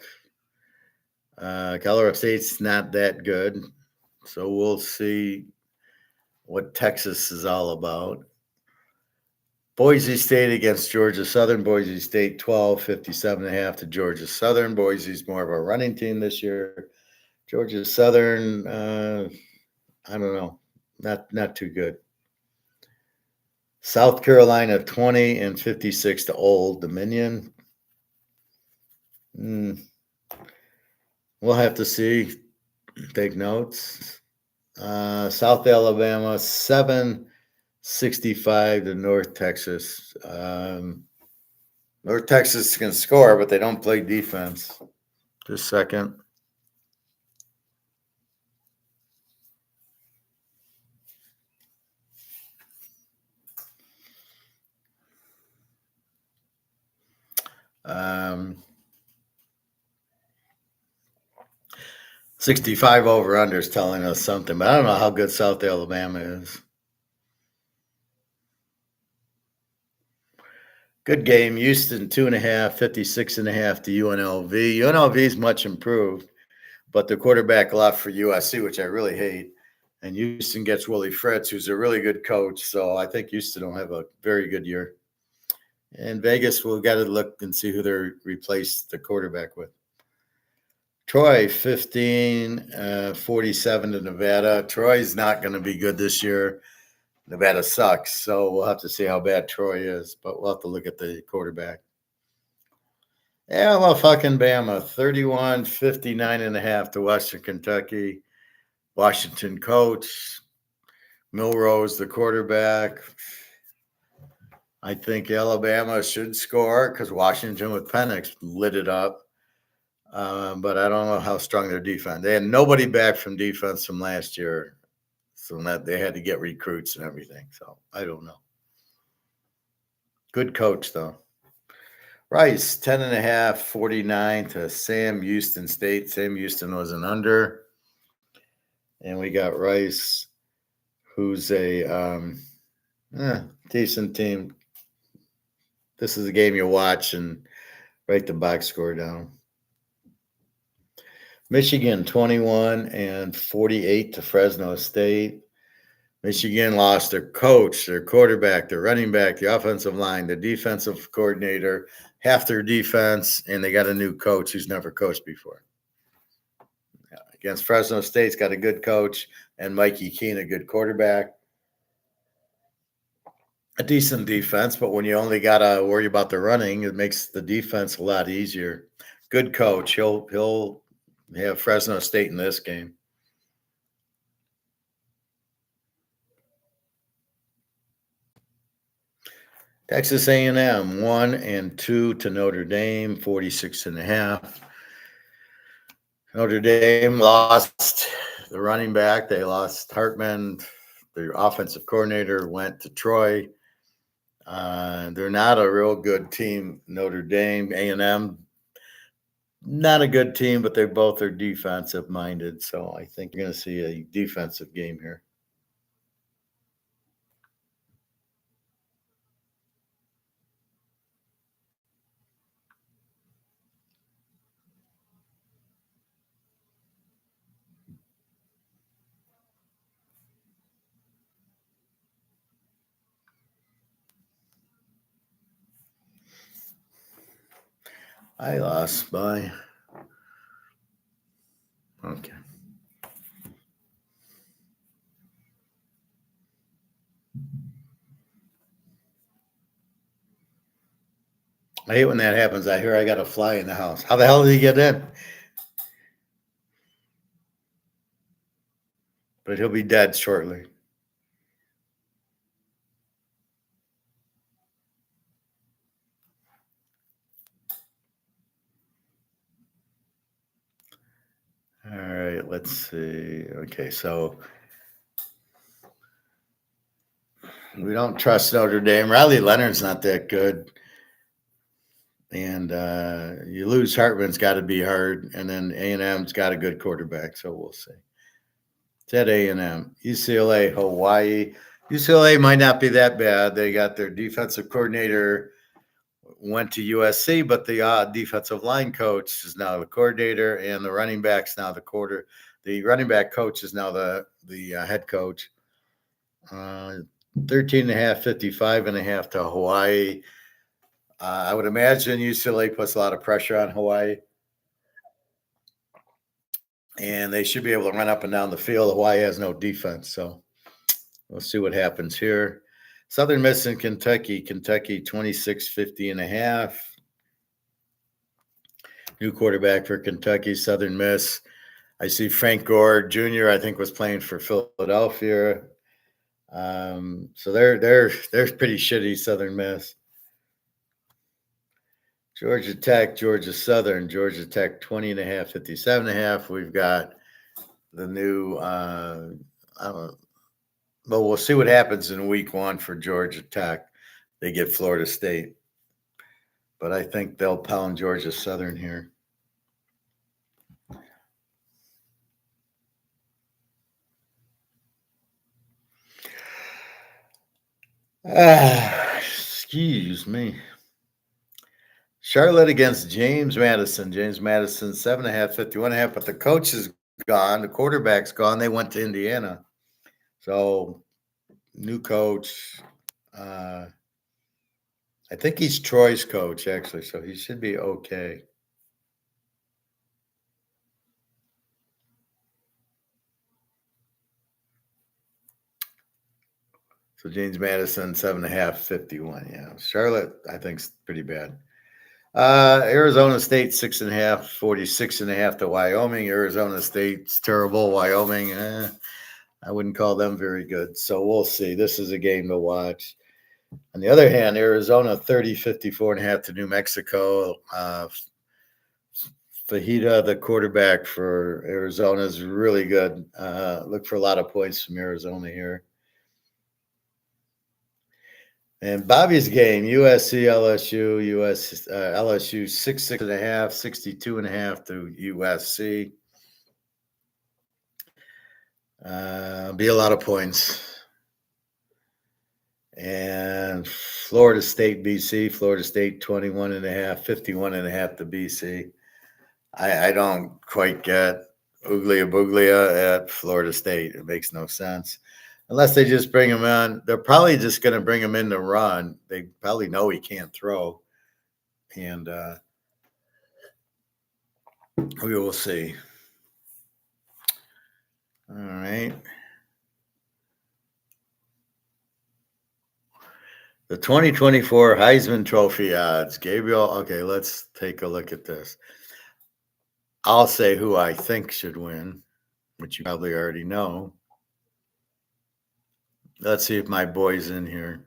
Colorado State's not that good, so we'll see what Texas is all about. Boise State against Georgia Southern. Boise State 12, 57.5 to Georgia Southern. Boise's more of a running team this year. Georgia Southern, I don't know, not too good. South Carolina 20 and 56 to Old Dominion. We'll have to see. Take notes. South Alabama 7-65 to North Texas. North Texas can score, but they don't play defense. Just a second. Um, 65 over under is telling us something, but I don't know how good South Alabama is. Good game. Houston 2.5, 56.5 to UNLV. UNLV is much improved, but the quarterback left for USC, which I really hate. And Houston gets Willie Fritz, who's a really good coach. So I think Houston will have a very good year. And Vegas, we'll got to look and see who they replace the quarterback with. Troy 15, 47 to Nevada. Troy's not going to be good this year. Nevada sucks, so we'll have to see how bad Troy is, but we'll have to look at the quarterback. Yeah, well, fucking Bama, 31, 59.5 to Western Kentucky. Washington coach. Milrose, the quarterback. I think Alabama should score because Washington with Penix lit it up. But I don't know how strong their defense. They had nobody back from defense from last year. So that they had to get recruits and everything. So I don't know. Good coach, though. Rice, 10.5, 49 to Sam Houston State. Sam Houston was an under. And we got Rice, who's a decent team. This is a game you watch and write the box score down. Michigan, 21 and 48 to Fresno State. Michigan lost their coach, their quarterback, their running back, the offensive line, the defensive coordinator, half their defense, and they got a new coach who's never coached before. Against Fresno State's got a good coach and Mikey Keene, a good quarterback. A decent defense, but when you only got to worry about the running, it makes the defense a lot easier. Good coach. He'll have Fresno State in this game. Texas A&M 1 and 2 to Notre Dame, 46.5. Notre Dame lost the running back. They lost Hartman. The offensive coordinator went to Troy. They're not a real good team, Notre Dame. A&M Not a good team, but they both are defensive minded. So I think you're going to see a defensive game here. I lost by. Okay. I hate when that happens. I hear I got a fly in the house. How the hell did he get in? But he'll be dead shortly. All right, let's see. Okay, so we don't trust Notre Dame. Riley Leonard's not that good. And you lose Hartman's got to be hard. And then A&M's got a good quarterback, so we'll see. It's at A&M. UCLA, Hawaii. UCLA might not be that bad. They got their defensive coordinator went to USC, but the defensive line coach is now the coordinator, and the running back's now the running back coach is now the head coach. 13.5, 55.5 to Hawaii. I would imagine UCLA puts a lot of pressure on Hawaii, and they should be able to run up and down the field. Hawaii has no defense, so we'll see what happens here. Southern Miss and Kentucky. Kentucky 26-50.5. New quarterback for Kentucky. Southern Miss. I see Frank Gore Jr. I think was playing for Philadelphia. So they're pretty shitty. Southern Miss. Georgia Tech, Georgia Southern, Georgia Tech 20.5, 57.5. We've got the new I don't know. But we'll see what happens in week 1 for Georgia Tech. They get Florida State. But I think they'll pound Georgia Southern here. Excuse me. Charlotte against James Madison. James Madison, 7.5, 51.5. But the coach is gone. The quarterback's gone. They went to Indiana. So, new coach. I think he's Troy's coach, actually. So, he should be okay. So, James Madison, 7.5, 51. Yeah. Charlotte, I think, is pretty bad. Arizona State 6.5, 46.5 to Wyoming. Arizona State's terrible. Wyoming, I wouldn't call them very good. So we'll see. This is a game to watch. On the other hand, Arizona 30, 54.5 to New Mexico. Fajita, the quarterback for Arizona, is really good. Look for a lot of points from Arizona here. And Bobby's game, USC, LSU, LSU 6.5, 62.5 to USC. Be a lot of points. And Florida State, BC, Florida State 21.5, 51.5 to BC. I don't quite get Uglia Buglia at Florida State. It makes no sense. Unless they just bring him on. They're probably just going to bring him in to run. They probably know he can't throw. And we will see. All right. The 2024 Heisman Trophy odds. Gabriel, okay, let's take a look at this. I'll say who I think should win, which you probably already know. Let's see if my boy's in here.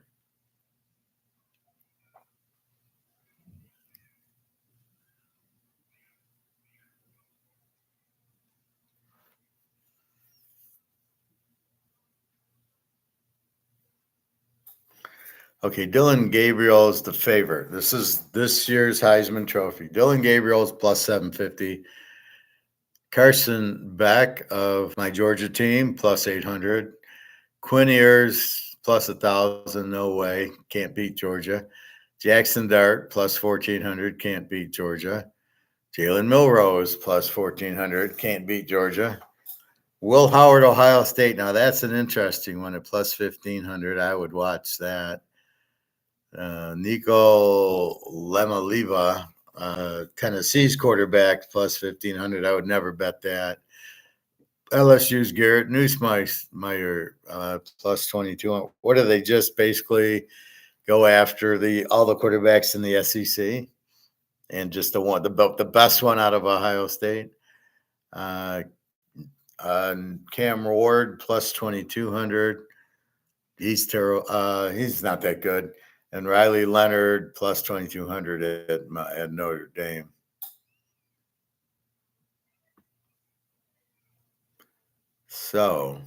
Okay, Dylan Gabriel is the favorite. This is this year's Heisman Trophy. Dylan Gabriel is plus 750. Carson Beck of my Georgia team plus 800. Quinn Ewers plus 1,000. No way. Can't beat Georgia. Jackson Dart plus 1,400. Can't beat Georgia. Jalen Milrose plus 1,400. Can't beat Georgia. Will Howard, Ohio State. Now that's an interesting one at plus 1,500. I would watch that. Nico Lemaliva, Tennessee's quarterback, plus 1,500. I would never bet that. LSU's Garrett Nussmeier, plus 22. What do they just basically go after all the quarterbacks in the SEC and just the best one out of Ohio State? Cam Ward plus 2,200. He's terrible. He's not that good. And Riley Leonard plus 2,200 at Notre Dame. So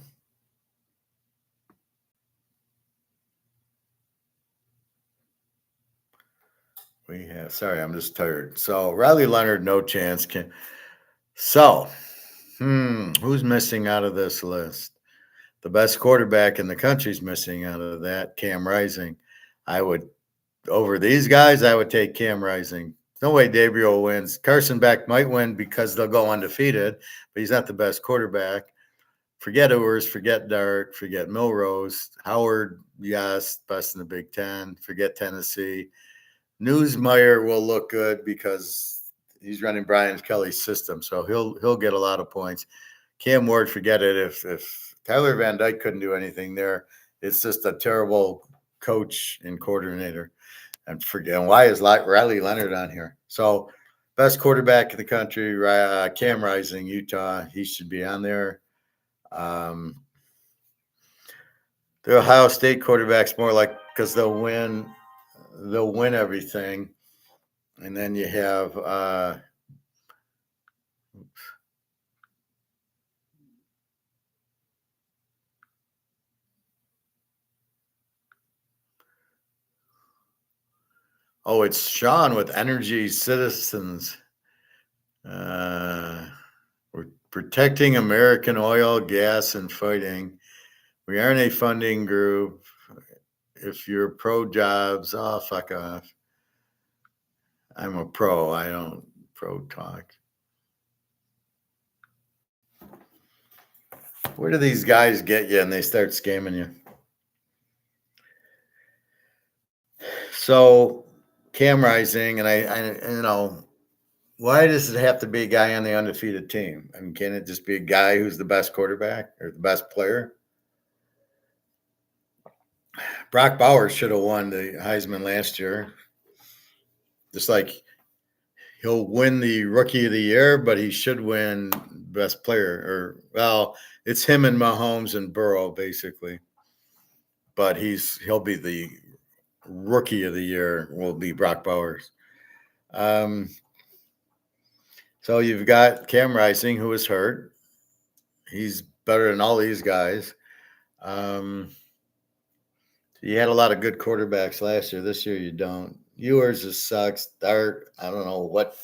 we have. Sorry, I'm just tired. So Riley Leonard, no chance. Who's missing out of this list? The best quarterback in the country's missing out of that. Cam Rising. Over these guys, I would take Cam Rising. No way Gabriel wins. Carson Beck might win because they'll go undefeated, but he's not the best quarterback. Forget Ewers, forget Dart, forget Milrose. Howard, yes, best in the Big Ten. Forget Tennessee. Newsmeyer will look good because he's running Brian Kelly's system, so he'll get a lot of points. Cam Ward, forget it. If Tyler Van Dyke couldn't do anything there, it's just a terrible coach and coordinator. And why is Riley Leonard on here? So best quarterback in the country, Cam Rising, Utah. He should be on there. The Ohio State quarterback's more like because they'll win everything. And then you have it's Sean with Energy Citizens. We're protecting American oil, gas, and fighting. We aren't a funding group. If you're pro jobs, fuck off. I'm a pro. I don't pro talk. Where do these guys get you and they start scamming you? So Cam Rising, and I why does it have to be a guy on the undefeated team? I mean, can it just be a guy who's the best quarterback or the best player? Brock Bowers should have won the Heisman last year. Just like he'll win the Rookie of the Year, but he should win Best Player. It's him and Mahomes and Burrow basically. But he'll be the Rookie of the Year. Will be Brock Bowers. So you've got Cam Rising, who is hurt. He's better than all these guys. You had a lot of good quarterbacks last year. This year you don't. Ewers just sucks. Dart, I don't know what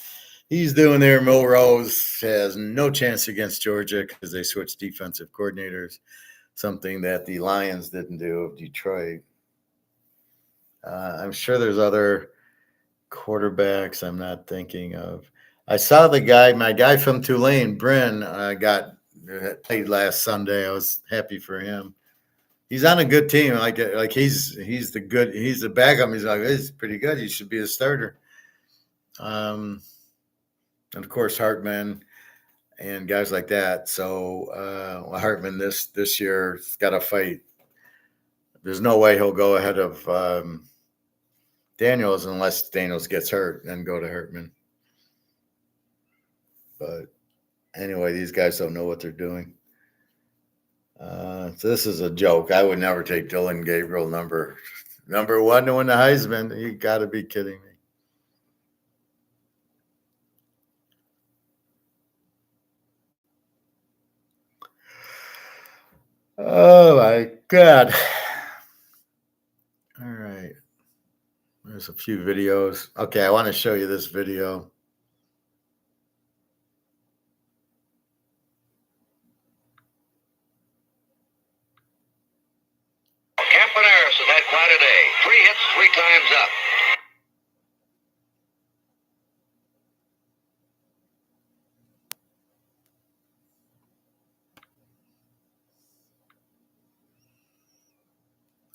he's doing there. Milrose has no chance against Georgia because they switched defensive coordinators, something that the Lions didn't do of Detroit. I'm sure there's other quarterbacks I'm not thinking of. I saw my guy from Tulane, Bryn, played last Sunday. I was happy for him. He's on a good team. Like he's the backup. He's pretty good. He should be a starter. And of course Hartman and guys like that. So Hartman this year's got to fight. There's no way he'll go ahead of Daniels unless Daniels gets hurt and go to Hartman. But anyway, these guys don't know what they're doing. So this is a joke. I would never take Dylan Gabriel number one to win the Heisman. You got to be kidding me. Oh my God. All right. There's a few videos. Okay, I want to show you this video. Campaneris has had quite a day. 3 hits, 3 times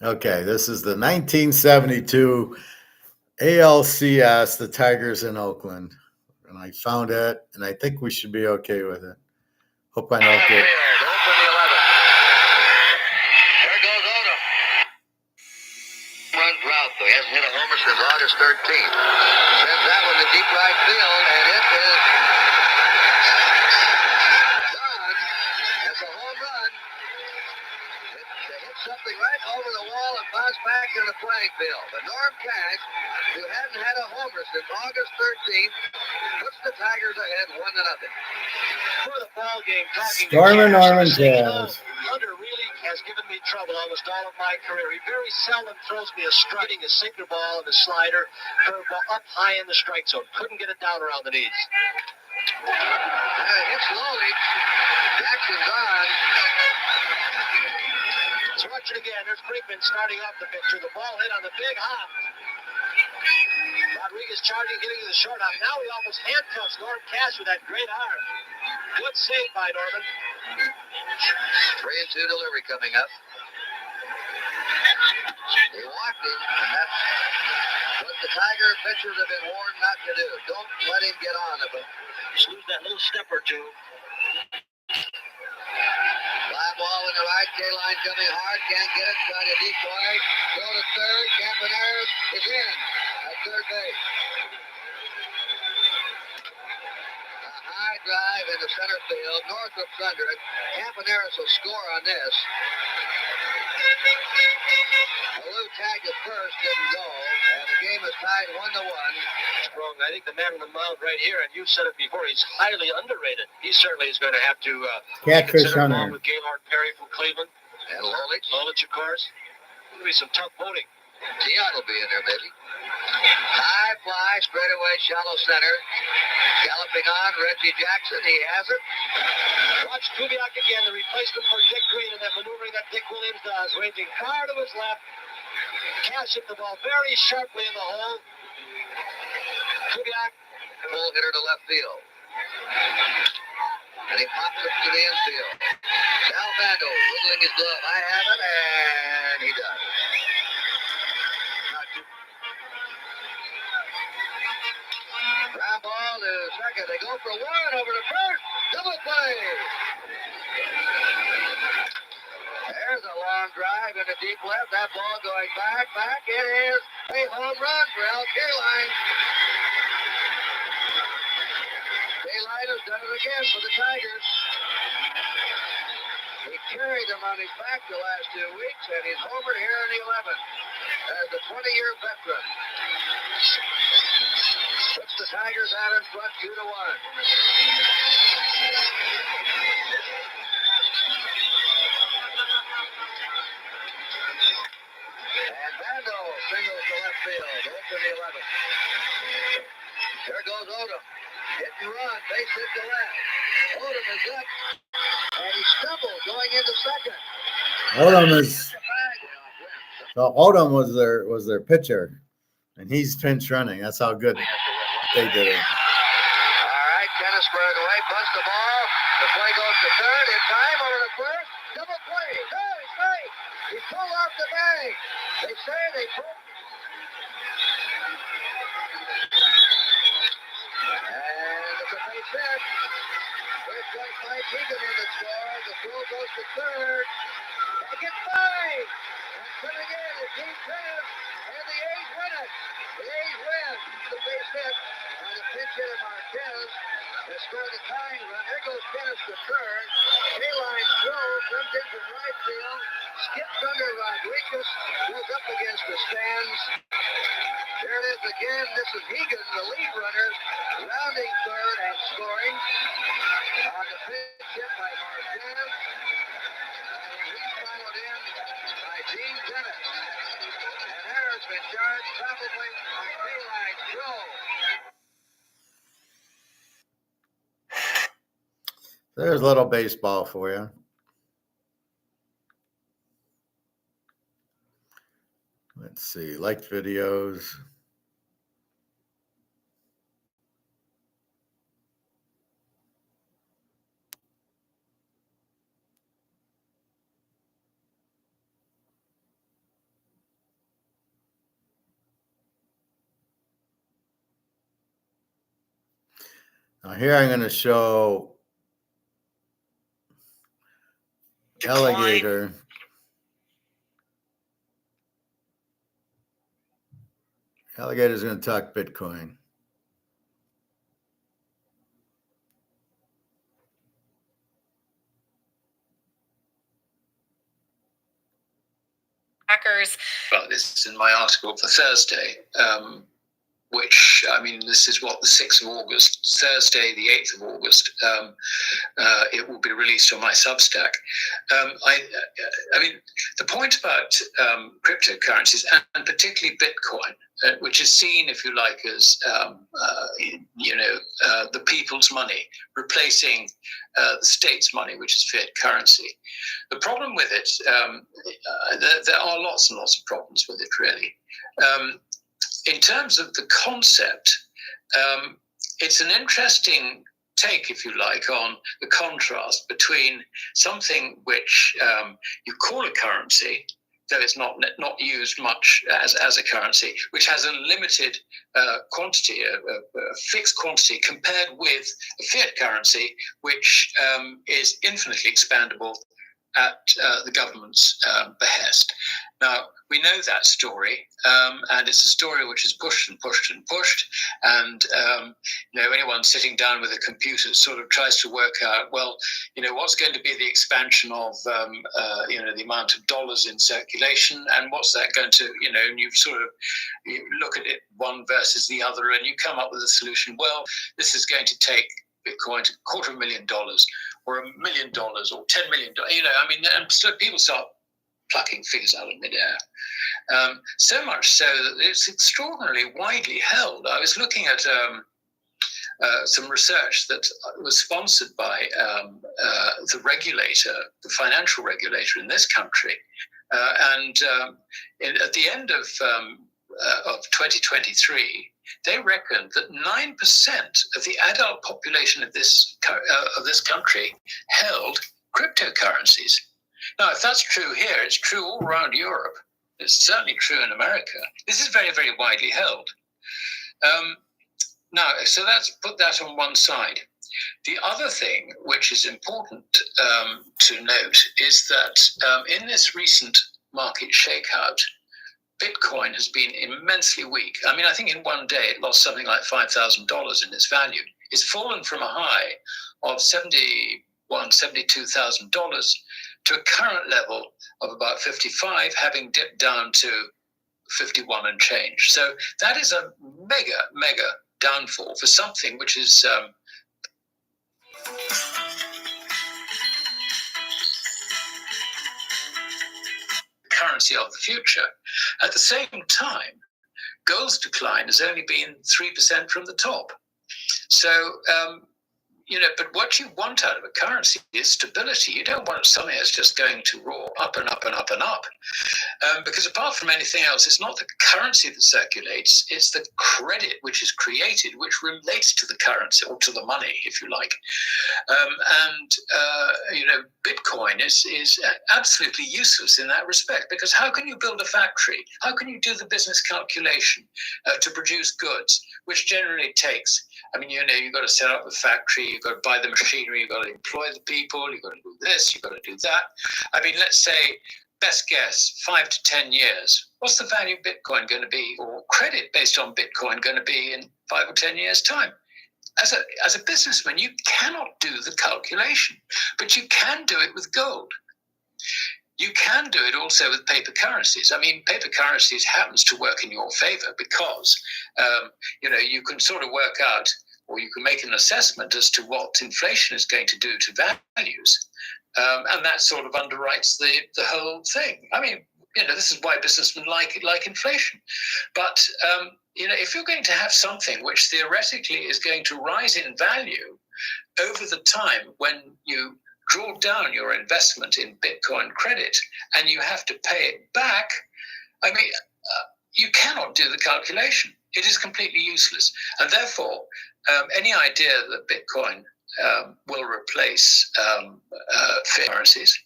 up. Okay, this is the 1972 ALCS, the Tigers in Oakland. And I found it, and I think we should be okay with it. Hope I don't get... Open the 11. There goes Odom. Run drought, though. He hasn't hit a homer since August 13th. Sends that one to deep right field, and it is done. That's a home run. They hit something right over the wall and bounced back in the playing field. But Norm Cash, who hadn't had a homer since August 13th, puts the Tigers ahead 1-0. For the ball game, talking Stormer to Norman Cash, Jazz. Hunter really has given me trouble almost all of my career. He very seldom throws me a strike, hitting a sinker ball and a slider, curveball up high in the strike zone. Couldn't get it down around the knees. Hit slowly. Jackson's on. Let's watch it again. There's Brinkman starting off the picture. The ball hit on the big hop. Rodriguez charging, getting to the short hop. Now he almost handcuffs Norm Cash with that great arm. Good save by Norman. 3-2 delivery coming up. He walked him, and that's what the Tiger pitchers have been warned not to do. Don't let him get on of it. Just lose that little step or two. Fly ball in the right, K-line coming hard, can't get it, try to decoy, go to third, Campaneris is in at third base. A high drive into center field, Northrup's under it. Campaneris will score on this. Lou tagged it first, didn't go, and the game is tied 1-1. Strong. I think the man on the mound right here, and you said it before, he's highly underrated. He certainly is going to have to Catfish consider Hunter. along with Gaylord Perry from Cleveland. And Lolich. Lolich, of course. Going to be some tough voting. Dion will be in there, maybe. High fly, straightaway, shallow center. Galloping on, Reggie Jackson. He has it. Watch Kubiak again, the replacement for Dick Green, and that maneuvering that Dick Williams does, ranging far to his left. Cash hit the ball very sharply in the hole. Kubiak. Full hitter to left field. And he pops it to the infield. Sal Bando wiggling his glove. I have it, and he does. Ground ball to second. They go for one over to first. Double play. There's a long drive into deep left. That ball going back. It is a home run for Al Kaline. Kaline has done it again for the Tigers. He carried them on his back the last 2 weeks, and he's homered here in the 11th as a 20-year veteran. Puts the Tigers out in front 2-1. And Bando singles to left field. Open the 11th. There goes Odom. Hit and run. Base hit to left. Odom is up. And he stumbled going into second. Odom was their pitcher, and he's pinch running. That's how good they did it. All right, Dennis squared away, bunts the ball. The play goes to third in time over to first. Double play. No, he's right. He pulled off the bag. They say they pulled. And it's a base hit. First one, Mike Egan in the score. The throw goes to third. They get five. And coming in is Dean Travis. And the A's win it. The A's win. The base hit on the pinch hitter Marquez. They score the tying run. Here goes Dennis to third. K-line throw comes in from right field. Skips under Rodriguez. Goes up against the stands. There it is again. This is Egan, the lead runner, rounding third and scoring on the pinch hit by Marquez. And he's followed in by Dean Dennis. And there has been insurance, probably a feline show. There's a little baseball for you. Let's see, like videos. Now here I'm going to show alligator. Alligator's going to talk Bitcoin. About this in my article for Thursday, which, I mean, this is what, the 6th of August, Thursday, the 8th of August, it will be released on my Substack. I mean, the point about cryptocurrencies, and particularly Bitcoin, which is seen, if you like, as, the people's money, replacing the state's money, which is fiat currency. The problem with it, there are lots and lots of problems with it, really. In terms of the concept, it's an interesting take, if you like, on the contrast between something which you call a currency, though it's not used much as a currency, which has a limited quantity, a fixed quantity, compared with a fiat currency, which is infinitely expandable at the government's behest. Now, we know that story, and it's a story which is pushed and pushed and pushed, and anyone sitting down with a computer sort of tries to work out, well, what's going to be the expansion of, the amount of dollars in circulation, and what's that going to, and you look at it one versus the other, and you come up with a solution. Well, this is going to take Bitcoin to $250,000, or $1 million, or $10 million. And so people start plucking figures out of midair. So much so that it's extraordinarily widely held. I was looking at some research that was sponsored by the regulator, the financial regulator in this country, and at the end of 2023, they reckoned that 9% of the adult population of this country held cryptocurrencies. Now, if that's true here, it's true all around Europe. It's certainly true in America. This is very, very widely held. Now, so let's put that on one side. The other thing which is important to note is that in this recent market shakeout, Bitcoin has been immensely weak. I mean, I think in one day it lost something like $5,000 in its value. It's fallen from a high of $72,000 to a current level of about 55, having dipped down to 51 and change. So that is a mega downfall for something which is currency of the future. At the same time, gold's decline has only been 3% from the top. So, but what you want out of a currency is stability. You don't want something that's just going to roar up and up and up and up. Because apart from anything else, it's not the currency that circulates, it's the credit which is created, which relates to the currency, or to the money, if you like. Bitcoin is absolutely useless in that respect, because how can you build a factory? How can you do the business calculation to produce goods, which generally takes, you've got to set up the factory, you've got to buy the machinery, you've got to employ the people, you've got to do this, you've got to do that. Let's say, best guess, 5 to 10 years. What's the value of Bitcoin going to be, or credit based on Bitcoin going to be in 5 or 10 years' time? As a businessman, you cannot do the calculation, but you can do it with gold. You can do it also with paper currencies. Paper currencies happens to work in your favor because, you can sort of work out, or you can make an assessment as to what inflation is going to do to values. And that sort of underwrites the whole thing. this is why businessmen like inflation. But if you're going to have something which theoretically is going to rise in value over the time when you draw down your investment in Bitcoin credit and you have to pay it back, you cannot do the calculation. It is completely useless. And therefore, any idea that Bitcoin will replace fiat currencies,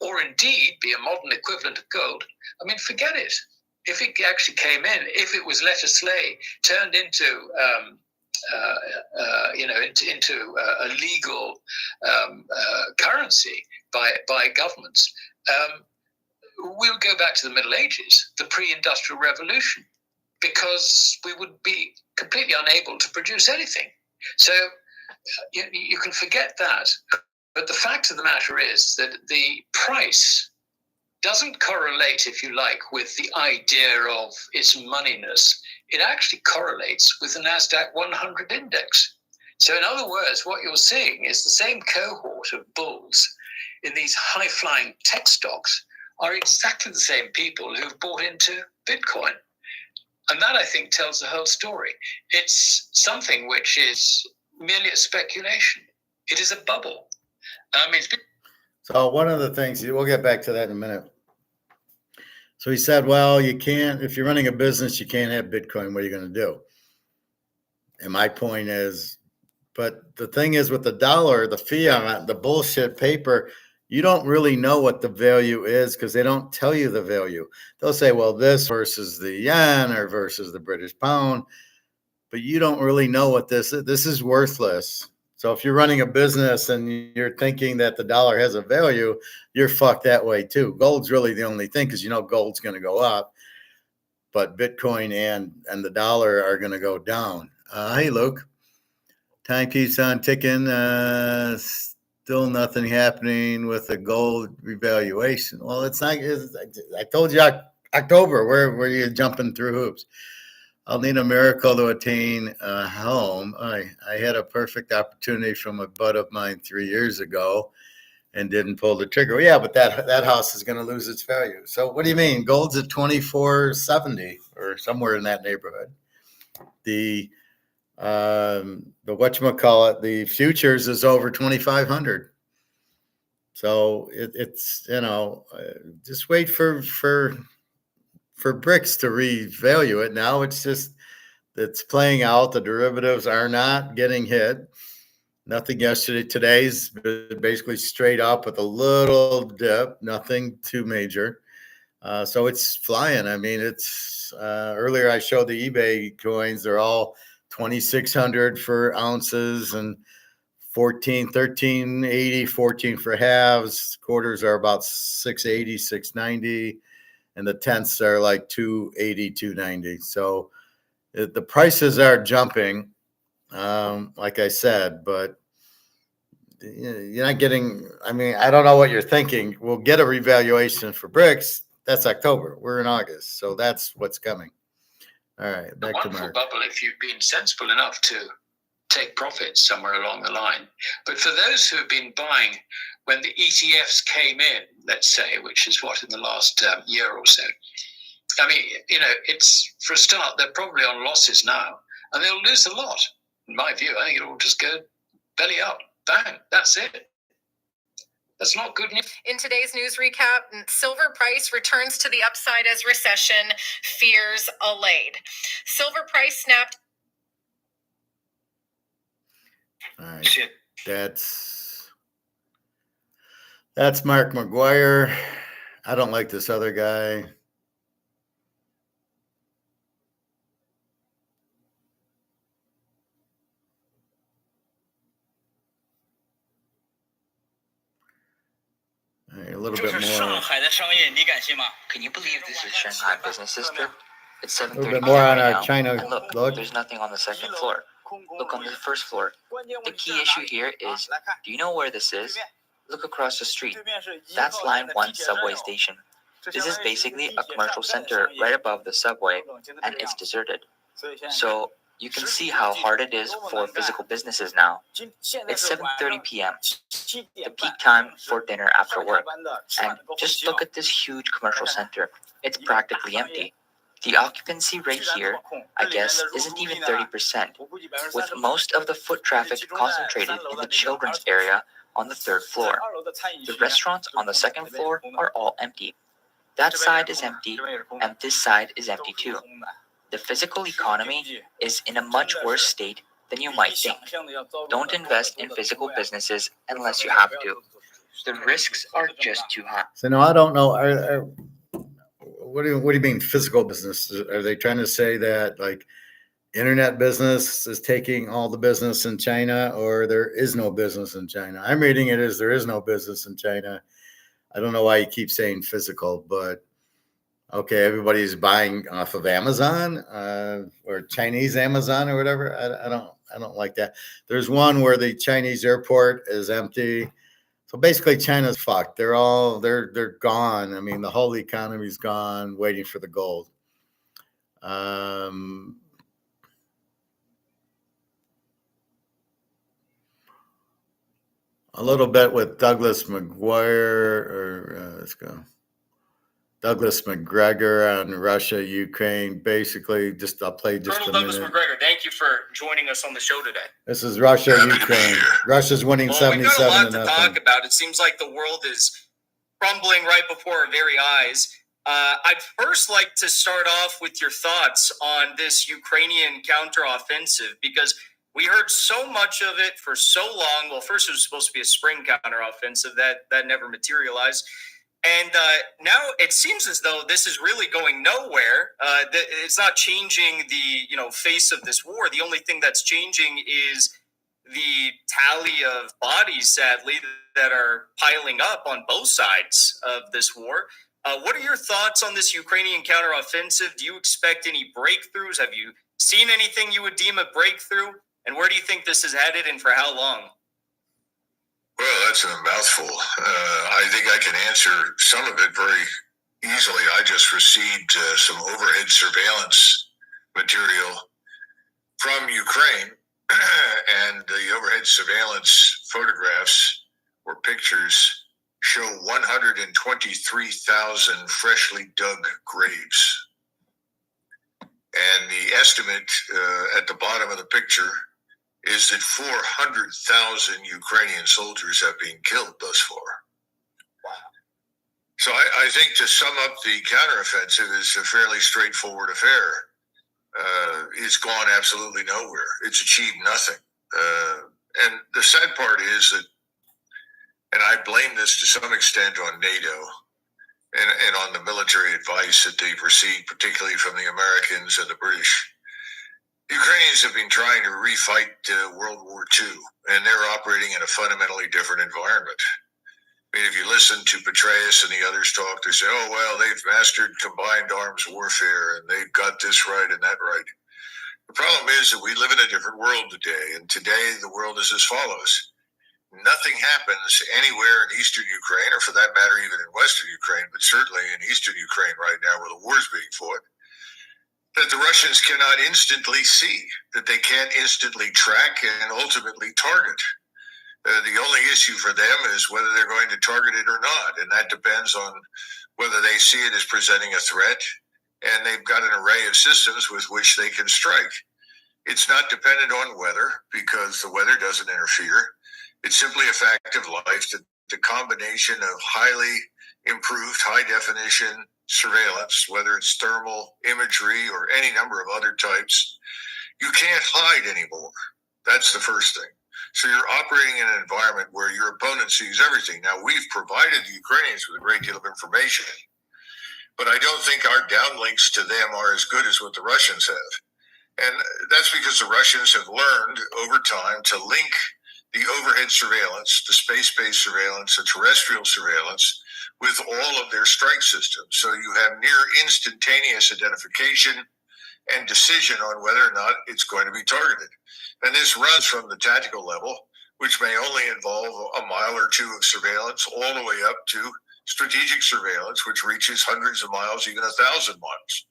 or indeed be a modern equivalent of gold, forget it. If it actually came in, if it was, let us say, turned into into a legal currency by governments, we'll go back to the Middle Ages, the pre-industrial revolution, because we would be completely unable to produce anything. So you can forget that. But the fact of the matter is that the price doesn't correlate, if you like, with the idea of its moneyness. It actually correlates with the NASDAQ 100 index. So in other words, what you're seeing is the same cohort of bulls in these high-flying tech stocks are exactly the same people who've bought into Bitcoin. And that, I think, tells the whole story. It's something which is merely a speculation. It is a bubble. So one of the things, we'll get back to that in a minute. So he said, well, you can't, if you're running a business, you can't have Bitcoin. What are you going to do? And my point is, but the thing is with the dollar, the fiat, the bullshit paper, you don't really know what the value is because they don't tell you the value. They'll say, well, this versus the yen or versus the British pound, but you don't really know what this is worthless. So if you're running a business and you're thinking that the dollar has a value, you're fucked that way too. Gold's really the only thing because gold's going to go up, but Bitcoin and the dollar are going to go down. Hey, Luke. Time keeps on ticking. Still nothing happening with the gold revaluation. Well, it's not. I told you October. Where you jumping through hoops? I'll need a miracle to attain a home. I had a perfect opportunity from a bud of mine 3 years ago and didn't pull the trigger. Yeah, but that house is going to lose its value. So what do you mean? Gold's at 2470 or somewhere in that neighborhood. The whatchamacallit, the futures is over 2,500. So it's just wait for brics to revalue it. Now it's playing out. The derivatives are not getting hit. Nothing yesterday. Today's basically straight up with a little dip, nothing too major. So it's flying. It's earlier I showed the eBay coins. They're all 2,600 for ounces and 1380, 14 for halves. Quarters are about 680, 690. And the tenths are like 280, 290. So the prices are jumping, like I said, but you're not getting, I don't know what you're thinking. We'll get a revaluation for brics. That's October. We're in August. So that's what's coming. All right, back to Mark. Bubble if you've been sensible enough to take profits somewhere along the line. But for those who have been buying when the ETFs came in, let's say, which is what in the last year or so, it's for a start, they're probably on losses now and they'll lose a lot. In my view, I think it'll just go belly up. Bang, that's it. That's not good news. In today's news recap, silver price returns to the upside as recession fears allayed. Silver price snapped. All right. Shit. That's Mark McGuire. I don't like this other guy. A little bit more. Can you believe this is Shanghai Business District? It's 7:30 A little bit more on our now. China And look, there's nothing on the second floor. Look on the first floor. The key issue here is, do you know where this is? Look across the street. That's Line 1 subway station. This is basically a commercial center right above the subway, and it's deserted. So you can see how hard it is for physical businesses now. It's 7:30 p.m., the peak time for dinner after work. And just look at this huge commercial center. it's practically empty. The occupancy rate here, I guess, isn't even 30%, with most of the foot traffic concentrated in the children's area on the 3rd floor. The restaurants on the 2nd floor are all empty. That side is empty, and this side is empty too. The physical economy is in a much worse state than you might think. Don't invest in physical businesses unless you have to. The risks are just too high. So no, I don't know. What do you mean physical business? Are they trying to say that like internet business is taking all the business in China, or there is no business in China? I'm reading it as there is no business in China. I don't know why you keep saying physical, but okay, everybody's buying off of Amazon or Chinese Amazon or whatever. I don't like that. There's one where the Chinese airport is empty. So basically, China's fucked. They're gone. I mean, the whole economy's gone, waiting for the gold. A little bit with Douglas McGuire, let's go. Douglas McGregor on Russia, Ukraine. Basically, I'll play just Colonel a Douglas minute. McGregor, thank you for joining us on the show today. This is Russia, Ukraine. Russia's winning 77 We've got a lot to to nothing. talk about. It seems like the world is crumbling right before our very eyes. I'd first like to start off with your thoughts on this Ukrainian counteroffensive, because we heard so much of it for so long. Well, first it was supposed to be a spring counteroffensive that never materialized. And now it seems as though this is really going nowhere. It's not changing the face of this war. The only thing that's changing is the tally of bodies, sadly, that are piling up on both sides of this war. What are your thoughts on this Ukrainian counteroffensive? Do you expect any breakthroughs? Have you seen anything you would deem a breakthrough? And where do you think this is headed, and for how long? Well, that's a mouthful. I think I can answer some of it very easily. I just received some overhead surveillance material from Ukraine, and the overhead surveillance photographs or pictures show 123,000 freshly dug graves. And the estimate at the bottom of the picture is that 400,000 Ukrainian soldiers have been killed thus far. Wow. So I think to sum up the counteroffensive is a fairly straightforward affair. It's gone absolutely nowhere. It's achieved nothing. And the sad part is that, and I blame this to some extent on NATO and on the military advice that they've received, particularly from the Americans and the British. Ukrainians have been trying to refight World War II, and they're operating in a fundamentally different environment. I mean, if you listen to Petraeus and the others talk, they say, oh, well, they've mastered combined arms warfare, and they've got this right and that right. The problem is that we live in a different world today, and today the world is as follows. Nothing happens anywhere in eastern Ukraine, or for that matter, even in western Ukraine, but certainly in eastern Ukraine right now where the war is being fought, that the Russians cannot instantly see, that they can't instantly track and ultimately target. The only issue for them is whether they're going to target it or not, and that depends on whether they see it as presenting a threat, and they've got an array of systems with which they can strike. It's not dependent on weather, because the weather doesn't interfere. It's simply a fact of life that the combination of highly improved, high-definition surveillance, whether it's thermal imagery or any number of other types, you can't hide anymore. That's the first thing. So you're operating in an environment where your opponent sees everything. Now, we've provided the Ukrainians with a great deal of information, but I don't think our downlinks to them are as good as what the Russians have. And that's because the Russians have learned over time to link the overhead surveillance, the space-based surveillance, the terrestrial surveillance, with all of their strike systems. So you have near instantaneous identification and decision on whether or not it's going to be targeted. And this runs from the tactical level, which may only involve a mile or two of surveillance, all the way up to strategic surveillance, which reaches hundreds of miles, even 1,000 miles.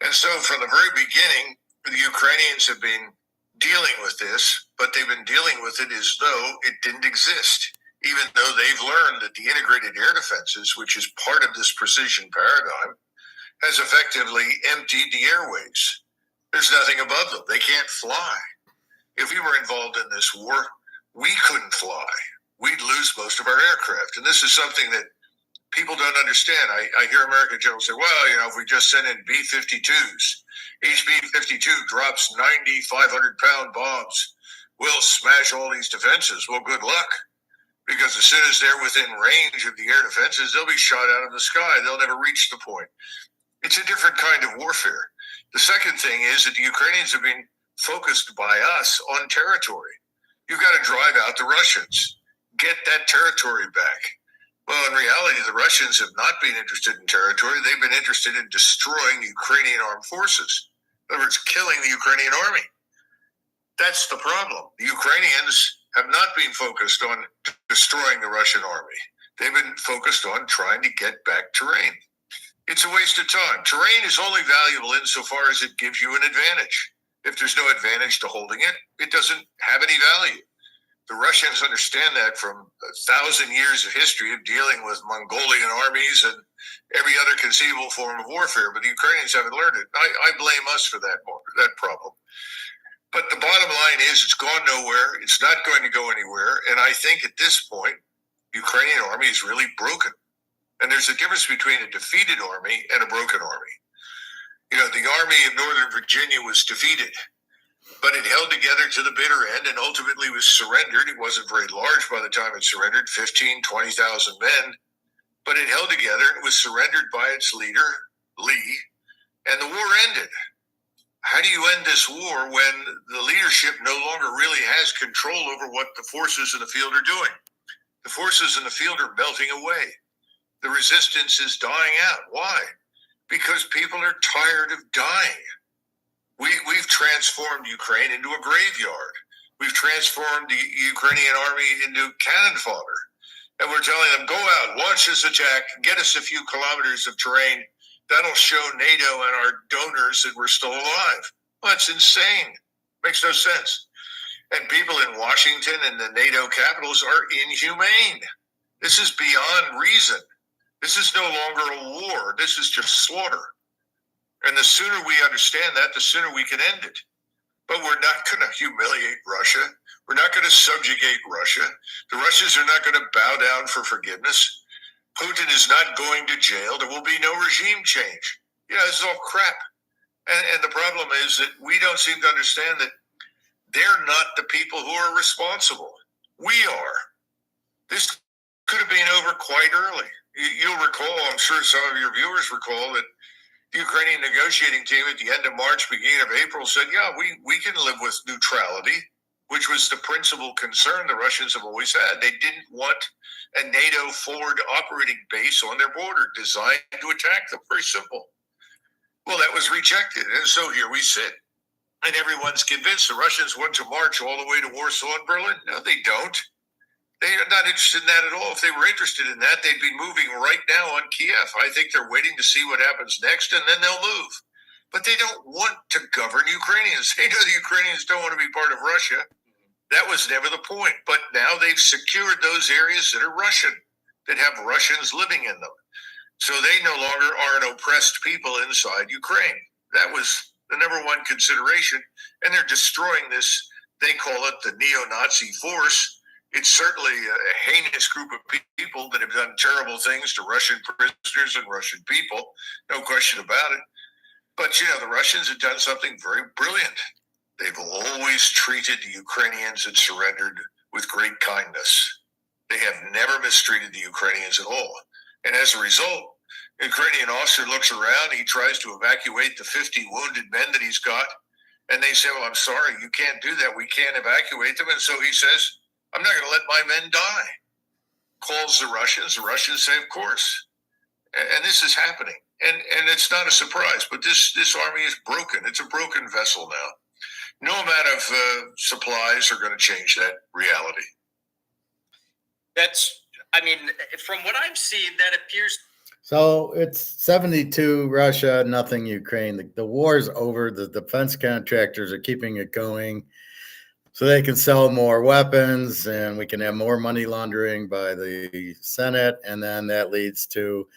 And so from the very beginning, the Ukrainians have been dealing with this, but they've been dealing with it as though it didn't exist, even though they've learned that the integrated air defenses, which is part of this precision paradigm, has effectively emptied the airways. There's nothing above them. They can't fly. If we were involved in this war, we couldn't fly. We'd lose most of our aircraft. And this is something that people don't understand. I hear American generals say, well, if we just send in B-52s, each B-52 drops 90 500-pound bombs, we'll smash all these defenses. Well, good luck. Because as soon as they're within range of the air defenses, they'll be shot out of the sky. They'll never reach the point. It's a different kind of warfare. The second thing is that the Ukrainians have been focused by us on territory. You've got to drive out the Russians, get that territory back. Well, in reality, the Russians have not been interested in territory. They've been interested in destroying Ukrainian armed forces. In other words, killing the Ukrainian army. That's the problem. The Ukrainians have not been focused on destroying the Russian army. They've been focused on trying to get back terrain. It's a waste of time. Terrain is only valuable insofar as it gives you an advantage. If there's no advantage to holding it, it doesn't have any value. The Russians understand that from 1,000 years of history of dealing with Mongolian armies and every other conceivable form of warfare, but the Ukrainians haven't learned it. I blame us for that problem. But the bottom line is it's gone nowhere. It's not going to go anywhere. And I think at this point, the Ukrainian army is really broken. And there's a difference between a defeated army and a broken army. The army of Northern Virginia was defeated, but it held together to the bitter end and ultimately was surrendered. It wasn't very large by the time it surrendered, 15,000, 20,000 men, but it held together and was surrendered by its leader, Lee, and the war ended. How do you end this war when the leadership no longer really has control over what the forces in the field are doing? The forces in the field are melting away. The resistance is dying out. Why? Because people are tired of dying. We've transformed Ukraine into a graveyard. We've transformed the Ukrainian army into cannon fodder. And we're telling them, go out, launch this attack, get us a few kilometers of terrain. That'll show NATO and our donors that we're still alive. Well, that's insane. Makes no sense. And people in Washington and the NATO capitals are inhumane. This is beyond reason. This is no longer a war. This is just slaughter. And the sooner we understand that, the sooner we can end it. But we're not going to humiliate Russia. We're not going to subjugate Russia. The Russians are not going to bow down for forgiveness. Putin is not going to jail. There will be no regime change. This is all crap. And the problem is that we don't seem to understand that they're not the people who are responsible. We are. This could have been over quite early. You'll recall, I'm sure some of your viewers recall, that the Ukrainian negotiating team at the end of March, beginning of April said, we can live with neutrality, which was the principal concern the Russians have always had. They didn't want a NATO forward operating base on their border designed to attack them. Very simple. Well, that was rejected. And so here we sit. And everyone's convinced the Russians want to march all the way to Warsaw and Berlin. No, they don't. They are not interested in that at all. If they were interested in that, they'd be moving right now on Kiev. I think they're waiting to see what happens next, and then they'll move. But they don't want to govern Ukrainians. They know the Ukrainians don't want to be part of Russia. That was never the point. But now they've secured those areas that are Russian, that have Russians living in them. So they no longer are an oppressed people inside Ukraine. That was the number one consideration. And they're destroying this, they call it the neo-Nazi force. It's certainly a heinous group of people that have done terrible things to Russian prisoners and Russian people. No question about it. But, the Russians have done something very brilliant. They've always treated the Ukrainians that surrendered with great kindness. They have never mistreated the Ukrainians at all. And as a result, the Ukrainian officer looks around, he tries to evacuate the 50 wounded men that he's got. And they say, well, I'm sorry, you can't do that. We can't evacuate them. And so he says, I'm not going to let my men die. Calls the Russians say, of course. And this is happening. And it's not a surprise, but this army is broken. It's a broken vessel now. No amount of supplies are going to change that reality. From what I'm seeing, that appears. So it's 72 Russia, nothing Ukraine. The war's over. The defense contractors are keeping it going so they can sell more weapons and we can have more money laundering by the Senate. And then that leads to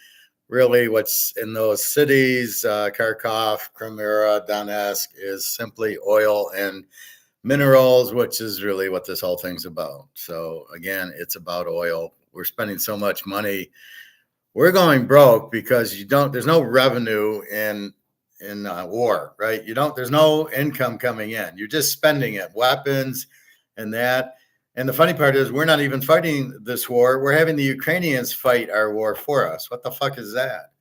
really what's in those cities, Kharkov, Crimea, Donetsk, is simply oil and minerals, which is really what this whole thing's about. So again, it's about oil. We're spending so much money. We're going broke because there's no revenue in war, right? There's no income coming in. You're just spending it, weapons and that. And the funny part is we're not even fighting this war. We're having the Ukrainians fight our war for us. What the fuck is that?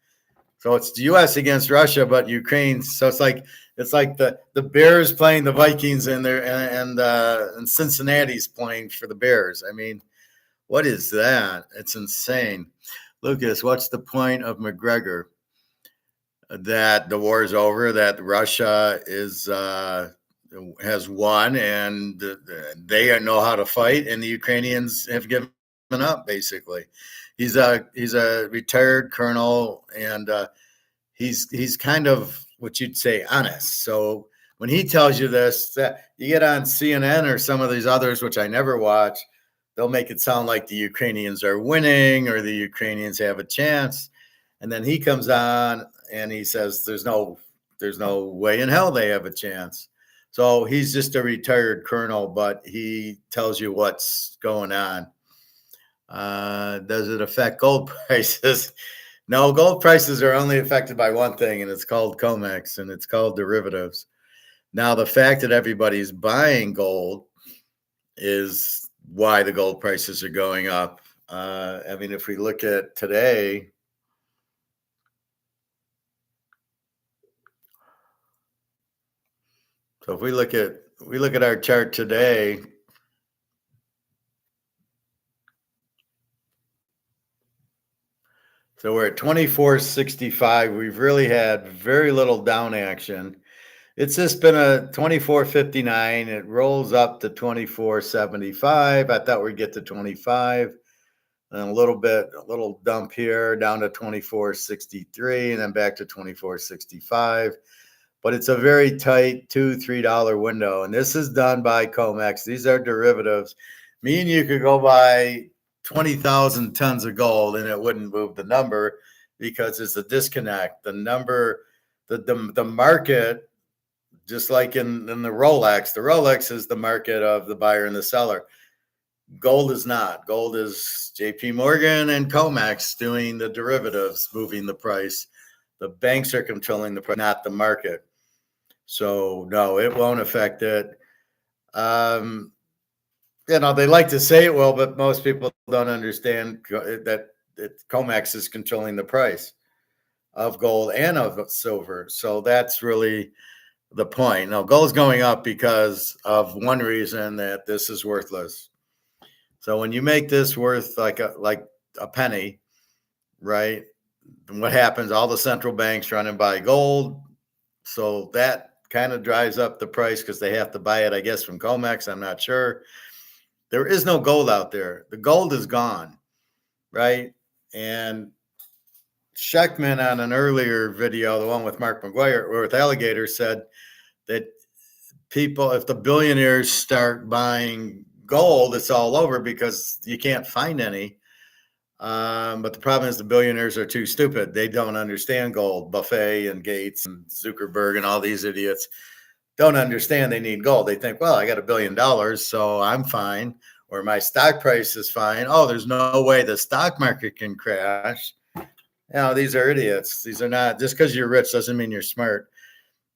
So it's the US against Russia, but Ukraine. So it's like the Bears playing the Vikings and Cincinnati's playing for the Bears. I mean, what is that? It's insane. Lucas, what's the point of McGregor? That the war is over, that Russia has won, and they know how to fight, and the Ukrainians have given up. Basically, he's a retired colonel, and he's kind of what you'd say honest. So when he tells you this, that you get on CNN or some of these others, which I never watch, they'll make it sound like the Ukrainians are winning or the Ukrainians have a chance. And then he comes on and he says there's no way in hell they have a chance. So he's just a retired colonel, but he tells you what's going on. Does it affect gold prices? No, gold prices are only affected by one thing, and it's called comex, and it's called derivatives. Now, the fact that everybody's buying gold is why the gold prices are going up. I mean, if we look at today, so if we look at our chart today, so we're at 2465. We've really had very little down action. It's just been a 2459. It rolls up to 2475. I thought we'd get to 25. And a little dump here down to 2463 and then back to 2465. But it's a very tight $2-3 window. And this is done by COMEX. These are derivatives. Me and you could go buy 20,000 tons of gold and it wouldn't move the number because it's a disconnect. The number, the market, just like in the Rolex is the market of the buyer and the seller. Gold is not. Gold is JP Morgan and COMEX doing the derivatives, moving the price. The banks are controlling the price, not the market. So no, it won't affect it. They like to say it will, but most people don't understand that COMEX is controlling the price of gold and of silver. So that's really the point. No, gold's going up because of one reason, that this is worthless. So when you make this worth like a penny, right? What happens? All the central banks run and buy gold. So that kind of drives up the price because they have to buy it, I guess, from COMEX. I'm not sure. There is no gold out there. The gold is gone, right? And Schechtman on an earlier video, the one with Mark McGuire or with Alligator, said that people, if the billionaires start buying gold, it's all over because you can't find any. But the problem is the billionaires are too stupid. They don't understand gold. Buffett and Gates and Zuckerberg and all these idiots don't understand they need gold. They think, well, I got $1 billion, so I'm fine, or my stock price is fine. Oh, there's no way the stock market can crash. These are idiots. These are not, just because you're rich doesn't mean you're smart.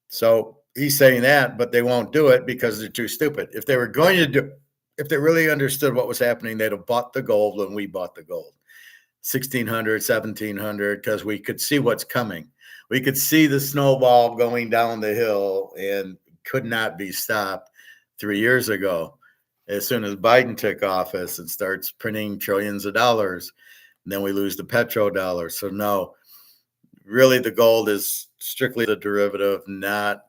So he's saying that, but they won't do it because they're too stupid. If they were going to do, if they really understood what was happening, they'd have bought the gold when we bought the gold. 1600, 1700, because we could see what's coming. We could see the snowball going down the hill and could not be stopped 3 years ago. As soon as Biden took office and starts printing trillions of dollars, and then we lose the petrodollar. So no, really the gold is strictly the derivative, not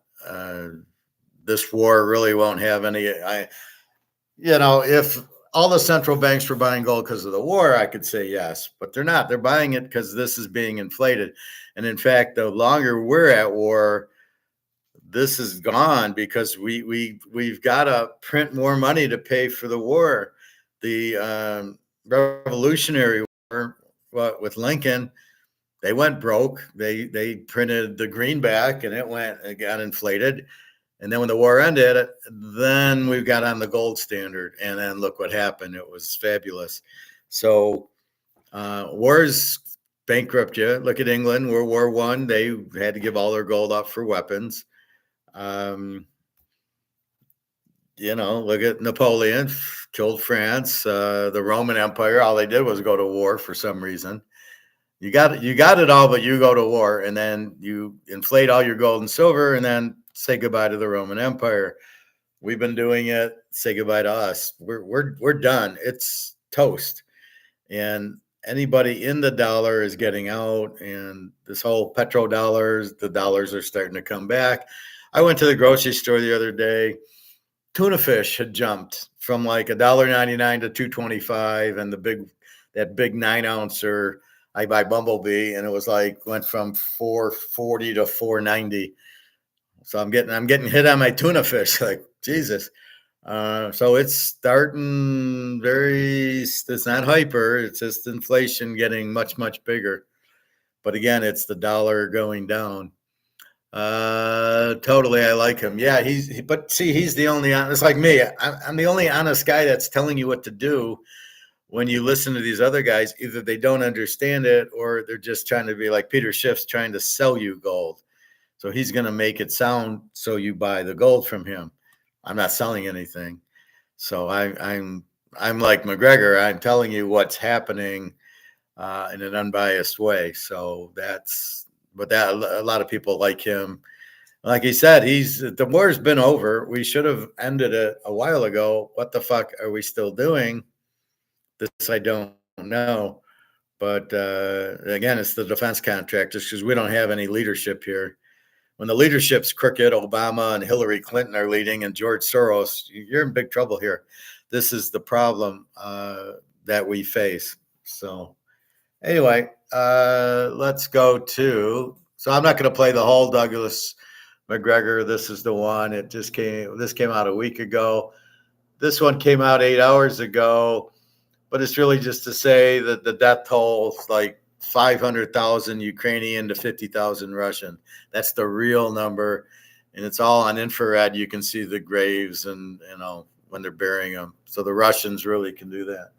this war really won't have any. If all the central banks were buying gold because of the war, I could say yes, but they're not. They're buying it because this is being inflated. And in fact, the longer we're at war, this is gone because we've got to print more money to pay for the war. The Revolutionary War with Lincoln, they went broke. They printed the greenback and it got inflated. And then when the war ended, then we got on the gold standard. And then look what happened. It was fabulous. So wars bankrupt you. Look at England, World War I. They had to give all their gold up for weapons. Look at Napoleon, killed France. The Roman Empire, all they did was go to war for some reason. You got it all, but you go to war, and then you inflate all your gold and silver, and then say goodbye to the Roman Empire. We've been doing it. Say goodbye to us. We're done. It's toast. And anybody in the dollar is getting out, and this whole petrodollars, the dollars are starting to come back. I went to the grocery store the other day. Tuna fish had jumped from like $1.99 to $2.25, and that big 9-ouncer I buy Bumblebee, and it was like went from $4.40 to $4.90. So I'm getting hit on my tuna fish, like Jesus. So it's starting it's not hyper, it's just inflation getting much, much bigger. But again, it's the dollar going down. Totally, I like him. Yeah, but see, he's the only honest, like me. I'm the only honest guy that's telling you what to do. When you listen to these other guys, either they don't understand it or they're just trying to be like Peter Schiff's trying to sell you gold. So he's going to make it sound so you buy the gold from him. I'm not selling anything. So I'm like McGregor. I'm telling you what's happening in an unbiased way. So a lot of people like him. Like he said, the war's been over. We should have ended it a while ago. What the fuck are we still doing? This I don't know. But again, it's the defense contractors because we don't have any leadership here. When the leadership's crooked, Obama and Hillary Clinton are leading, and George Soros, you're in big trouble here. This is the problem that we face. So anyway, let's go to. So I'm not going to play the whole Douglas McGregor. This is the one. This came out a week ago. This one came out 8 hours ago. But it's really just to say that the death toll is like 500,000 Ukrainian to 50,000 Russian. That's the real number. And it's all on infrared. You can see the graves and, when they're burying them. So the Russians really can do that.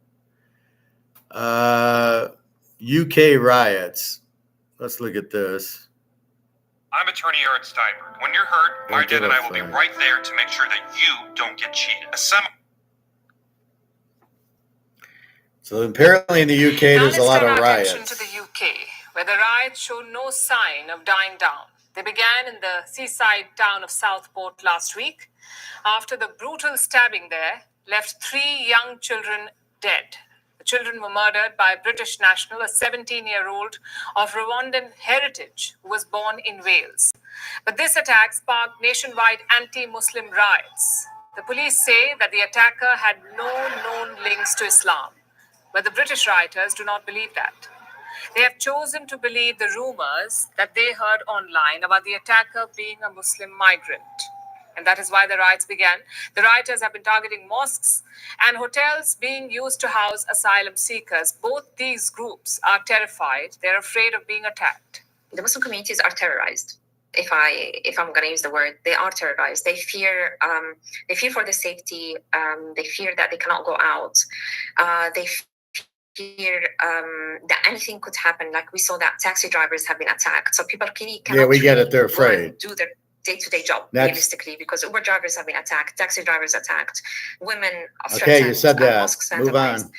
UK riots. Let's look at this. I'm attorney Eric Steinberg. When you're hurt, my dad and I will be right there to make sure that you don't get cheated. So apparently in the UK, there's a lot of riots. Attention to the UK, where the riots show no sign of dying down. They began in the seaside town of Southport last week, after the brutal stabbing there left 3 young children dead. The children were murdered by a British national, a 17-year-old of Rwandan heritage, who was born in Wales. But this attack sparked nationwide anti-Muslim riots. The police say that the attacker had no known links to Islam. But the British rioters do not believe that. They have chosen to believe the rumors that they heard online about the attacker being a Muslim migrant. And that is why the riots began. The rioters have been targeting mosques and hotels being used to house asylum seekers. Both these groups are terrified. They're afraid of being attacked. The Muslim communities are terrorized. If I'm going to use the word, they are terrorized. They fear for their safety. They fear that they cannot go out. They fear that anything could happen. Like we saw that taxi drivers have been attacked. So people cannot. Yeah, we get it. They're afraid. Do their day-to-day job realistically, because Uber drivers have been attacked, taxi drivers attacked, women. Okay, you said that. Move on.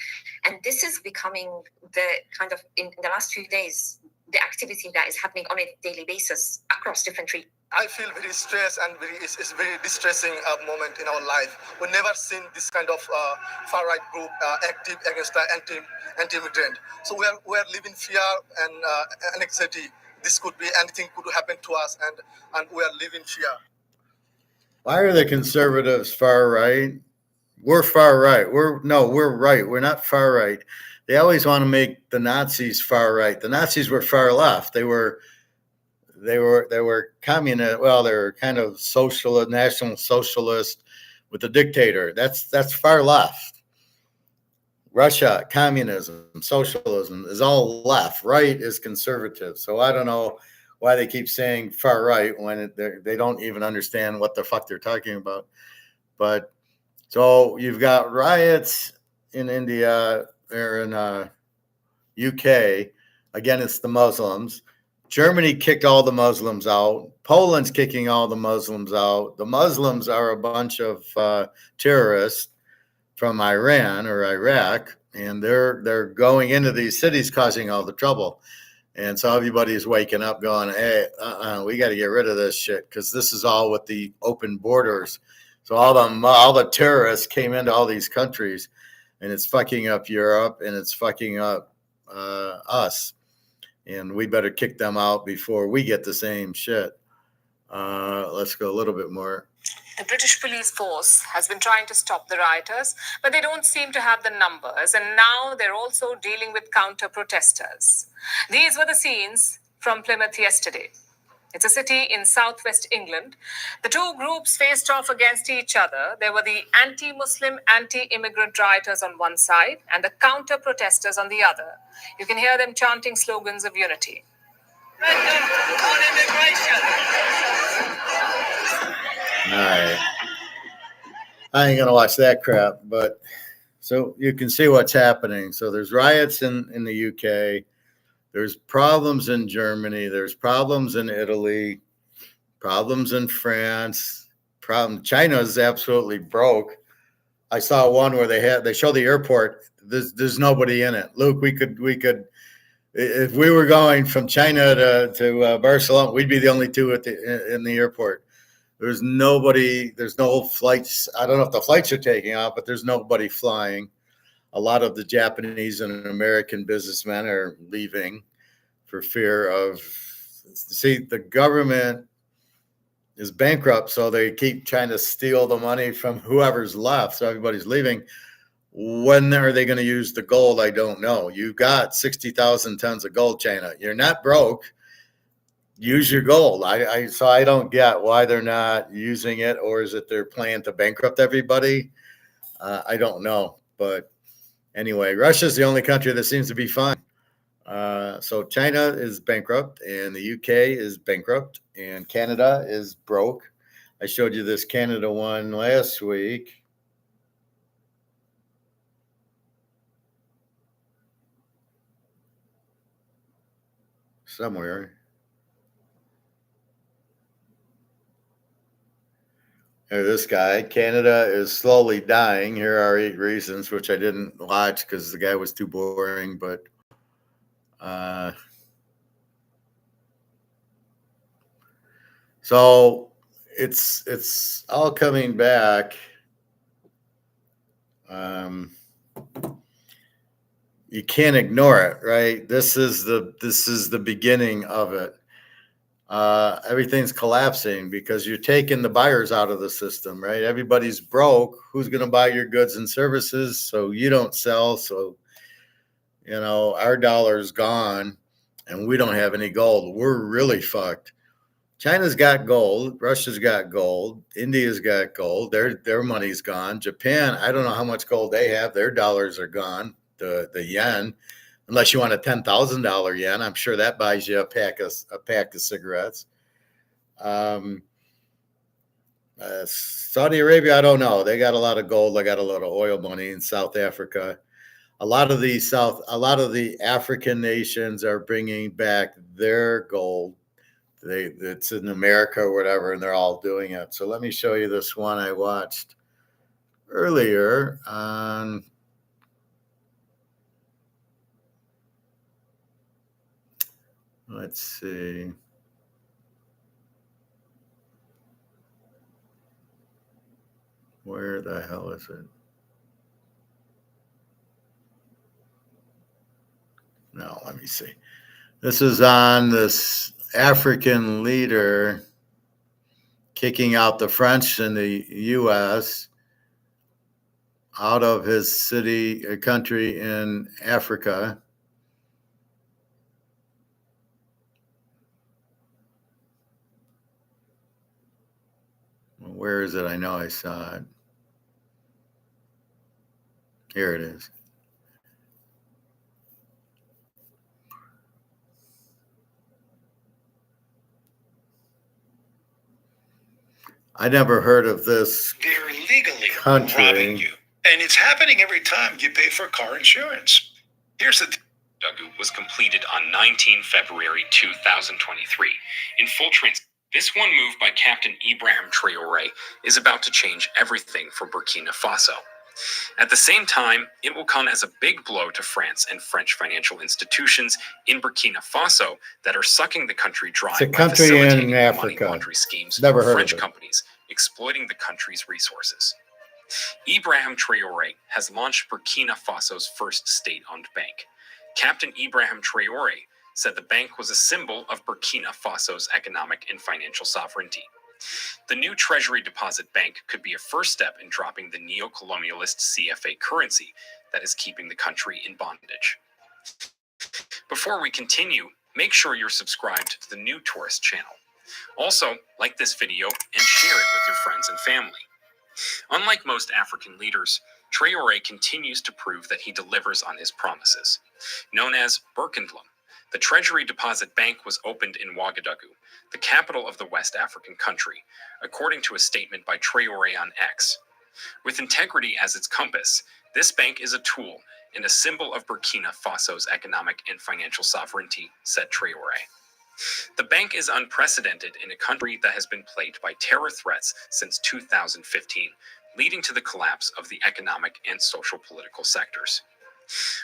And this is becoming the kind of in the last few days the activity that is happening on a daily basis across different regions. I feel very stressed and it's very distressing moment in our life. We've never seen this kind of far-right group active against the anti-immigrant. So we are living fear and anxiety. This could be anything could happen to us, and we are living fear. Why are the conservatives far right? We're far right. We're right. We're not far right. They always want to make the Nazis far right. The Nazis were far left. They were communist. Well, they were kind of socialist, national socialist with a dictator. That's far left. Russia, communism, socialism is all left. Right is conservative. So I don't know why they keep saying far right when they don't even understand what the fuck they're talking about. But so you've got riots in India or in UK. Again, it's the Muslims. Germany kicked all the Muslims out. Poland's kicking all the Muslims out. The Muslims are a bunch of terrorists from Iran or Iraq, and they're going into these cities causing all the trouble. And so everybody's waking up going, hey, we got to get rid of this shit because this is all with the open borders. So all the terrorists came into all these countries, and it's fucking up Europe and it's fucking up us. And we better kick them out before we get the same shit. Let's go a little bit more. The British police force has been trying to stop the rioters, but they don't seem to have the numbers, and now they're also dealing with counter-protesters. These were the scenes from Plymouth yesterday. It's a city in southwest England. The two groups faced off against each other. There were the anti-Muslim, anti-immigrant rioters on one side and the counter-protesters on the other. You can hear them chanting slogans of unity. On immigration. All right. I ain't going to watch that crap, but so you can see what's happening. So there's riots in the UK. There's problems in Germany. There's problems in Italy, problems in France. China is absolutely broke. I saw one where they show the airport. There's nobody in it. Luke, we could if we were going from China to Barcelona, we'd be the only two in the airport. There's nobody. There's no flights. I don't know if the flights are taking off, but there's nobody flying. A lot of the Japanese and American businessmen are leaving for fear of. See, the government is bankrupt, so they keep trying to steal the money from whoever's left. So everybody's leaving. When are they going to use the gold? I don't know. You've got 60,000 tons of gold, China. You're not broke. Use your gold. So I don't get why they're not using it, or is it their plan to bankrupt everybody? I don't know. But anyway, Russia's the only country that seems to be fine. So China is bankrupt, and the UK is bankrupt, and Canada is broke. I showed you this Canada one last week. Somewhere. This guy, Canada is slowly dying. Here are 8 reasons, which I didn't watch because the guy was too boring. But so it's all coming back. You can't ignore it, right? This is the beginning of it. Everything's collapsing because you're taking the buyers out of the system, right? Everybody's broke. Who's going to buy your goods and services? So you don't sell. So, our dollar's gone and we don't have any gold. We're really fucked. China's got gold. Russia's got gold. India's got gold. Their money's gone. Japan, I don't know how much gold they have. Their dollars are gone. The yen, unless you want a $10,000 yen, I'm sure that buys you a pack of cigarettes. Saudi Arabia, I don't know. They got a lot of gold. They got a lot of oil money in South Africa. A lot of the African nations are bringing back their gold. It's in America or whatever, and they're all doing it. So let me show you this one I watched earlier on. Let's see. Where the hell is it? No, let me see. This is on this African leader kicking out the French in the U.S. out of his country in Africa. Where is it? I know I saw it. Here it is. I never heard of this They're legally country. robbing you. And it's happening every time you pay for car insurance. Here's the Ouagadougou was completed on 19 February 2023. In full this one move by Captain Ibrahim Traoré is about to change everything for Burkina Faso. At the same time, it will come as a big blow to France and French financial institutions in Burkina Faso that are sucking the country dry It's a by country facilitating in Africa. money laundering schemes Never for heard French of it. companies exploiting the country's resources. Ibrahim Traoré has launched Burkina Faso's first state-owned bank. Captain Ibrahim Traoré said the bank was a symbol of Burkina Faso's economic and financial sovereignty. The new Treasury Deposit Bank could be a first step in dropping the neo-colonialist CFA currency that is keeping the country in bondage. Before we continue, make sure you're subscribed to the new Tourist channel. Also, like this video and share it with your friends and family. Unlike most African leaders, Traoré continues to prove that he delivers on his promises. Known as Burkindlam, the Treasury Deposit Bank was opened in Ouagadougou, the capital of the West African country, according to a statement by Traoré on X. With integrity as its compass, this bank is a tool and a symbol of Burkina Faso's economic and financial sovereignty, said Traoré. The bank is unprecedented in a country that has been plagued by terror threats since 2015, leading to the collapse of the economic and social political sectors.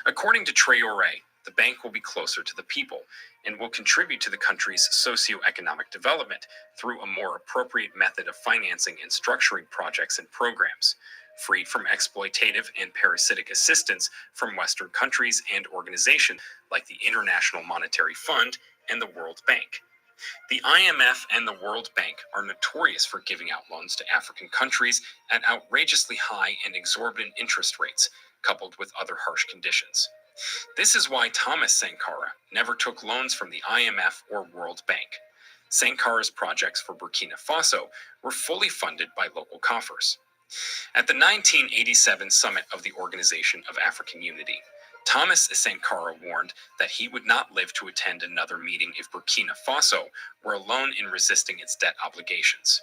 According to Traoré, the bank will be closer to the people and will contribute to the country's socio-economic development through a more appropriate method of financing and structuring projects and programs, freed from exploitative and parasitic assistance from Western countries and organizations like the International Monetary Fund and the World Bank. The IMF and the World Bank are notorious for giving out loans to African countries at outrageously high and exorbitant interest rates, coupled with other harsh conditions. This is why Thomas Sankara never took loans from the IMF or World Bank. Sankara's projects for Burkina Faso were fully funded by local coffers. At the 1987 summit of the Organization of African Unity, Thomas Sankara warned that he would not live to attend another meeting if Burkina Faso were alone in resisting its debt obligations.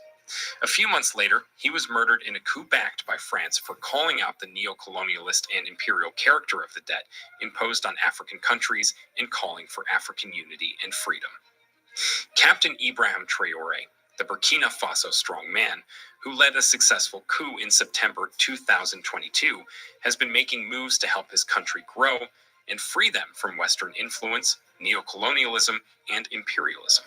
A few months later, he was murdered in a coup backed by France for calling out the neo-colonialist and imperial character of the debt imposed on African countries and calling for African unity and freedom. Captain Ibrahim Traoré, the Burkina Faso strongman, who led a successful coup in September 2022, has been making moves to help his country grow and free them from Western influence, neocolonialism, and imperialism.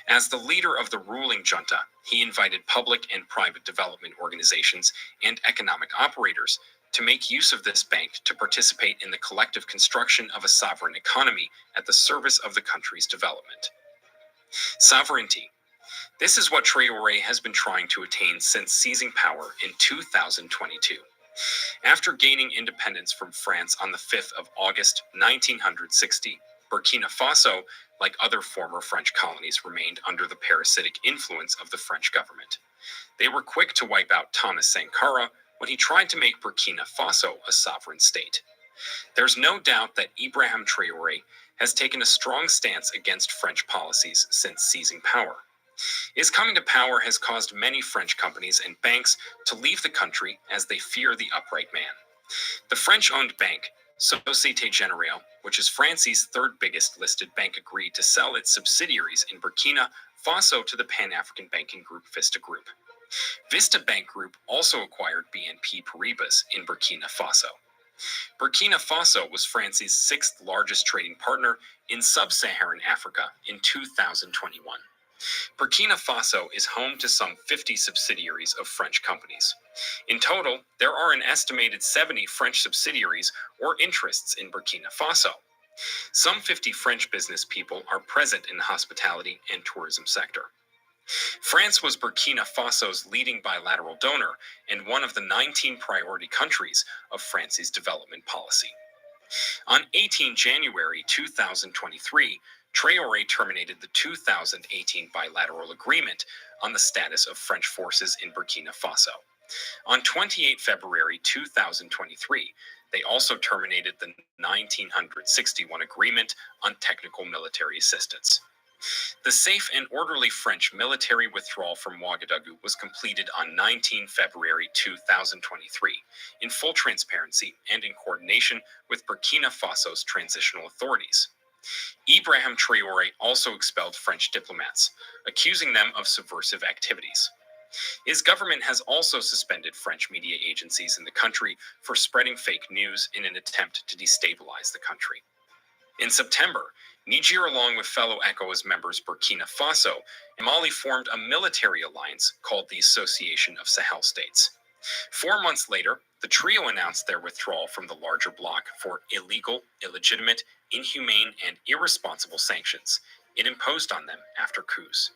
As the leader of the ruling junta, he invited public and private development organizations and economic operators to make use of this bank to participate in the collective construction of a sovereign economy at the service of the country's development. Sovereignty. This is what Traoré has been trying to attain since seizing power in 2022. After gaining independence from France on the 5th of August 1960, Burkina Faso, like other former French colonies, remained under the parasitic influence of the French government. They were quick to wipe out Thomas Sankara when he tried to make Burkina Faso a sovereign state. There's no doubt that Ibrahim Traoré has taken a strong stance against French policies since seizing power. His coming to power has caused many French companies and banks to leave the country as they fear the upright man. The French-owned bank, Société Générale, which is France's third biggest listed bank, agreed to sell its subsidiaries in Burkina Faso to the Pan-African banking group Vista Group. Vista Bank Group also acquired BNP Paribas in Burkina Faso. Burkina Faso was France's sixth largest trading partner in sub-Saharan Africa in 2021. Burkina Faso is home to some 50 subsidiaries of French companies. In total, there are an estimated 70 French subsidiaries or interests in Burkina Faso. Some 50 French business people are present in the hospitality and tourism sector. France was Burkina Faso's leading bilateral donor and one of the 19 priority countries of France's development policy. On 18 January 2023, Traoré terminated the 2018 bilateral agreement on the status of French forces in Burkina Faso. On 28 February 2023, they also terminated the 1961 agreement on technical military assistance. The safe and orderly French military withdrawal from Ouagadougou was completed on 19 February 2023, in full transparency and in coordination with Burkina Faso's transitional authorities. Ibrahim Traoré also expelled French diplomats, accusing them of subversive activities. His government has also suspended French media agencies in the country for spreading fake news in an attempt to destabilize the country. In September, Niger, along with fellow ECOWAS members Burkina Faso and Mali, formed a military alliance called the Association of Sahel States. 4 months later, the trio announced their withdrawal from the larger bloc for illegal, illegitimate, inhumane, and irresponsible sanctions it imposed on them after coups.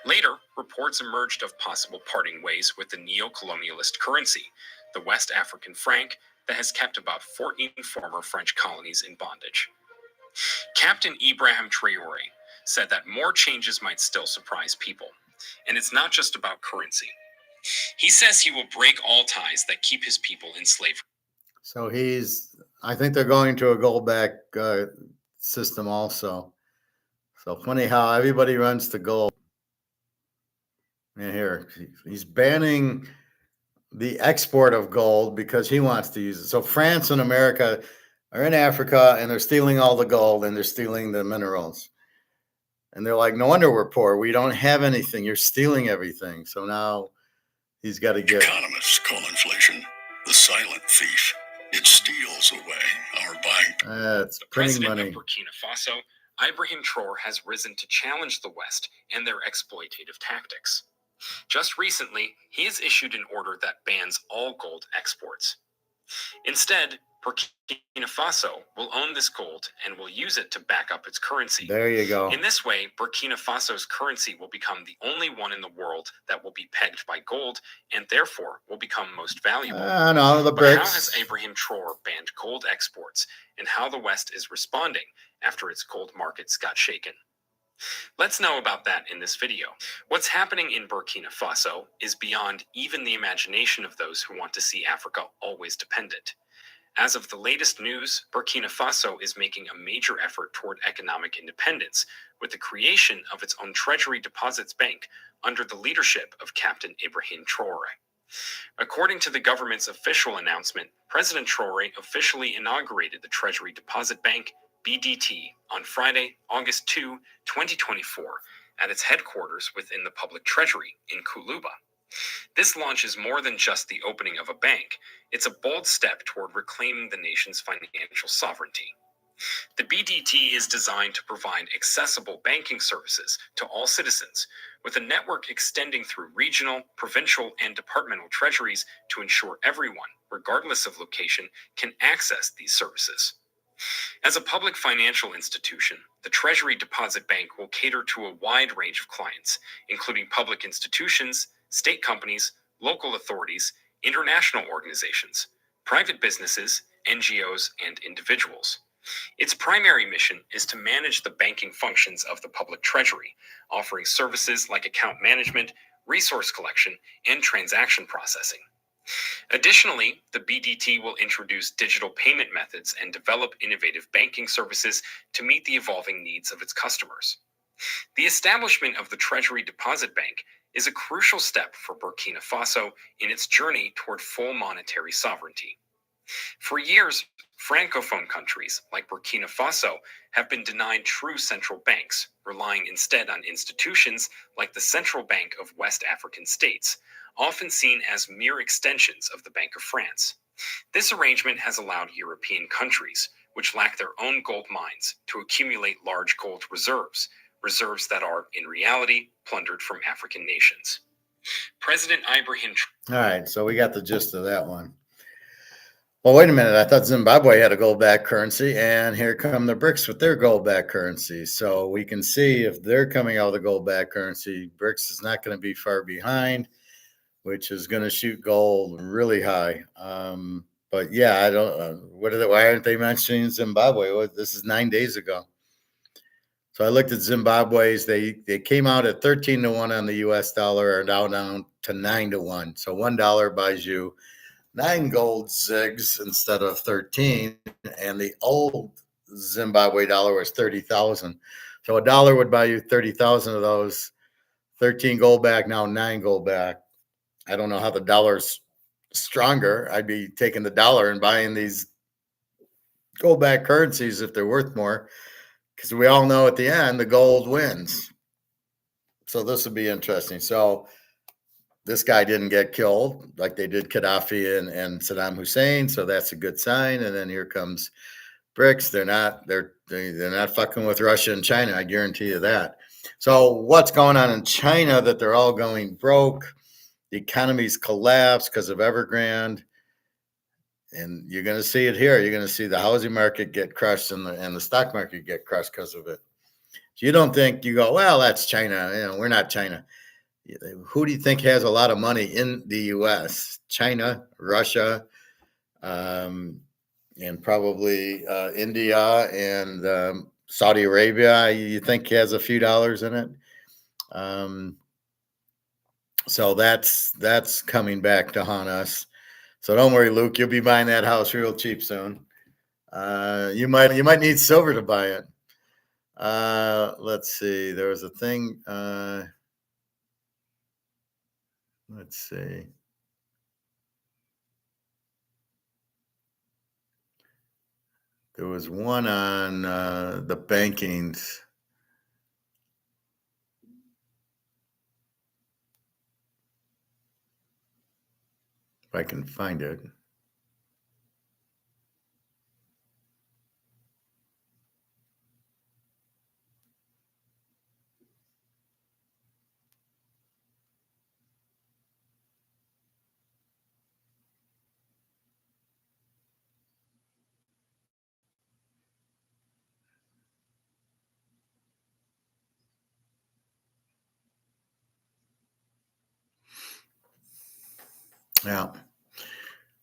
Later, reports emerged of possible parting ways with the neo-colonialist currency, the West African franc, that has kept about 14 former French colonies in bondage. Captain Ibrahim Traoré said that more changes might still surprise people, and it's not just about currency. He says he will break all ties that keep his people in slavery. So I think they're going to a gold-back system also. So funny how everybody runs to gold. And here, he's banning the export of gold because he wants to use it. So France and America are in Africa and they're stealing all the gold and they're stealing the minerals. And they're like, no wonder we're poor. We don't have anything. You're stealing everything. So now he's got to get. Economists call inflation the silent thief. It steals away our buying. It's printing money. President of Burkina Faso, Ibrahim Traoré, has risen to challenge the West and their exploitative tactics. Just recently, he has issued an order that bans all gold exports. Instead, Burkina Faso will own this gold and will use it to back up its currency. There you go. In this way, Burkina Faso's currency will become the only one in the world that will be pegged by gold and therefore will become most valuable. No, the But brics. how has Ibrahim Traoré banned gold exports and how the West is responding after its gold markets got shaken? Let's know about that in this video. What's happening in Burkina Faso is beyond even the imagination of those who want to see Africa always dependent. As of the latest news, Burkina Faso is making a major effort toward economic independence with the creation of its own Treasury Deposits Bank under the leadership of Captain Ibrahim Traoré. According to the government's official announcement, President Traoré officially inaugurated the Treasury Deposit Bank, BDT, on Friday, August 2, 2024, at its headquarters within the public treasury in Koulouba. This launch is more than just the opening of a bank. It's a bold step toward reclaiming the nation's financial sovereignty. The BDT is designed to provide accessible banking services to all citizens, with a network extending through regional, provincial, and departmental treasuries to ensure everyone, regardless of location, can access these services. As a public financial institution, the Treasury Deposit Bank will cater to a wide range of clients, including public institutions, state companies, local authorities, international organizations, private businesses, NGOs, and individuals. Its primary mission is to manage the banking functions of the public treasury, offering services like account management, resource collection, and transaction processing. Additionally, the BDT will introduce digital payment methods and develop innovative banking services to meet the evolving needs of its customers. The establishment of the Treasury Deposit Bank is a crucial step for Burkina Faso in its journey toward full monetary sovereignty. For years, Francophone countries like Burkina Faso have been denied true central banks, relying instead on institutions like the Central Bank of West African States, often seen as mere extensions of the Bank of France. This arrangement has allowed European countries, which lack their own gold mines, to accumulate large gold reserves that are, in reality, plundered from African nations. President Ibrahim. All right, so we got the gist of that one. Well, wait a minute. I thought Zimbabwe had a gold-backed currency, and here come the BRICS with their gold-backed currency. So we can see if they're coming out with a gold-backed currency, BRICS is not going to be far behind, which is going to shoot gold really high. But yeah, I don't. Why aren't they mentioning Zimbabwe? This is 9 days ago. So I looked at Zimbabwe's. They came out at 13-1 on the U.S. dollar, are now down to 9-1. So $1 buys you 9 gold zigs instead of 13, and the old Zimbabwe dollar was 30,000. So a dollar would buy you 30,000 of those. 13 gold back, now 9 gold back. I don't know how the dollar's stronger. I'd be taking the dollar and buying these gold back currencies if they're worth more, because we all know at the end the gold wins. So this would be interesting. So this guy didn't get killed like they did Gaddafi and Saddam Hussein, so that's a good sign. And then here comes BRICS. They're not fucking with Russia and China. I guarantee you that. So what's going on in China that they're all going broke? The economy's collapsed because of Evergrande. And you're going to see it here. You're going to see the housing market get crushed and the stock market get crushed because of it. So you don't think, you go, well, that's China. You know, we're not China. Who do you think has a lot of money in the U.S.? China, Russia, and probably India and Saudi Arabia. You think has a few dollars in it. So that's coming back to haunt us. So don't worry, Luke. You'll be buying that house real cheap soon. You might need silver to buy it. Let's see. There was a thing. Let's see. There was one on the bankings. If I can find it. Yeah,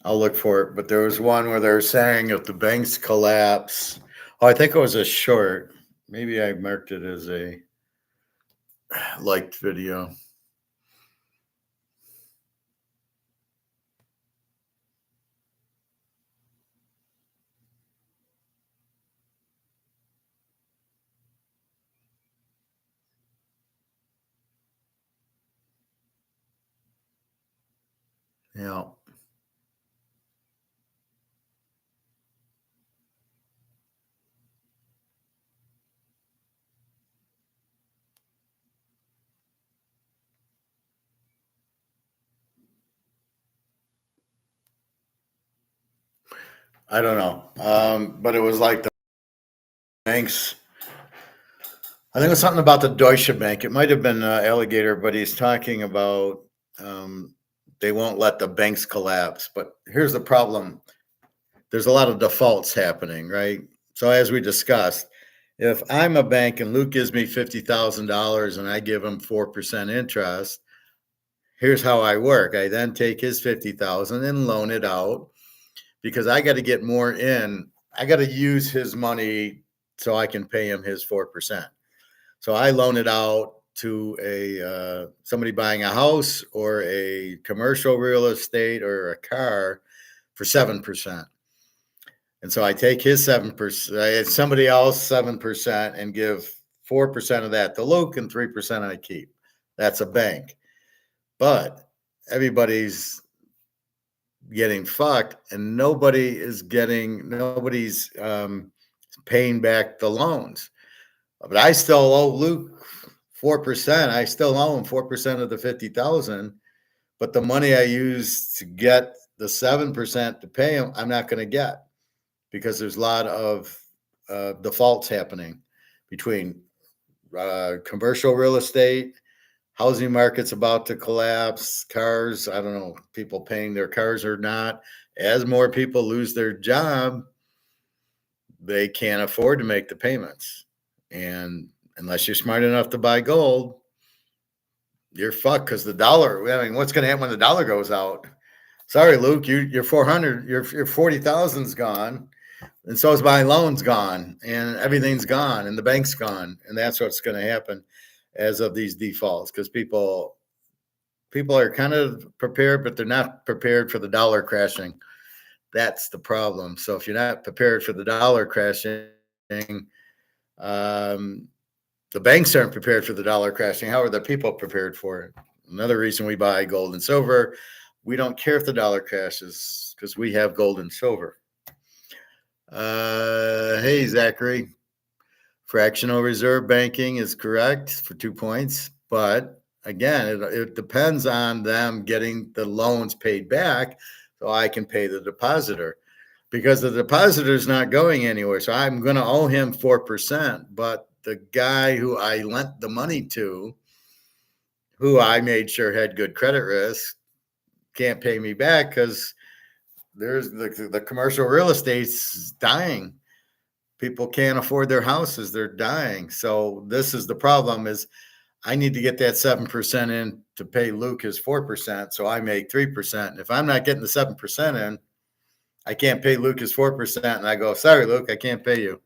I'll look for it. But there was one where they're saying if the banks collapse, I think it was a short. Maybe I marked it as a liked video. Yeah. I don't know. But it was like the banks. I think it was something about the Deutsche Bank. It might have been Alligator, but he's talking about they won't let the banks collapse. But here's the problem. There's a lot of defaults happening, right? So as we discussed, if I'm a bank and Luke gives me $50,000 and I give him 4% interest, here's how I work. I then take his 50,000 and loan it out because I got to get more in. I got to use his money so I can pay him his 4%. So I loan it out to a somebody buying a house or a commercial real estate or a car for 7%. And so I take his 7%, somebody else 7%, and give 4% of that to Luke and 3% I keep. That's a bank. But everybody's getting fucked and nobody's paying back the loans. But I still owe Luke 4%. I still owe him 4% of the 50,000. But the money I use to get the 7% to pay him, I'm not going to get because there's a lot of defaults happening between commercial real estate, housing market's about to collapse, cars, I don't know, people paying their cars or not. As more people lose their job, they can't afford to make the payments. And unless you're smart enough to buy gold, you're fucked because the dollar, I mean, what's going to happen when the dollar goes out? Sorry, Luke, your 400, your 40,000's gone. And so is my loan's gone and everything's gone and the bank's gone. And that's what's going to happen as of these defaults because people are kind of prepared, but they're not prepared for the dollar crashing. That's the problem. So if you're not prepared for the dollar crashing, the banks aren't prepared for the dollar crashing. How are the people prepared for it? Another reason we buy gold and silver. We don't care if the dollar crashes because we have gold and silver. Hey, Zachary. Fractional reserve banking is correct for 2 points. But again, it depends on them getting the loans paid back so I can pay the depositor. Because the depositor is not going anywhere. So I'm going to owe him 4%. But the guy who I lent the money to, who I made sure had good credit risk, can't pay me back because there's the commercial real estate's dying. People can't afford their houses. They're dying. So this is the problem is I need to get that 7% in to pay Luke his 4%. So I make 3%. And if I'm not getting the 7% in, I can't pay Luke his 4%. And I go, sorry, Luke, I can't pay you.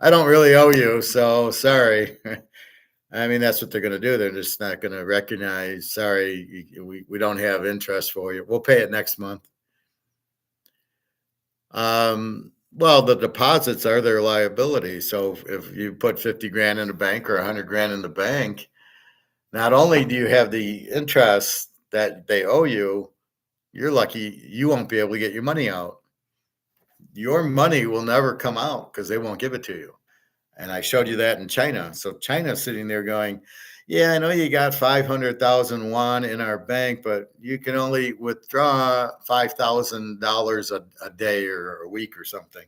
I don't really owe you. So sorry. I mean, that's what they're going to do. They're just not going to recognize, sorry, we don't have interest for you. We'll pay it next month. Well, the deposits are their liability. So if you put 50 grand in the bank or 100 grand in the bank, not only do you have the interest that they owe you, you're lucky you won't be able to get your money out. Your money will never come out because they won't give it to you. And I showed you that in China. So China's sitting there going, yeah, I know you got 500,000 won in our bank, but you can only withdraw $5,000 a day or a week or something.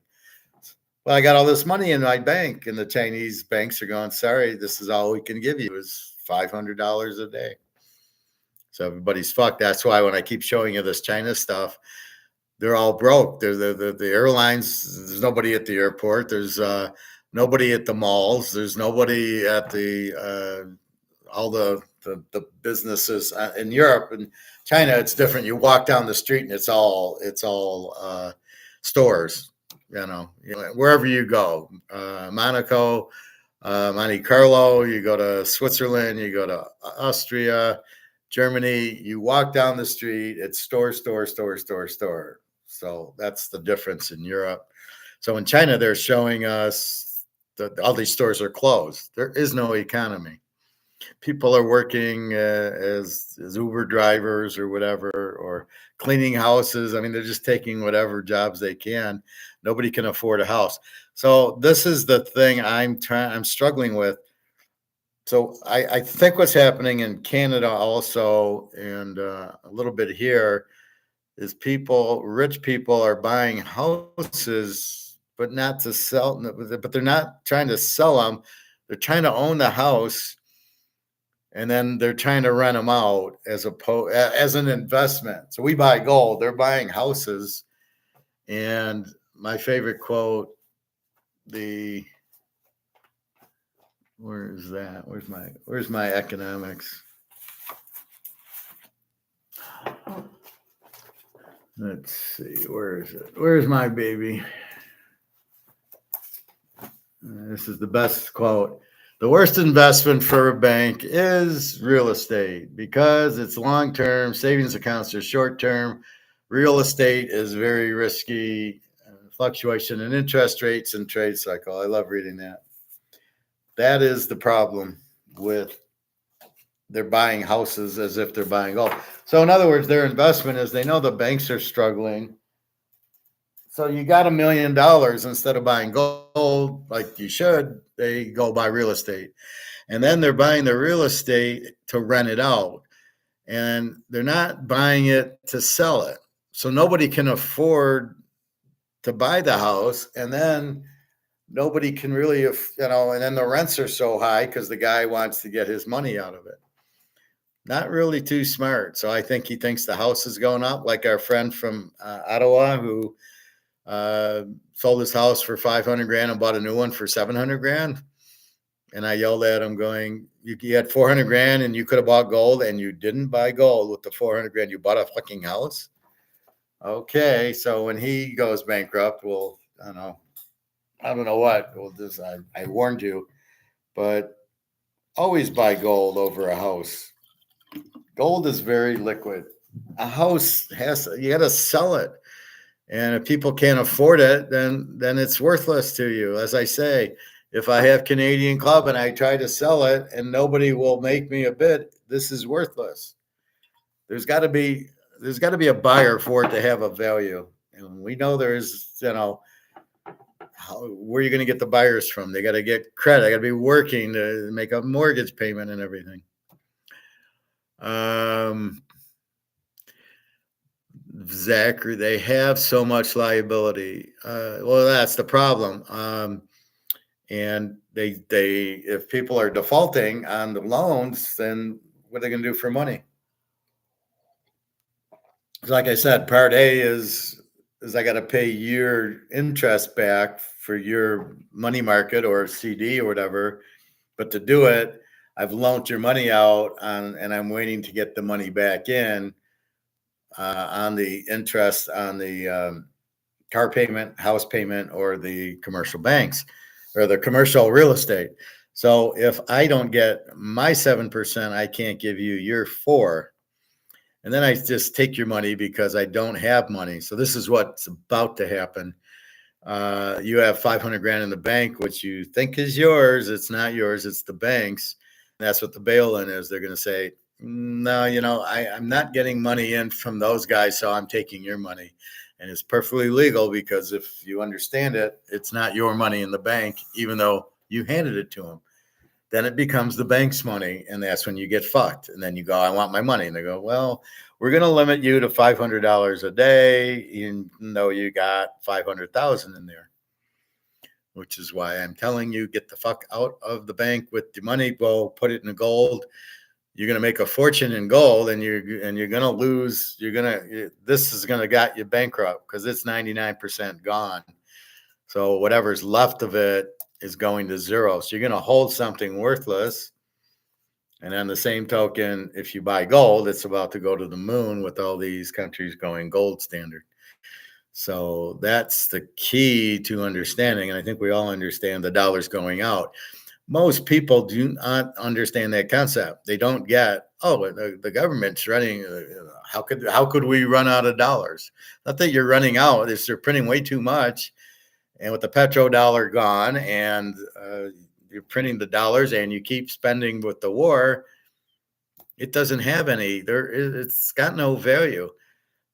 Well, I got all this money in my bank, and the Chinese banks are going, sorry, this is all we can give you is $500 a day. So everybody's fucked. That's why when I keep showing you this China stuff, they're all broke. The airlines, there's nobody at the airport. There's nobody at the malls. There's nobody at the all the businesses in Europe and China. It's different. You walk down the street and it's all stores. You know, wherever you go, Monaco, Monte Carlo. You go to Switzerland. You go to Austria, Germany. You walk down the street. It's store, store, store, store, store. So that's the difference in Europe. So in China, they're showing us that all these stores are closed. There is no economy. People are working as Uber drivers or whatever, or cleaning houses. I mean, they're just taking whatever jobs they can. Nobody can afford a house. So this is the thing I'm struggling with. So I think what's happening in Canada also, and a little bit here, is rich people are buying houses, but not to sell, but they're not trying to sell them. They're trying to own the house, and then they're trying to rent them out as an investment. So we buy gold, they're buying houses. And my favorite quote, where is that? Where's my economics? Let's see, where is it? Where's my baby? This is the best quote. The worst investment for a bank is real estate because it's long-term. Savings accounts are short-term. Real estate is very risky. Fluctuation in interest rates and trade cycle. I love reading that. That is the problem with they're buying houses as if they're buying gold. So in other words, their investment is they know the banks are struggling. So you got $1 million instead of buying gold like you should, they go buy real estate. And then they're buying the real estate to rent it out. And they're not buying it to sell it. So nobody can afford to buy the house. And then nobody can really, and then the rents are so high because the guy wants to get his money out of it. Not really too smart. So I think he thinks the house is going up, like our friend from Ottawa who sold his house for 500 grand and bought a new one for 700 grand. And I yelled at him going, you had 400 grand and you could have bought gold and you didn't buy gold with the 400 grand. You bought a fucking house. Okay. So when he goes bankrupt, well, I don't know what. Well, I warned you, but always buy gold over a house. Gold is very liquid. A house you got to sell it. And if people can't afford it, then it's worthless to you. As I say, if I have Canadian Club and I try to sell it and nobody will make me a bid, this is worthless. There's got to be a buyer for it to have a value, and we know there's, where are you going to get the buyers from? They got to get credit. They got to be working to make a mortgage payment and everything. Zachary, they have so much liability. Well, that's the problem. And they if people are defaulting on the loans, then what are they going to do for money? Like I said, part A is I got to pay your interest back for your money market or CD or whatever. But to do it, I've loaned your money out and I'm waiting to get the money back in on the interest on the car payment, house payment, or the commercial banks or the commercial real estate. So if I don't get my 7%, I can't give you your 4%. And then I just take your money because I don't have money. So this is what's about to happen. You have 500 grand in the bank, which you think is yours. It's not yours. It's the bank's. And that's what the bail-in is. They're going to say, no, I'm not getting money in from those guys, so I'm taking your money. And it's perfectly legal because if you understand it, it's not your money in the bank, even though you handed it to them. Then it becomes the bank's money, and that's when you get fucked. And then you go, I want my money. And they go, well, we're going to limit you to $500 a day, even though you got 500,000 in there, which is why I'm telling you, get the fuck out of the bank with the money. Go put it in gold. You're going to make a fortune in gold, and you're going to lose. This is going to got you bankrupt because it's 99% gone. So whatever's left of it is going to zero. So you're going to hold something worthless. And on the same token, if you buy gold, it's about to go to the moon with all these countries going gold standard. So that's the key to understanding. And I think we all understand the dollar's going out. Most people do not understand that concept. They don't get, the government's running. How could we run out of dollars? Not that you're running out. It's they're printing way too much. And with the petrodollar gone and you're printing the dollars and you keep spending with the war, it doesn't have any. It's got no value.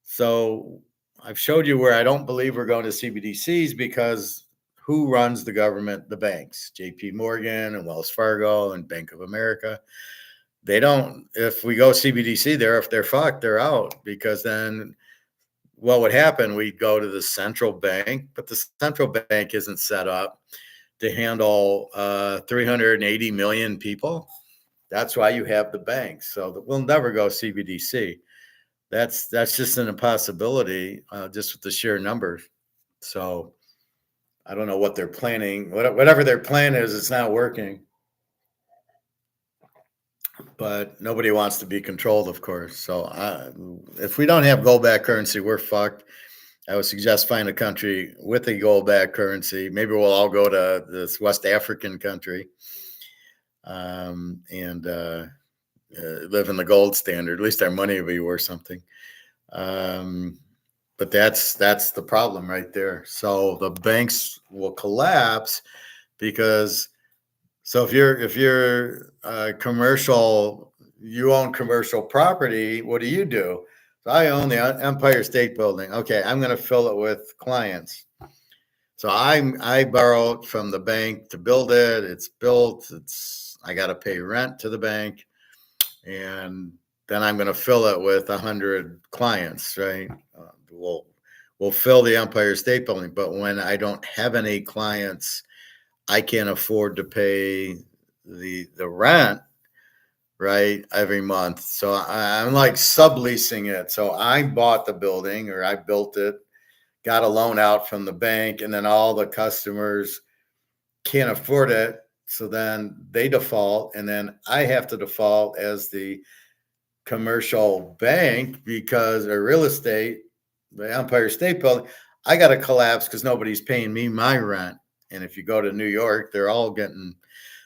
So I've showed you where I don't believe we're going to CBDCs because who runs the government? The banks, JP Morgan and Wells Fargo and Bank of America. They don't. If we go CBDC, if they're fucked, they're out because then what would happen? We'd go to the central bank, but the central bank isn't set up to handle 380 million people. That's why you have the banks. So we'll never go CBDC. That's just an impossibility, just with the sheer numbers. So I don't know what they're planning. Whatever their plan is, it's not working. But nobody wants to be controlled, of course. So if we don't have gold-backed currency, we're fucked. I would suggest find a country with a gold-backed currency. Maybe we'll all go to this West African country and live in the gold standard. At least our money will be worth something. But that's the problem right there. So the banks will collapse because. So if you're commercial, you own commercial property. What do? So I own the Empire State Building. Okay, I'm going to fill it with clients. So I borrowed from the bank to build it. It's built. I got to pay rent to the bank, and then I'm going to fill it with 100 clients. Right? We'll fill the Empire State Building, but when I don't have any clients, I can't afford to pay the rent, right, every month. So I'm like subleasing it. So I bought the building or I built it, got a loan out from the bank, and then all the customers can't afford it. So then they default, and then I have to default as the commercial bank because or real estate, the Empire State Building, I got to collapse because nobody's paying me my rent. And if you go to New York, they're all getting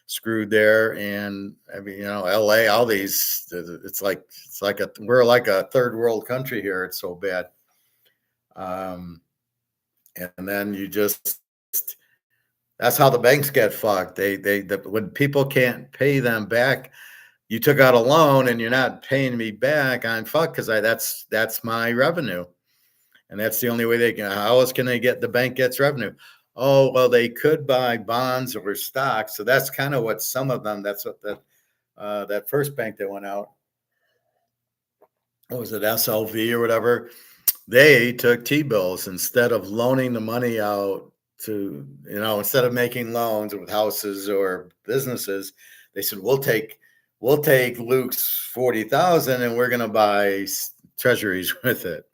screwed there. And I mean, LA, all these, we're like a third world country here. It's so bad. And then you just That's how the banks get fucked. When people can't pay them back, you took out a loan and you're not paying me back, I'm fucked because that's my revenue. And that's the only way they can. How else can they get the bank gets revenue? Oh, well, they could buy bonds or stocks. So that's kind of what some of them, that's what that first bank that went out, what was it, SLV or whatever? They took T-bills instead of loaning the money out to, instead of making loans with houses or businesses. They said, we'll take Luke's 40,000 and we're going to buy treasuries with it,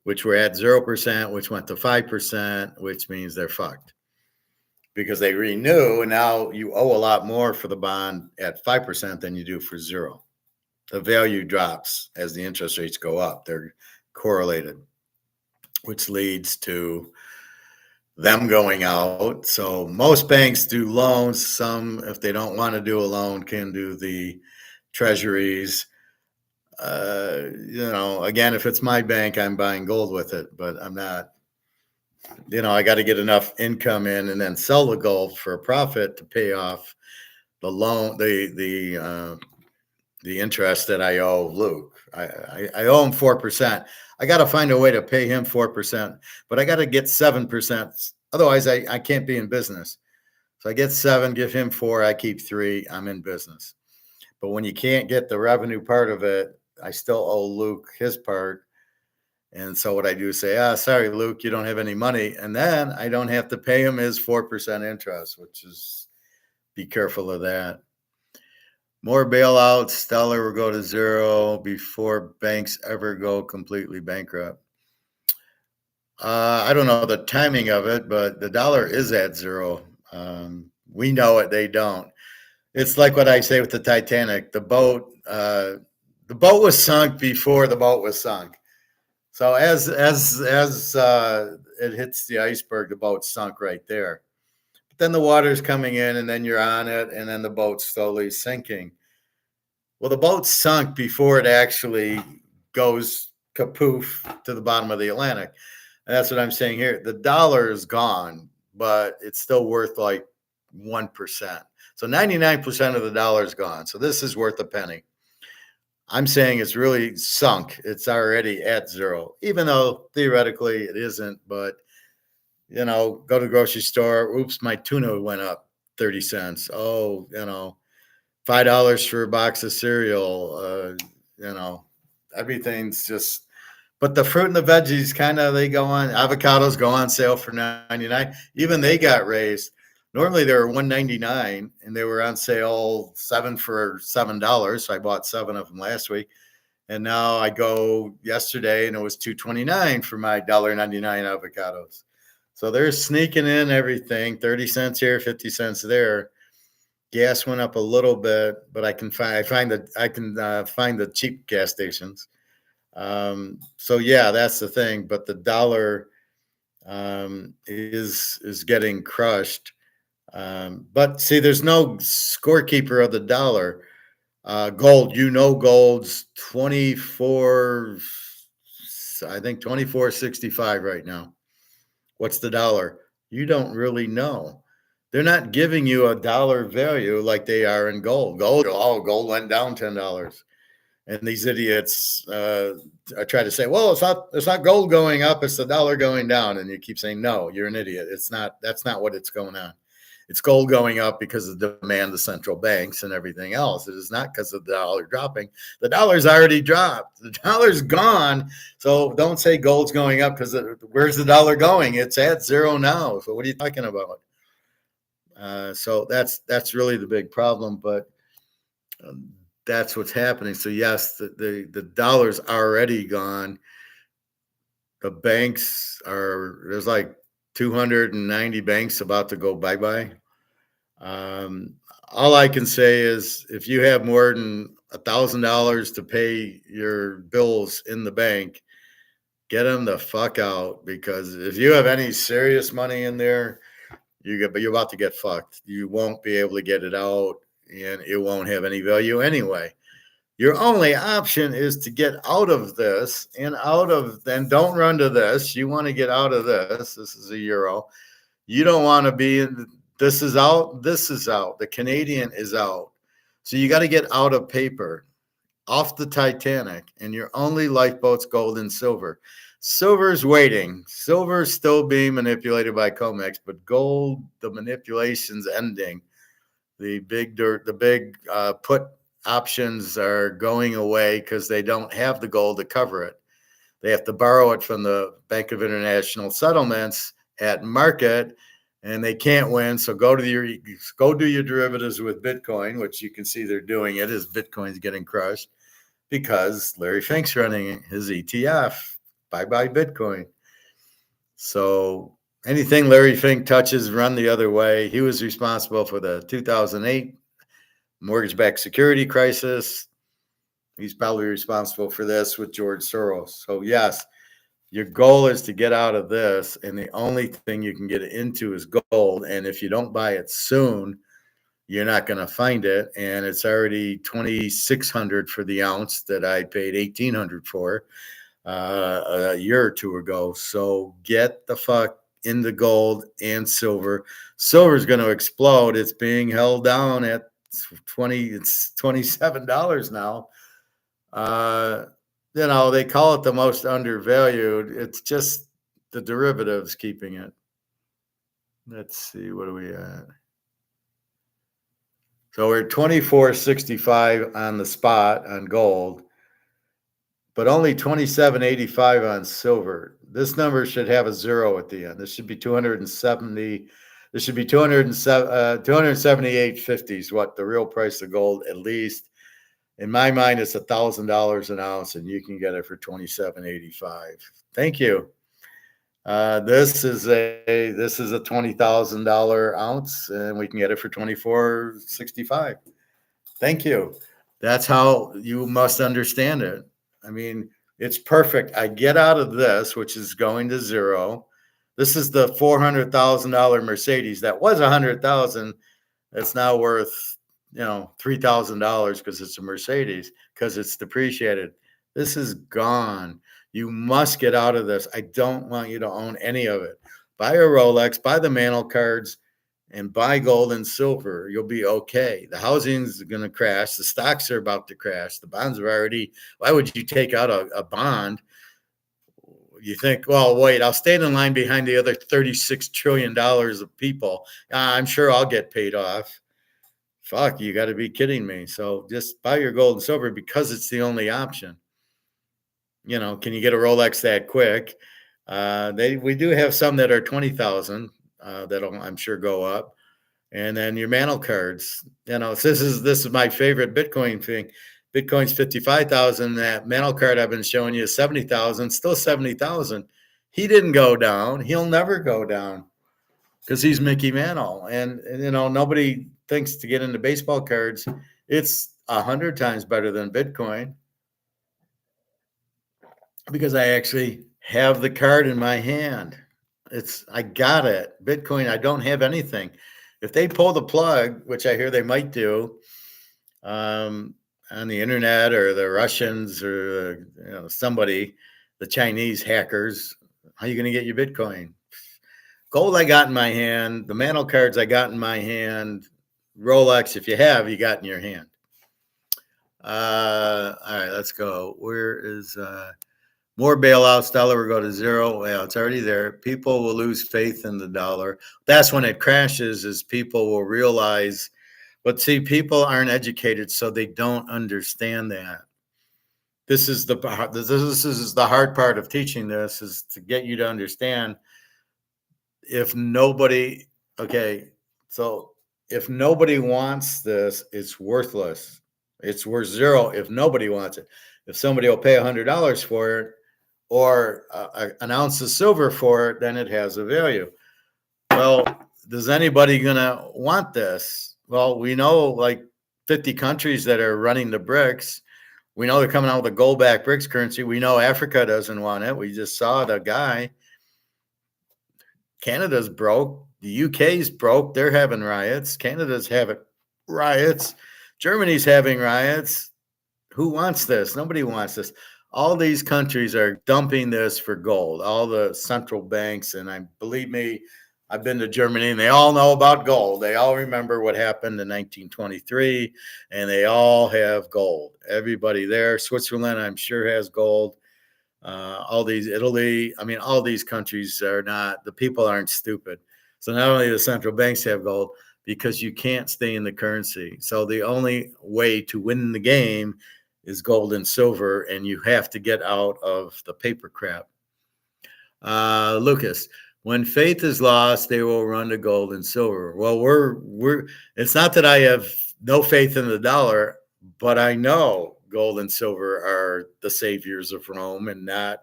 which were at 0%, which went to 5%, which means they're fucked because they renew. And now you owe a lot more for the bond at 5% than you do for 0. The value drops as the interest rates go up. They're correlated, which leads to them going out. So most banks do loans. Some, if they don't want to do a loan, can do the treasuries. Again, if it's my bank, I'm buying gold with it, but I'm not. I got to get enough income in and then sell the gold for a profit to pay off the loan, the interest that I owe Luke. I owe him 4%. I got to find a way to pay him 4%, but I got to get 7%. Otherwise, I can't be in business. So I get 7, give him 4, I keep 3. I'm in business. But when you can't get the revenue part of it, I still owe Luke his part. And so what I do is say, sorry, Luke, you don't have any money. And then I don't have to pay him his 4% interest, which is, be careful of that. More bailouts. Stellar will go to 0 before banks ever go completely bankrupt. I don't know the timing of it, but the dollar is at 0. We know it. They don't. It's like what I say with the Titanic. The boat was sunk before the boat was sunk. So as it hits the iceberg, the boat's sunk right there. But then the water's coming in, and then you're on it, and then the boat's slowly sinking. Well, the boat sunk before it actually goes kapoof to the bottom of the Atlantic. And that's what I'm saying here. The dollar is gone, but it's still worth like 1%. So 99% of the dollar is gone. So this is worth a penny. I'm saying it's really sunk. It's already at 0, even though theoretically it isn't. But, go to the grocery store. Oops, my tuna went up 30 cents. Oh, $5 for a box of cereal. Everything's just, but the fruit and the veggies they go on. Avocados go on sale for $9.99. Even they got raised. Normally they were $1.99 and they were on sale 7 for $7. So I bought 7 of them last week. And now I go yesterday and it was $2.29 for my $1.99 avocados. So they're sneaking in everything, 30 cents here, 50 cents there. Gas went up a little bit, but I can find the cheap gas stations. So yeah, that's the thing. But the dollar is getting crushed. But see, there's no scorekeeper of the dollar. Gold, gold's 24, I think 24.65 right now. What's the dollar? You don't really know. They're not giving you a dollar value like they are in gold. Gold went down $10. And these idiots try to say, well, it's not gold going up, it's the dollar going down. And you keep saying, no, you're an idiot. That's not what it's going on. It's gold going up because of the demand of central banks and everything else. It is not because of the dollar dropping. The dollar's already dropped. The dollar's gone. So don't say gold's going up because where's the dollar going? It's at 0 now. So what are you talking about? So that's really the big problem. But that's what's happening. So yes, the dollar's already gone. The banks there's like 290 banks about to go bye-bye. All I can say is if you have more than $1,000 to pay your bills in the bank, get them the fuck out, because if you have any serious money in there, you're about to get fucked. You won't be able to get it out, and it won't have any value anyway. Your only option is to get out of this then don't run to this. You want to get out of this. This is a euro. You don't want to be in. This is out. This is out. The Canadian is out. So you got to get out of paper, off the Titanic, and your only lifeboat's gold and silver. Silver's waiting. Silver's still being manipulated by COMEX, but gold, the manipulation's ending. The big put options are going away because they don't have the gold to cover it. They have to borrow it from the Bank of International Settlements at market, and they can't win. So go do your derivatives with Bitcoin, which you can see they're doing it as Bitcoin's getting crushed because Larry Fink's running his ETF. Bye Bitcoin. So anything Larry Fink touches run the other way. He was responsible for the 2008 mortgage-backed security crisis. He's probably responsible for this with George Soros. So yes, your goal is to get out of this, and the only thing you can get into is gold. And if you don't buy it soon, you're not going to find it. And it's already $2,600 for the ounce that I paid $1,800 for a year or two ago. So get the fuck into gold and silver. Silver's going to explode. It's being held down at it's $27 now. They call it the most undervalued. It's just the derivatives keeping it. Let's see, what are we at? So we're 24.65 on the spot on gold, but only 27.85 on silver. This number should have a zero at the end. This should be 270. This should be 278.50 is what the real price of gold, at least. In my mind, it's $1,000 an ounce, and you can get it for $27.85. Thank you. This is a $20,000 ounce, and we can get it for $24.65. Thank you. That's how you must understand it. I mean, it's perfect. I get out of this, which is going to zero. This is the $400,000 Mercedes that was $100,000. It's now worth $3,000 because it's a Mercedes, because it's depreciated. This is gone. You must get out of this. I don't want you to own any of it. Buy a Rolex, buy the mantle cards, and buy gold and silver. You'll be okay. The housing's going to crash. The stocks are about to crash. The bonds are already. Why would you take out a bond? You think, well, wait, I'll stand in line behind the other $36 trillion of people. I'm sure I'll get paid off. Fuck, you got to be kidding me. So just buy your gold and silver because it's the only option. Can you get a Rolex that quick? We do have some that are 20,000 that'll, I'm sure, go up. And then your mantle cards. This is my favorite Bitcoin thing. Bitcoin's 55,000. That mantle card I've been showing you is 70,000. Still 70,000. He didn't go down. He'll never go down because he's Mickey Mantle. And nobody thinks to get into baseball cards. It's 100 times better than Bitcoin because I actually have the card in my hand. I got it. Bitcoin, I don't have anything. If they pull the plug, which I hear they might do, on the internet, or the Russians, or somebody, the Chinese hackers, how are you going to get your Bitcoin? Gold I got in my hand, the mantle cards I got in my hand, Rolex, if you got in your hand. All right, let's go. Where is more bailouts? Dollar will go to zero. Well, it's already there. People will lose faith in the dollar. That's when it crashes, is people will realize. But see, people aren't educated, so they don't understand that. This is the hard part of teaching this, is to get you to understand. If nobody wants this, it's worthless. It's worth zero if nobody wants it. If somebody will pay $100 for it, or an ounce of silver for it, then it has a value. Well, is anybody gonna want this? Well, we know like 50 countries that are running the BRICS. We know they're coming out with a gold-backed BRICS currency. We know Africa doesn't want it. We just saw the guy. Canada's broke. The UK's broke. They're having riots. Canada's having riots. Germany's having riots. Who wants this? Nobody wants this. All these countries are dumping this for gold. All the central banks, and believe me, I've been to Germany, and they all know about gold. They all remember what happened in 1923, and they all have gold. Everybody there. Switzerland, I'm sure, has gold. All these, Italy, I mean, all these countries are not, the people aren't stupid. So not only the central banks have gold, because you can't stay in the currency. So the only way to win the game is gold and silver, and you have to get out of the paper crap. Lucas, when faith is lost, they will run to gold and silver. Well, we're it's not that I have no faith in the dollar, but I know gold and silver are the saviors of Rome, and not,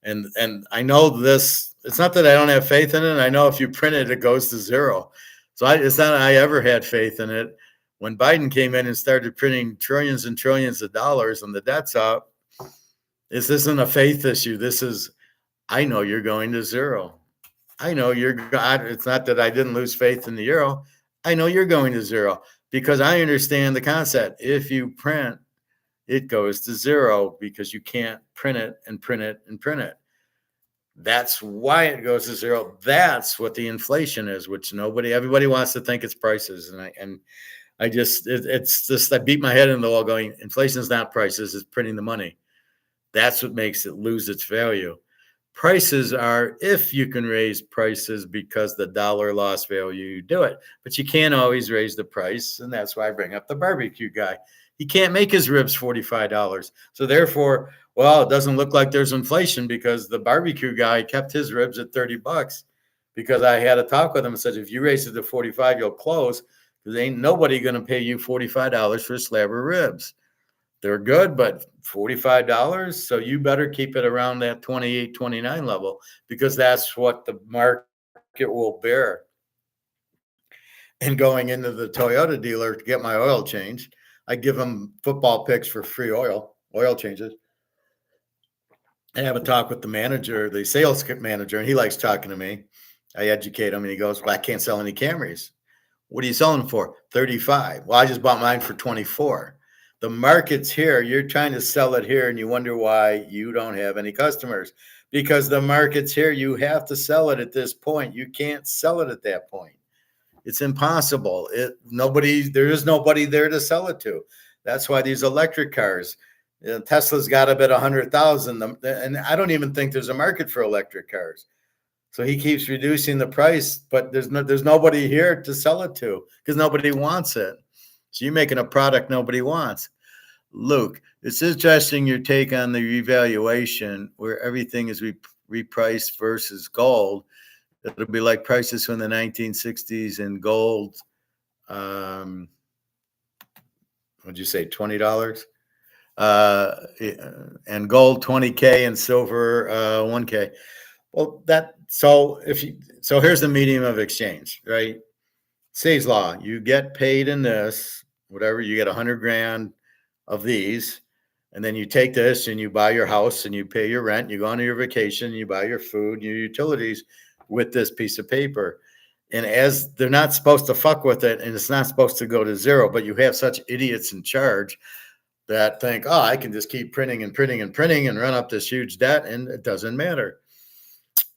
and I know this. It's not that I don't have faith in it. I know if you print it, it goes to zero. So it's not that I ever had faith in it. When Biden came in and started printing trillions and trillions of dollars and the debt's up, this isn't a faith issue. This is, I know you're going to zero. I know you're, it's not that I didn't lose faith in the euro. I know you're going to zero because I understand the concept. If you print, it goes to zero because you can't print it and print it and print it. That's why it goes to zero. That's what the inflation is, which everybody wants to think it's prices. And I just, it's just, I beat my head in the wall going, inflation is not prices, it's printing the money. That's what makes it lose its value. Prices are, if you can raise prices because the dollar lost value, you do it. But you can't always raise the price. And that's why I bring up the barbecue guy. He can't make his ribs $45. So therefore, well, it doesn't look like there's inflation because the barbecue guy kept his ribs at $30 because I had a talk with him and said, if you raise it to 45, you'll close because ain't nobody going to pay you $45 for a slab of ribs. They're good, but $45. So you better keep it around that 28, 29 level because that's what the market will bear. And going into the Toyota dealer to get my oil changed, I give them football picks for free oil changes. I have a talk with the manager, the sales manager, and he likes talking to me. I educate him and he goes, well, I can't sell any Camrys. What are you selling for? 35. Well, I just bought mine for 24. The market's here. You're trying to sell it here and you wonder why you don't have any customers because the market's here. You have to sell it at this point. You can't sell it at that point. It's impossible. There is nobody there to sell it to. That's why these electric cars, Tesla's got about 100,000, and I don't even think there's a market for electric cars. So he keeps reducing the price, but there's nobody here to sell it to because nobody wants it. So you're making a product nobody wants. Luke, it's interesting your take on the revaluation where everything is repriced versus gold. It'll be like prices from the 1960s and gold. What'd you say, $20? And gold 20K and silver 1K. Well, so here's the medium of exchange, right? Say's law. You get paid in this, whatever, you get 100 grand of these, and then you take this and you buy your house and you pay your rent, you go on your vacation, you buy your food, your utilities with this piece of paper. And as they're not supposed to fuck with it and it's not supposed to go to zero, but you have such idiots in charge that think, oh, I can just keep printing and printing and printing and run up this huge debt and it doesn't matter.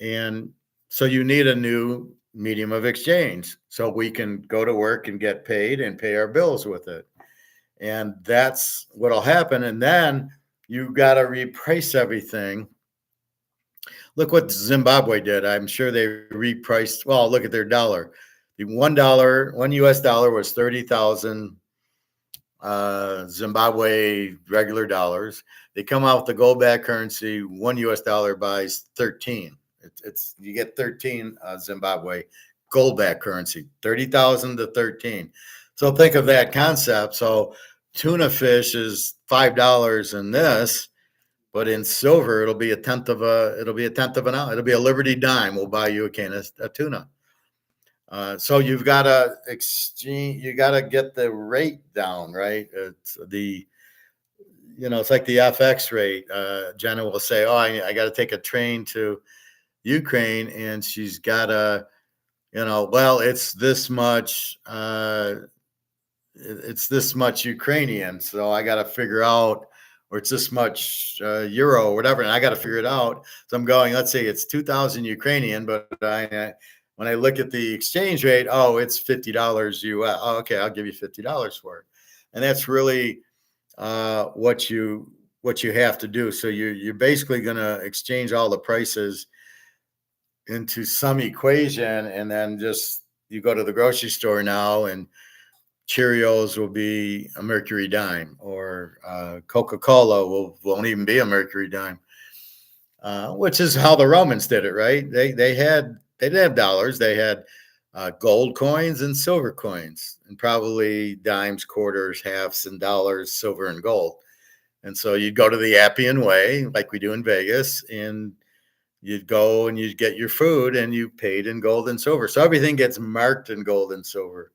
And so you need a new medium of exchange so we can go to work and get paid and pay our bills with it. And that's what'll happen. And then you got to reprice everything. Look what Zimbabwe did. I'm sure they repriced. Well, look at their dollar. The $1 US dollar was 30,000 Zimbabwe regular dollars. They come out with the gold back currency. $1 US dollar buys 13. You get 13 Zimbabwe gold back currency, 30,000 to 13. So think of that concept. So tuna fish is $5 in this, but in silver it'll be a tenth of an ounce. It'll be a Liberty dime. Will buy you a can of tuna. So you've got to exchange. You got to get the rate down, right? It's like the FX rate. Jenna will say, "Oh, I got to take a train to Ukraine," and she's got to, well, it's this much. It's this much Ukrainian, so I got to figure out, or it's this much euro or whatever, and I got to figure it out. So I'm going, let's say it's 2,000 Ukrainian, but When I look at the exchange rate, oh, it's $50 US. Oh, okay, I'll give you $50 for it. And that's really what you have to do. So you're basically going to exchange all the prices into some equation, and then just you go to the grocery store now, and Cheerios will be a mercury dime, or Coca-Cola won't even be a mercury dime, which is how the Romans did it, right? They didn't have dollars. They had gold coins and silver coins, and probably dimes, quarters, halves, and dollars, silver and gold. And so you'd go to the Appian Way, like we do in Vegas, and you'd go and you'd get your food, and you paid in gold and silver. So everything gets marked in gold and silver,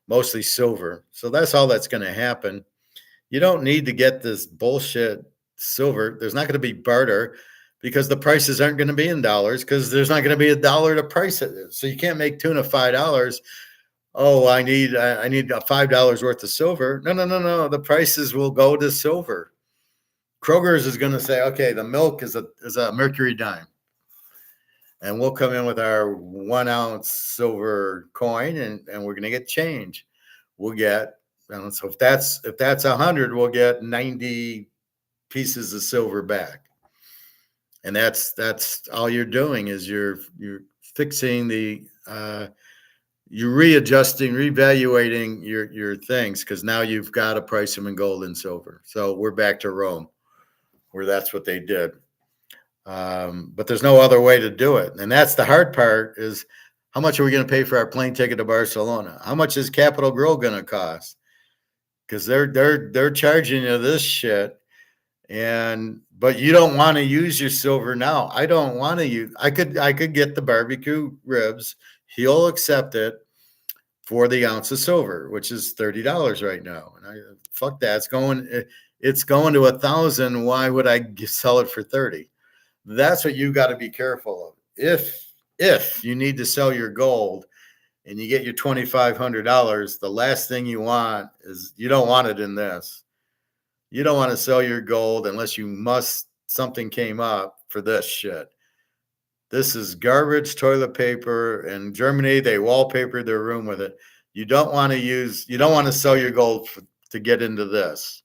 mostly silver. So that's all that's going to happen. You don't need to get this bullshit silver. There's not going to be barter, because the prices aren't going to be in dollars, because there's not going to be a dollar to price it. So you can't make tuna $5. Oh, I need a $5 worth of silver. No. The prices will go to silver. Kroger's is going to say, okay, the milk is a mercury dime, and we'll come in with our 1 ounce silver coin, and we're going to get change. We'll get, so if that's 100, we'll get 90 pieces of silver back. And that's all you're doing, is you're fixing you're readjusting, reevaluating your things, because now you've got to price them in gold and silver. So we're back to Rome, where that's what they did. But there's no other way to do it. And that's the hard part, is how much are we going to pay for our plane ticket to Barcelona? How much is Capital Grille going to cost? Because they're charging you this shit. But you don't want to use your silver now. I don't want to use, I could get the barbecue ribs. He'll accept it for the ounce of silver, which is $30 right now. And fuck that. It's going to 1,000. Why would I sell it for 30? That's what you got to be careful of. If you need to sell your gold and you get your $2,500, the last thing you want is, you don't want it in this. You don't want to sell your gold unless something came up for this shit. This is garbage toilet paper. In Germany, they wallpapered their room with it. You don't want to sell your gold to get into this.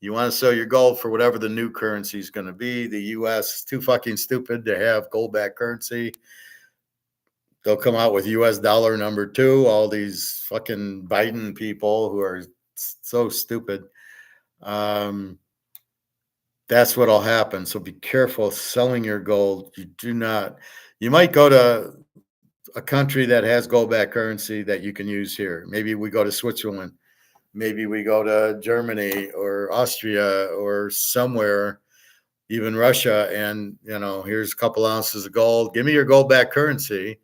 You want to sell your gold for whatever the new currency is going to be. The US is too fucking stupid to have gold-backed currency. They'll come out with US dollar number 2. All these fucking Biden people who are so stupid. That's what'll happen. So be careful selling your gold. You might go to a country that has gold-backed currency that you can use here. Maybe we go to Switzerland. Maybe we go to Germany or Austria or somewhere, even Russia, and here's a couple ounces of gold. Give me your gold-backed currency,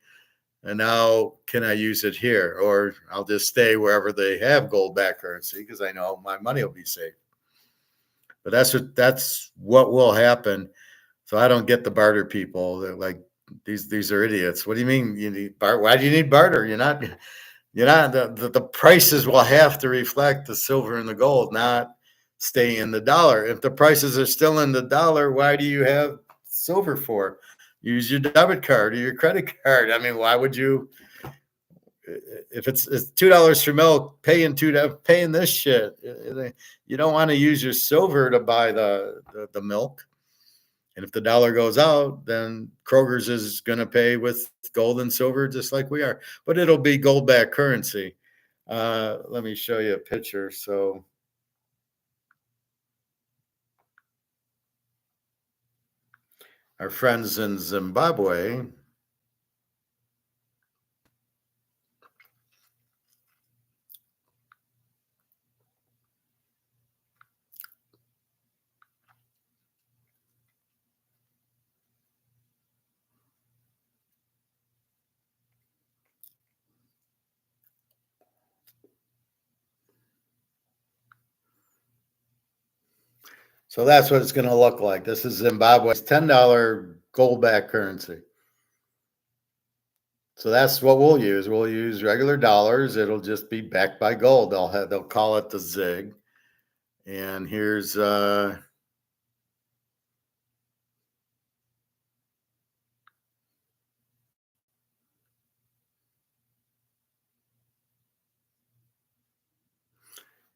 and now can I use it here? Or I'll just stay wherever they have gold-backed currency, because I know my money will be safe. But that's what will happen. So I don't get the barter people. They're like, these are idiots. What do you mean you need barter? Why do you need barter? You're not the prices will have to reflect the silver and the gold, not stay in the dollar. If the prices are still in the dollar, why do you have silver for? Use your debit card or your credit card. I mean, why would you? If it's $2 for milk, paying this shit. You don't want to use your silver to buy the milk. And if the dollar goes out, then Kroger's is going to pay with gold and silver, just like we are. But it'll be gold-backed currency. Let me show you a picture. So our friends in Zimbabwe, so that's what it's going to look like. This is Zimbabwe's $10 gold-backed currency. So that's what we'll use. We'll use regular dollars. It'll just be backed by gold. They'll call it the ZIG. And here's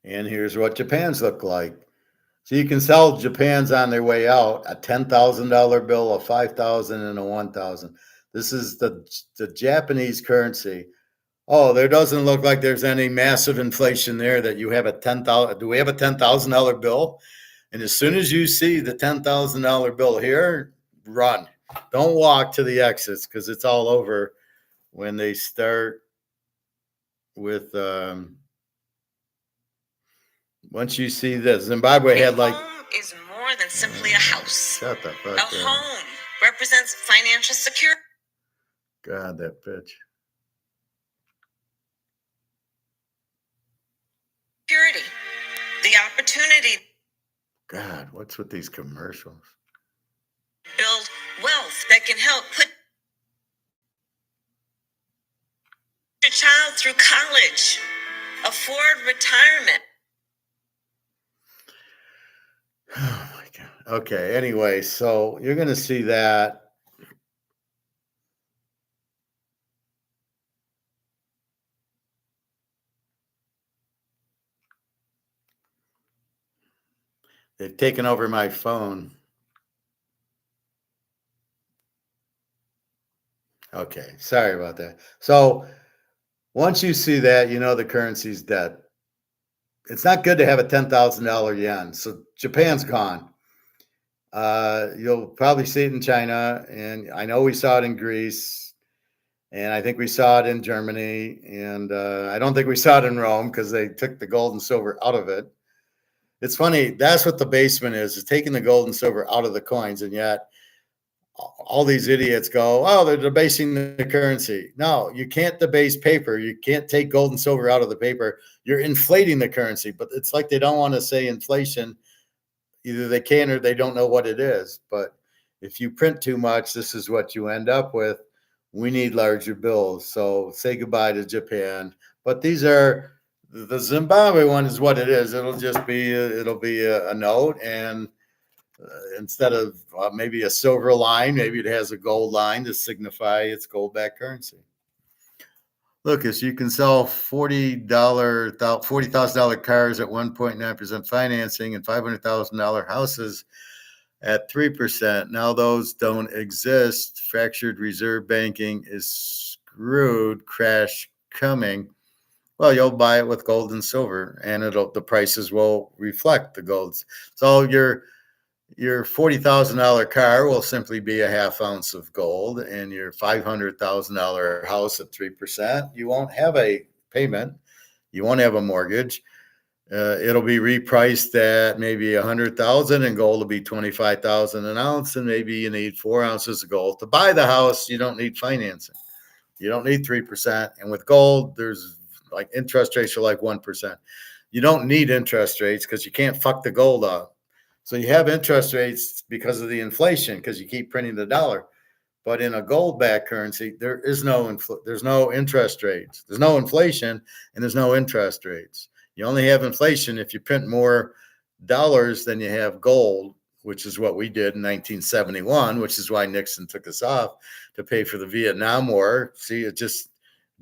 And here's what Japan's look like. So you can sell Japan's on their way out, a $10,000 bill, a 5,000, and a 1,000. This is the Japanese currency. Oh, there doesn't look like there's any massive inflation there that you have a 10,000. Do we have a $10,000 bill? And as soon as you see the $10,000 bill here, run. Don't walk to the exits because it's all over when they start with once you see this. Zimbabwe had like home is more than simply a house. Shut the fuck A up. home represents financial security. God, that bitch. The opportunity God, what's with these commercials? build wealth that can help put your child through college, afford retirement. Oh my God. Okay, anyway, so you're going to see that. They've taken over my phone. Okay, sorry about that. So once you see that, you know the currency's dead. It's not good to have a $10,000 yen. So Japan's gone. You'll probably see it in China, and I know we saw it in Greece, and I think we saw it in Germany, and I don't think we saw it in Rome because they took the gold and silver out of it. It's funny. That's what the basement is taking the gold and silver out of the coins, and yet all these idiots go, oh, they're debasing the currency. No, you can't debase paper. You can't take gold and silver out of the paper. You're inflating the currency, but it's like they don't want to say inflation. Either they can or they don't know what it is. But if you print too much, this is what you end up with. We need larger bills. So say goodbye to Japan. But these are the Zimbabwe one is what it is. It'll just be a note, and instead of maybe a silver line, maybe it has a gold line to signify its gold-backed currency. Look, as you can sell $40,000 cars at 1.9% financing and $500,000 houses at 3%. Now those don't exist. Fractured reserve banking is screwed. Crash coming. Well, you'll buy it with gold and silver, and the prices will reflect the golds. So your $40,000 car will simply be a half ounce of gold, and your $500,000 house at 3%. You won't have a payment. You won't have a mortgage. It'll be repriced at maybe 100,000, and gold will be 25,000 an ounce, and maybe you need 4 ounces of gold to buy the house. You don't need financing. You don't need 3%, and with gold, there's like interest rates are like 1%. You don't need interest rates because you can't fuck the gold up. So you have interest rates because of the inflation, because you keep printing the dollar. But in a gold-backed currency, there is there's no interest rates. There's no inflation, and there's no interest rates. You only have inflation if you print more dollars than you have gold, which is what we did in 1971, which is why Nixon took us off to pay for the Vietnam War. See, it just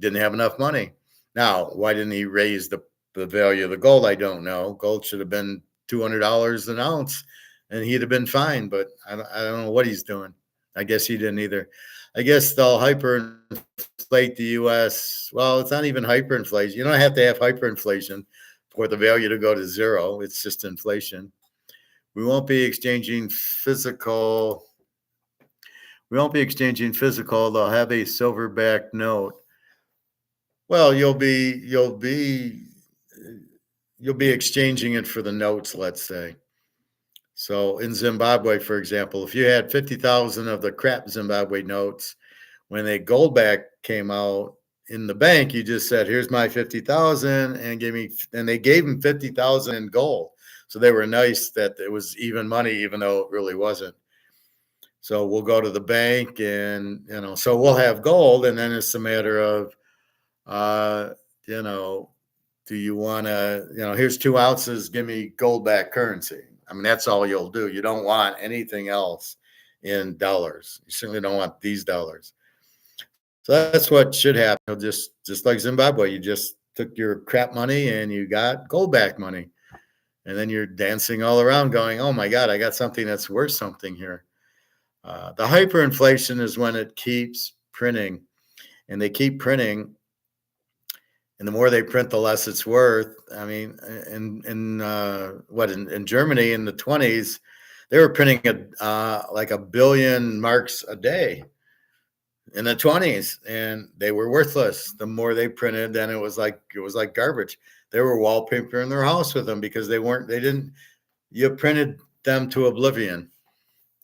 didn't have enough money. Now, why didn't he raise the value of the gold? I don't know. Gold should have been $200 an ounce, and he'd have been fine. But I don't know what he's doing. I guess he didn't either. I guess they'll hyperinflate the U.S. Well, it's not even hyperinflation. You don't have to have hyperinflation for the value to go to zero. It's just inflation. We won't be exchanging physical. They'll have a silver-backed note. Well, you'll be exchanging it for the notes, let's say. So in Zimbabwe, for example, if you had 50,000 of the crap Zimbabwe notes, when a goldback came out in the bank, you just said, "Here's my 50,000," and they gave him 50,000 in gold. So they were nice that it was even money, even though it really wasn't. So we'll go to the bank, and so we'll have gold, and then it's a matter of, do you want to, here's 2 ounces, give me gold-backed currency. I mean, that's all you'll do. You don't want anything else in dollars. You certainly don't want these dollars. So that's what should happen. Just like Zimbabwe, you just took your crap money and you got gold back money. And then you're dancing all around going, oh my God, I got something that's worth something here. The hyperinflation is when it keeps printing, and they keep printing, and the more they print, the less it's worth. I mean, in Germany in the 20s, they were printing like 1 billion marks a day in the 20s, and they were worthless. The more they printed, then it was like garbage. They were wallpapering their house with them because you printed them to oblivion.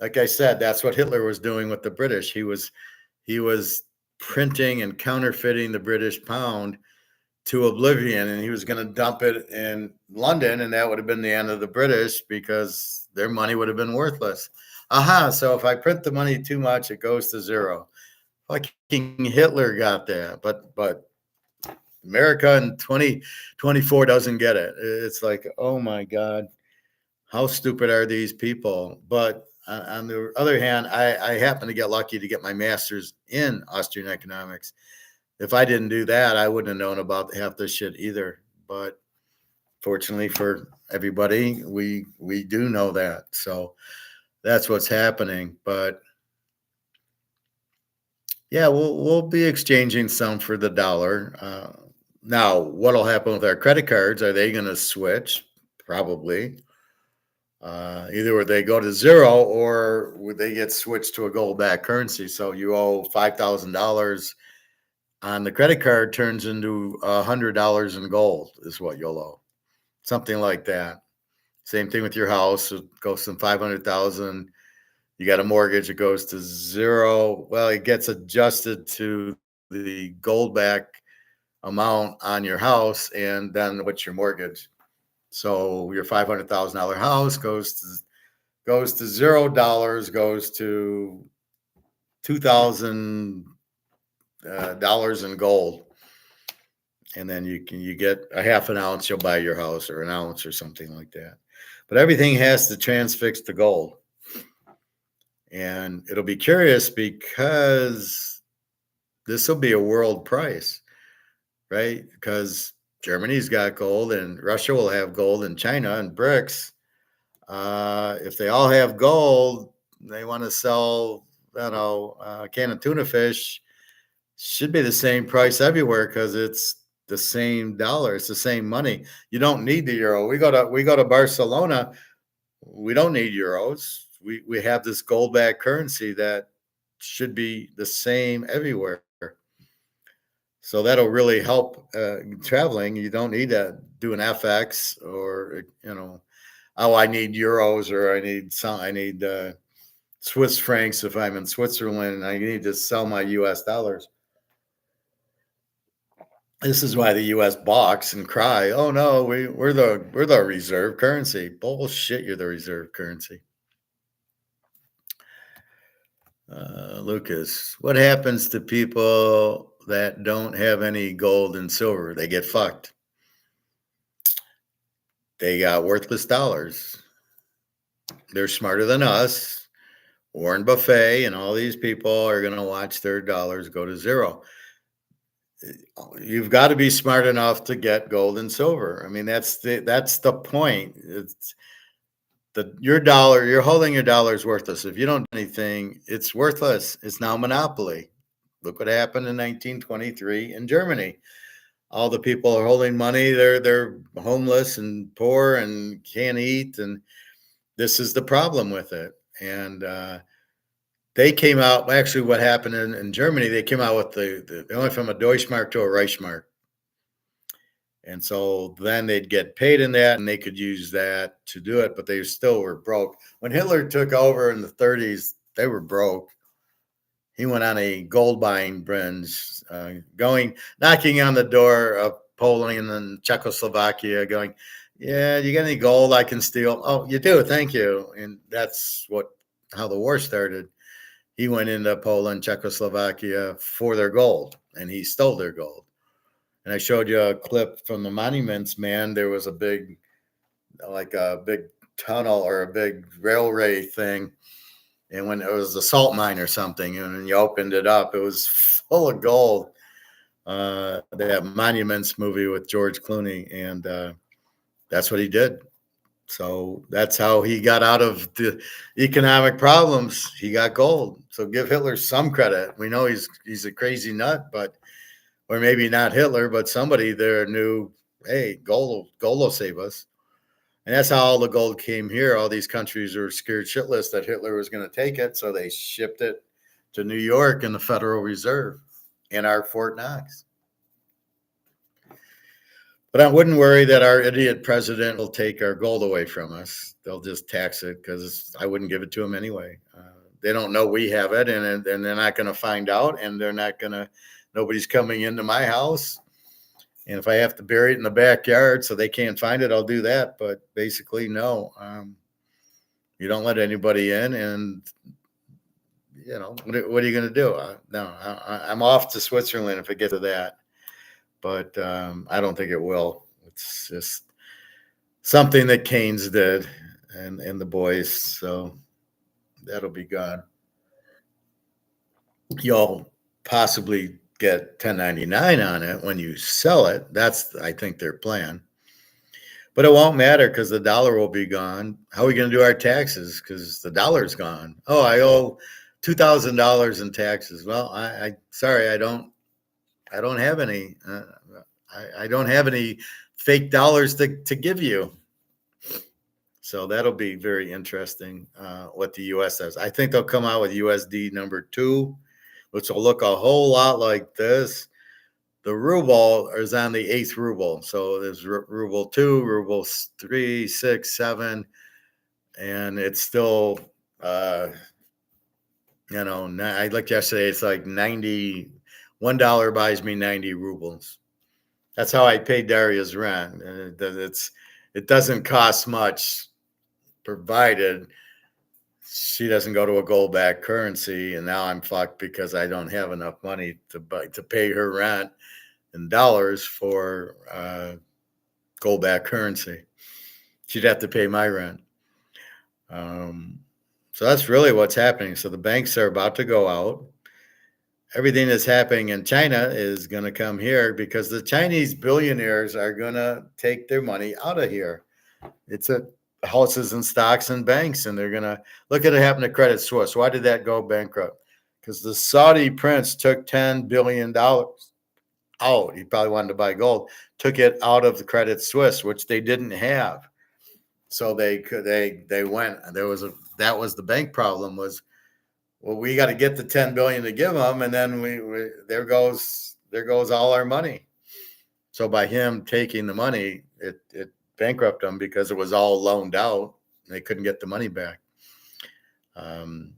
Like I said, that's what Hitler was doing with the British. He was printing and counterfeiting the British pound to oblivion, and he was going to dump it in London, and that would have been the end of the British because their money would have been worthless. So if I print the money too much, it goes to zero. Fucking Hitler got that, but America in 2024 doesn't get it. It's like, oh my God, how stupid are these people? But on the other hand, I happen to get lucky to get my master's in Austrian economics. If I didn't do that, I wouldn't have known about half this shit either. But fortunately for everybody, we do know that. So that's what's happening. But yeah, we'll be exchanging some for the dollar. Now, what'll happen with our credit cards? Are they going to switch? Probably. Either would they go to zero or would they get switched to a gold-backed currency? So you owe $5,000 on the credit card, turns into $100 in gold is what you'll owe. Something like that. Same thing with your house. It goes from 500,000. You got a mortgage, it goes to zero. Well, it gets adjusted to the gold back amount on your house, and then what's your mortgage? So your $500,000 house goes to $0, goes to $2,000 in gold, and then you get a half an ounce, you'll buy your house, or an ounce or something like that. But everything has to transfix to gold. And it'll be curious because this will be a world price, right? Because Germany's got gold and Russia will have gold and China and BRICS. If they all have gold, they want to sell, a can of tuna fish, should be the same price everywhere because it's the same dollar. It's the same money. You don't need the euro. We go to Barcelona. We don't need euros. We have this gold backed currency that should be the same everywhere. So that'll really help traveling. You don't need to do an FX or, I need euros, or I need Swiss francs if I'm in Switzerland and I need to sell my US dollars. This is why the US balks and cry, oh no, we're the reserve currency. Bullshit, you're the reserve currency. Lucas, what happens to people that don't have any gold and silver? They get fucked. They got worthless dollars. They're smarter than us. Warren Buffett and all these people are going to watch their dollars go to zero. You've got to be smart enough to get gold and silver. I mean, that's the point. It's your dollar, you're holding your dollars worthless. If you don't do anything, it's worthless. It's now monopoly. Look what happened in 1923 in Germany. All the people are holding money. They're homeless and poor and can't eat. And this is the problem with it. And they came out, actually what happened in Germany, they came out with they went from a Deutschmark to a Reichsmark. And so then they'd get paid in that and they could use that to do it, but they still were broke. When Hitler took over in the 30s, they were broke. He went on a gold buying binge, knocking on the door of Poland and Czechoslovakia, going, yeah, you got any gold I can steal? Oh, you do, thank you. And that's how the war started. He went into Poland, Czechoslovakia for their gold, and he stole their gold. And I showed you a clip from the monuments, man. There was a big tunnel or a big railway thing. And when it was a salt mine or something, and when you opened it up, it was full of gold. that Monuments movie with George Clooney, and that's what he did. So that's how he got out of the economic problems. He got gold. So give Hitler some credit. We know he's a crazy nut, but or maybe not Hitler, but somebody there knew, hey, gold will save us. And that's how all the gold came here. All these countries were scared shitless that Hitler was going to take it, so they shipped it to New York and the Federal Reserve in our Fort Knox. But I wouldn't worry that our idiot president will take our gold away from us. They'll just tax it because I wouldn't give it to them anyway. They don't know we have it, and they're not going to find out, and they're not going to. Nobody's coming into my house. And if I have to bury it in the backyard so they can't find it, I'll do that. But basically, no. You don't let anybody in, and what are you going to do? No, I'm off to Switzerland if it gets to that. But I don't think it will. It's just something that Keynes did and the boys. So that'll be gone. You'll possibly get 1099 on it when you sell it. That's, I think, their plan. But it won't matter because the dollar will be gone. How are we going to do our taxes? Because the dollar's gone. Oh, I owe $2,000 in taxes. Well, sorry, I don't have any. I don't have any fake dollars to give you. So that'll be very interesting what the U.S. does. I think they'll come out with USD number 2, which will look a whole lot like this. The ruble is on the 8th ruble. So there's ruble 2, ruble 3, 6, 7, and it's still, I looked yesterday, it's like $1 buys me 90 rubles. That's how I pay Daria's rent. It doesn't cost much, provided she doesn't go to a gold-backed currency. And now I'm fucked because I don't have enough money to pay her rent in dollars for gold-backed currency. She'd have to pay my rent. So that's really what's happening. So the banks are about to go out. Everything that's happening in China is going to come here because the Chinese billionaires are going to take their money out of here. It's at houses and stocks and banks, and they're going to look at it happen to Credit Suisse. Why did that go bankrupt? Because the Saudi prince took $10 billion out. He probably wanted to buy gold, took it out of the Credit Suisse, which they didn't have. So they went. That was the bank problem was, well, we got to get the 10 billion to give them, and then there goes all our money. So by him taking the money, it bankrupted them because it was all loaned out. And they couldn't get the money back. So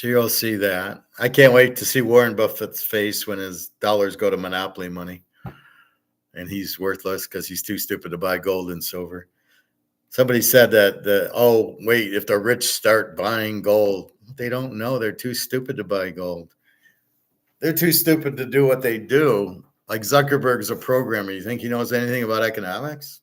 you'll see that. I can't wait to see Warren Buffett's face when his dollars go to monopoly money, and he's worthless because he's too stupid to buy gold and silver. Somebody said that if the rich start buying gold, they don't know. They're too stupid to buy gold. They're too stupid to do what they do. Like Zuckerberg's a programmer. You think he knows anything about economics?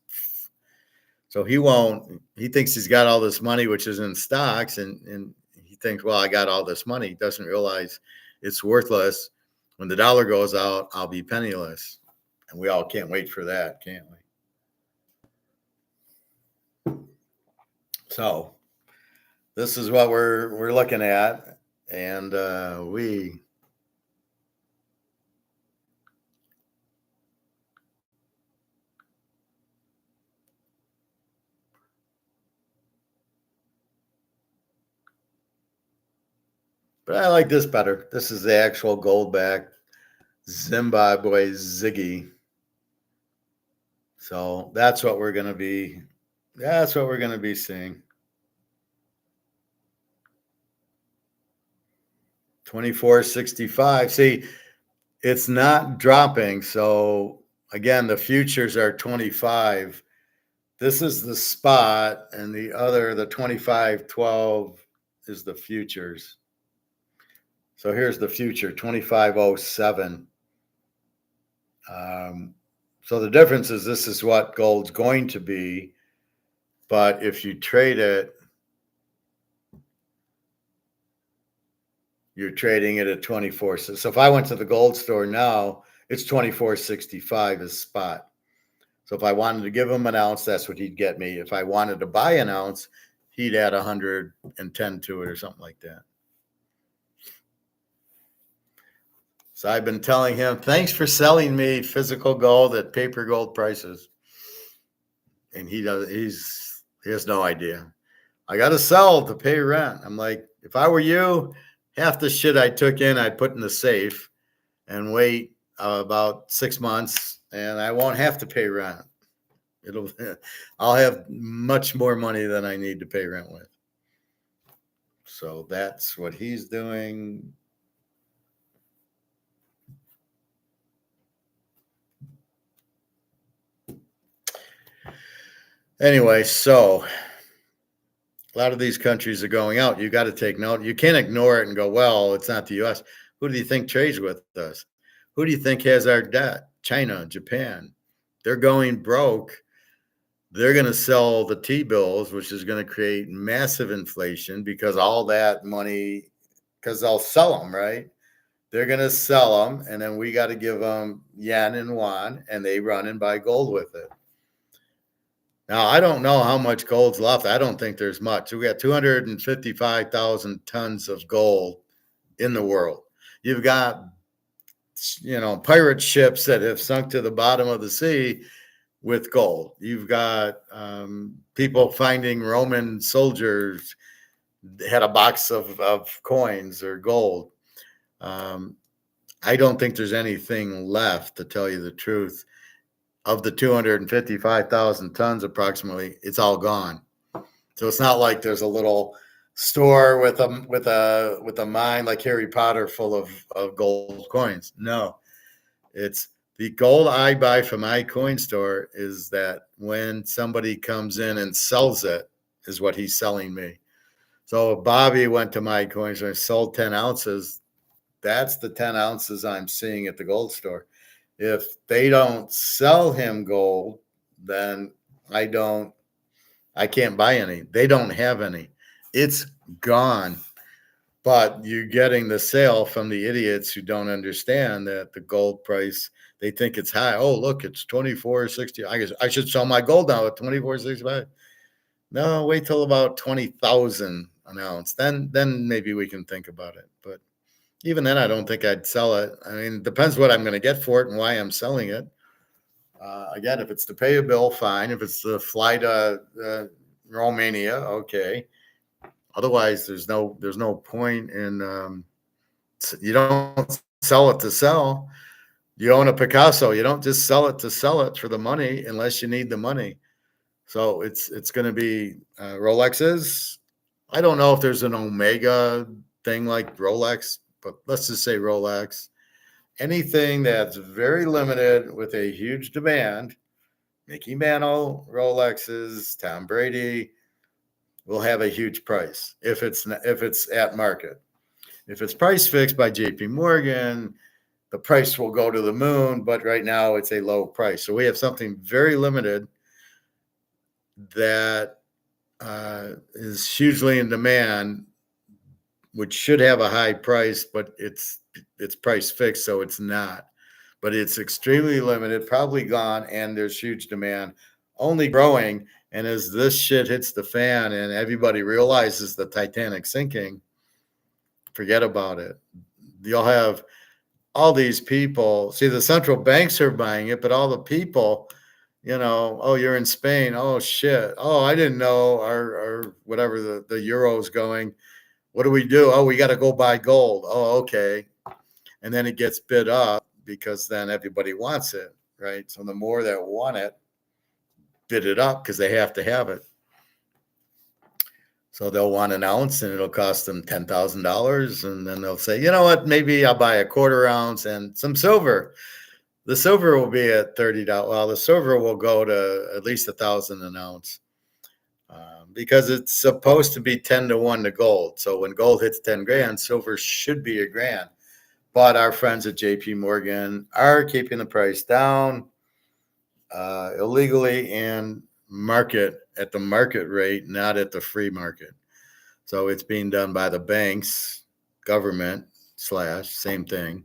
So he won't. He thinks he's got all this money, which is in stocks, and he thinks, well, I got all this money. He doesn't realize it's worthless. When the dollar goes out, I'll be penniless. And we all can't wait for that, can't we? So this is what we're looking at, and but I like this better. This is the actual gold-backed Zimbabwe Ziggy. So that's what we're going to be. That's what we're going to be seeing. 24.65. See, it's not dropping. So again, the futures are 25. This is the spot, and the 25.12 is the futures. So here's the future, 25.07. So the difference is this is what gold's going to be. But if you trade it, you're trading it at 24. So if I went to the gold store now, it's 24.65 is spot. So if I wanted to give him an ounce, that's what he'd get me. If I wanted to buy an ounce, he'd add 110 to it or something like that. So I've been telling him, thanks for selling me physical gold at paper gold prices. And he has no idea. I got to sell to pay rent. I'm like, if I were you, half the shit I took in, I'd put in the safe and wait about 6 months, and I won't have to pay rent. I'll have much more money than I need to pay rent with. So that's what he's doing. Anyway, so a lot of these countries are going out. You got to take note. You can't ignore it and go, well, it's not the U.S. Who do you think trades with us? Who do you think has our debt? China, Japan. They're going broke. They're going to sell the T-bills, which is going to create massive inflation because all that money, because they'll sell them, right? They're going to sell them, and then we got to give them yen and yuan, and they run and buy gold with it. Now, I don't know how much gold's left. I don't think there's much. We got 255,000 tons of gold in the world. You've got, pirate ships that have sunk to the bottom of the sea with gold. You've got people finding Roman soldiers had a box of coins or gold. I don't think there's anything left, to tell you the truth. Of the 255,000 tons approximately, it's all gone. So it's not like there's a little store with a mine like Harry Potter full of gold coins. No, it's the gold I buy from my coin store is that when somebody comes in and sells it is what he's selling me. So if Bobby went to my coin store and sold 10 ounces, that's the 10 ounces I'm seeing at the gold store. If they don't sell him gold, then I can't buy any. They don't have any. It's gone. But you're getting the sale from the idiots who don't understand that the gold price, they think it's high. Oh, look, it's 24.60. I guess I should sell my gold now at 24.65. No, wait till about 20,000 an ounce. Then maybe we can think about it. But even then, I don't think I'd sell it. I mean, it depends what I'm going to get for it and why I'm selling it. Again, if it's to pay a bill, fine. If it's to fly to Romania, okay. Otherwise, there's no point in. You don't sell it to sell. You own a Picasso. You don't just sell it to sell it for the money unless you need the money. So it's going to be Rolexes. I don't know if there's an Omega thing like Rolex, but let's just say Rolex. Anything that's very limited with a huge demand, Mickey Mantle, Rolexes, Tom Brady, will have a huge price if it's at market. If it's price fixed by JP Morgan, the price will go to the moon, but right now it's a low price. So we have something very limited that is hugely in demand, which should have a high price, but it's price fixed, so it's not. But it's extremely limited, probably gone, and there's huge demand, only growing. And as this shit hits the fan and everybody realizes the Titanic sinking, forget about it. You'll have all these people. See, the central banks are buying it, but all the people, oh, you're in Spain. Oh, shit. Oh, I didn't know our whatever the euro is going. What do we do? Oh, we got to go buy gold. Oh, okay. And then it gets bid up because then everybody wants it, right? So the more that want it, bid it up because they have to have it. So they'll want an ounce and it'll cost them $10,000. And then they'll say, you know what, maybe I'll buy a quarter ounce and some silver. The silver will be at $30. Well, the silver will go to at least $1,000 an ounce because it's supposed to be 10 to 1 to gold. So when gold hits 10 grand, silver should be a grand. But our friends at JP Morgan are keeping the price down illegally and at the market rate, not at the free market. So it's being done by the banks government / same thing.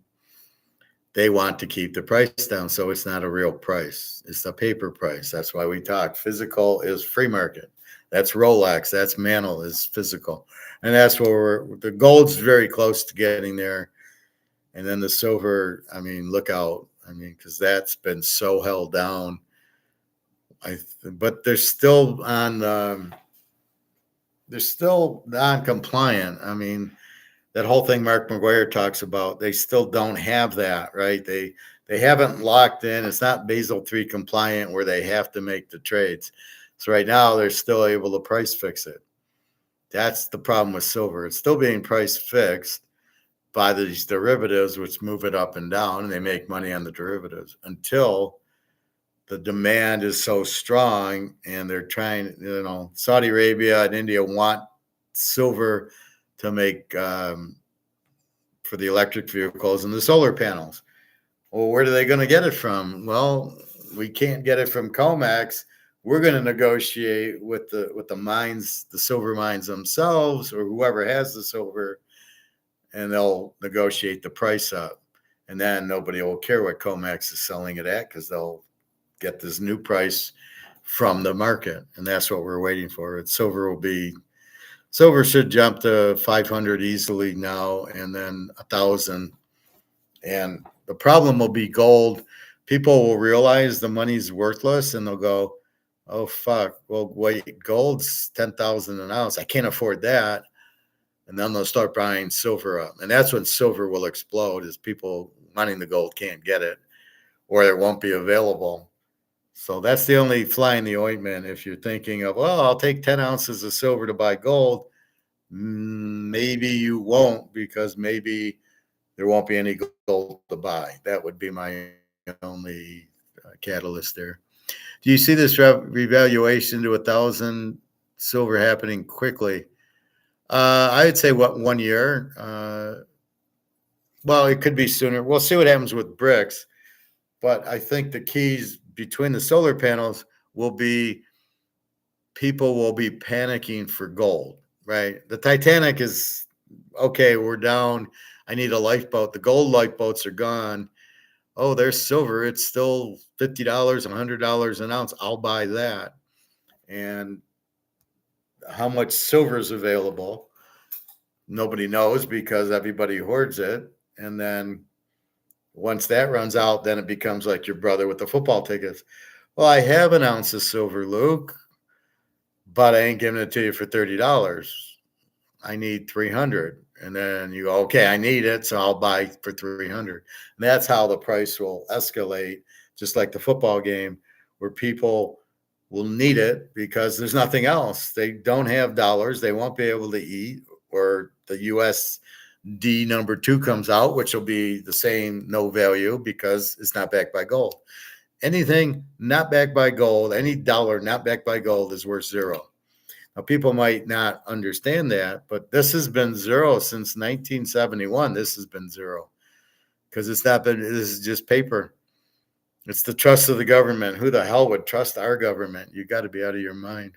They want to keep the price down, so it's not a real price. It's a paper price. That's why we talk. Physical is free market. That's Rolex. That's Mantle is physical, and that's where the gold's very close to getting there. And then the silver. I mean, look out. I mean, because that's been so held down. But they're still on. They're still non-compliant. I mean, that whole thing Mark McGuire talks about, they still don't have that, right? They haven't locked in. It's not Basel III compliant where they have to make the trades. So right now they're still able to price fix it. That's the problem with silver. It's still being price fixed by these derivatives, which move it up and down, and they make money on the derivatives until the demand is so strong, and they're trying, Saudi Arabia and India want silver to make for the electric vehicles and the solar panels. Well, where are they going to get it from? Well, we can't get it from comex. We're going to negotiate with the mines, the silver mines themselves, or whoever has the silver, and they'll negotiate the price up. And then nobody will care what comex is selling it at because they'll get this new price from the market, and that's what we're waiting for. Silver should jump to 500 easily now, and then 1,000. And the problem will be gold. People will realize the money's worthless, and they'll go, "Oh fuck! Well, wait, gold's 10,000 an ounce. I can't afford that." And then they'll start buying silver up, and that's when silver will explode. Is people wanting the gold can't get it, or it won't be available. So that's the only fly in the ointment. If you're thinking of, well, I'll take 10 ounces of silver to buy gold, maybe you won't, because maybe there won't be any gold to buy. That would be my only catalyst there. Do you see this revaluation to 1,000 silver happening quickly? I would say 1 year. Well, it could be sooner. We'll see what happens with brics. But I think the keys between the solar panels will be people will be panicking for gold, right? The Titanic is okay. We're down. I need a lifeboat. The gold lifeboats are gone. Oh, there's silver. It's still $50, $100 an ounce. I'll buy that. And how much silver is available? Nobody knows because everybody hoards it. And then once that runs out, then it becomes like your brother with the football tickets. Well, I have an ounce of silver, Luke, but I ain't giving it to you for $30. I need 300. And then you go, okay, I need it, so I'll buy for 300. And that's how the price will escalate, just like the football game, where people will need it because there's nothing else. They don't have dollars. They won't be able to eat, or the USD number 2 comes out, which will be the same no value because it's not backed by gold. Anything not backed by gold, any dollar not backed by gold is worth zero. Now, people might not understand that, but this has been zero since 1971. This has been zero because this is just paper. It's the trust of the government. Who the hell would trust our government? You got to be out of your mind.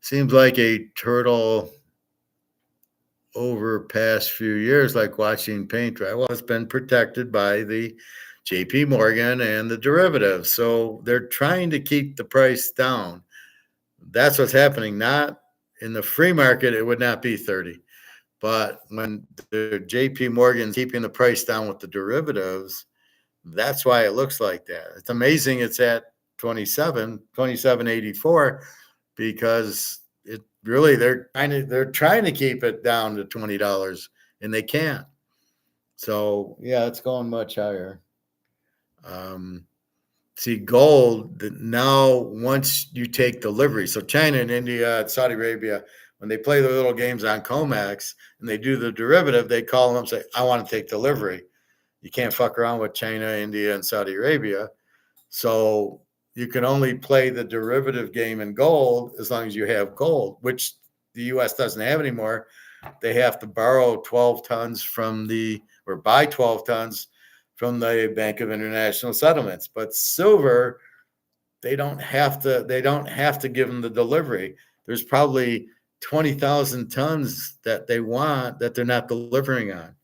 Seems like a turtle over past few years, like watching paint dry. Well, it's been protected by the JP Morgan and the derivatives. So they're trying to keep the price down. That's what's happening. Not in the free market, it would not be 30. But when the JP Morgan's keeping the price down with the derivatives, that's why it looks like that. It's amazing it's at 27.84, because it really they're trying to keep it down to $20, and they can't. So yeah, it's going much higher. See, gold now, once you take delivery, so China and India and Saudi Arabia, when they play their little games on comex and they do the derivative, they call them and say, I want to take delivery. You can't fuck around with China, India, and Saudi Arabia. So you can only play the derivative game in gold as long as you have gold, which the U.S. doesn't have anymore. They have to borrow 12 tons or buy 12 tons from the Bank of International Settlements. But silver, they don't have to give them the delivery. There's probably 20,000 tons that they want that they're not delivering on.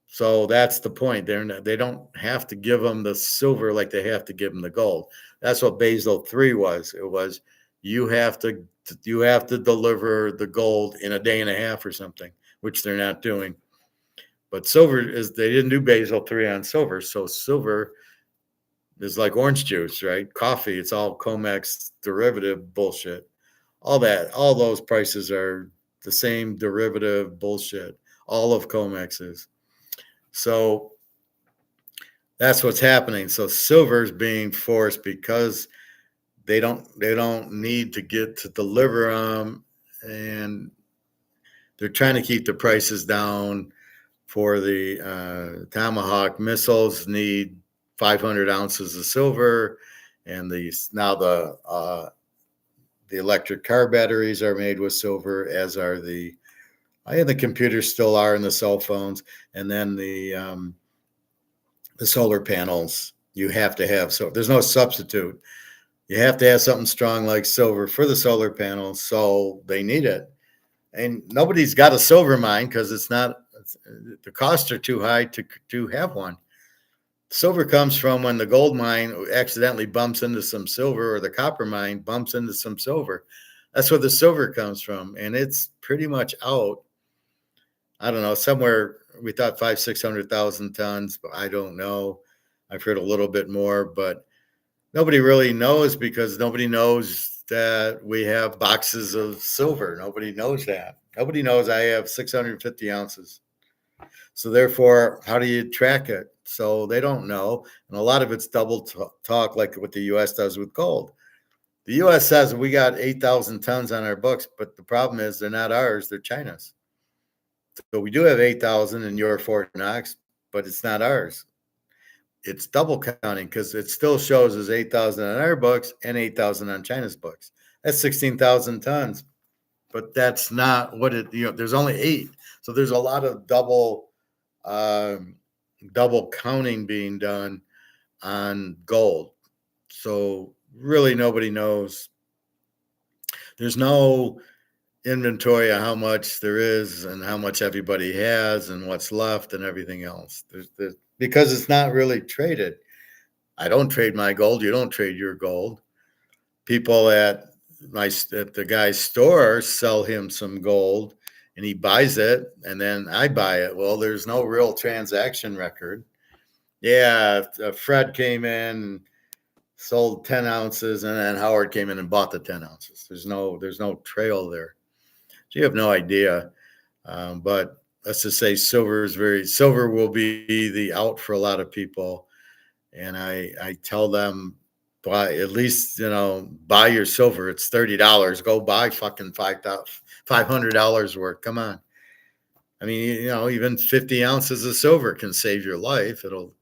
So that's the point. They don't have to give them the silver like they have to give them the gold. That's what Basel III was. It was you have to deliver the gold in a day and a half or something, which they're not doing. But silver is they didn't do Basel III on silver. So silver is like orange juice, right? Coffee, it's all comex derivative bullshit. All those prices are the same derivative bullshit. All of comexes. So that's what's happening. So silver is being forced because they don't need to get to deliver them, and they're trying to keep the prices down. For the Tomahawk missiles, need 500 ounces of silver, and now the electric car batteries are made with silver, as are the computers still are in the cell phones, and then the solar panels. You have to have, so there's no substitute. You have to have something strong like silver for the solar panels, so they need it. And nobody's got a silver mine because the costs are too high to have one. Silver comes from when the gold mine accidentally bumps into some silver, or the copper mine bumps into some silver. That's where the silver comes from, and it's pretty much out. I don't know, somewhere we thought 500,000-600,000 tons, but I don't know. I've heard a little bit more, but nobody really knows because nobody knows that we have boxes of silver. Nobody knows that. Nobody knows I have 650 ounces. So therefore, how do you track it? So they don't know. And a lot of it's double talk, like what the U.S. does with gold. The U.S. says we got 8,000 tons on our books, but the problem is they're not ours, they're China's. So we do have 8,000 in your Fort Knox, but it's not ours. It's double counting because it still shows as 8,000 on our books and 8,000 on China's books. That's 16,000 tons, but that's not what there's only 8. So there's a lot of double counting being done on gold. So really nobody knows. There's no inventory of how much there is and how much everybody has and what's left and everything else. Because it's not really traded. I don't trade my gold. You don't trade your gold. People at the guy's store sell him some gold and he buys it and then I buy it. Well, there's no real transaction record. Yeah, Fred came in, sold 10 ounces, and then Howard came in and bought the 10 ounces. There's no trail there. So you have no idea. But let's just say silver will be the out for a lot of people. And I tell them, at least, buy your silver. It's $30. Go buy fucking $500 worth. Come on. I mean, even 50 ounces of silver can save your life. It'll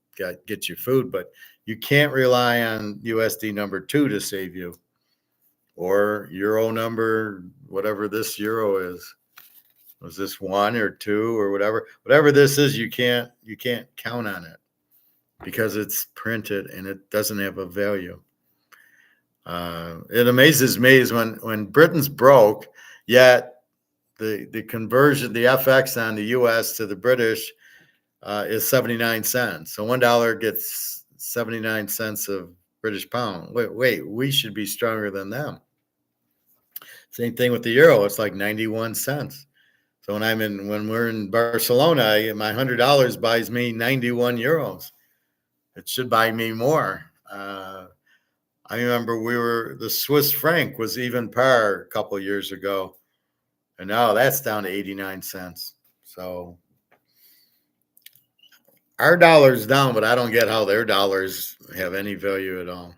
get you food, but you can't rely on USD number 2 to save you, or euro number, whatever this euro is. Was this 1 or 2 or whatever this is? You can't count on it because it's printed and it doesn't have a value. It amazes me is when Britain's broke, yet the conversion, the FX on the US to the British is 79 cents. So $1 gets 79 cents of British pound. Wait, we should be stronger than them. Same thing with the euro. It's like 91 cents. So when we're in Barcelona, my $100 buys me 91 euros. It should buy me more. I remember the Swiss franc was even par a couple of years ago, and now that's down to 89 cents. So our dollar's down, but I don't get how their dollars have any value at all.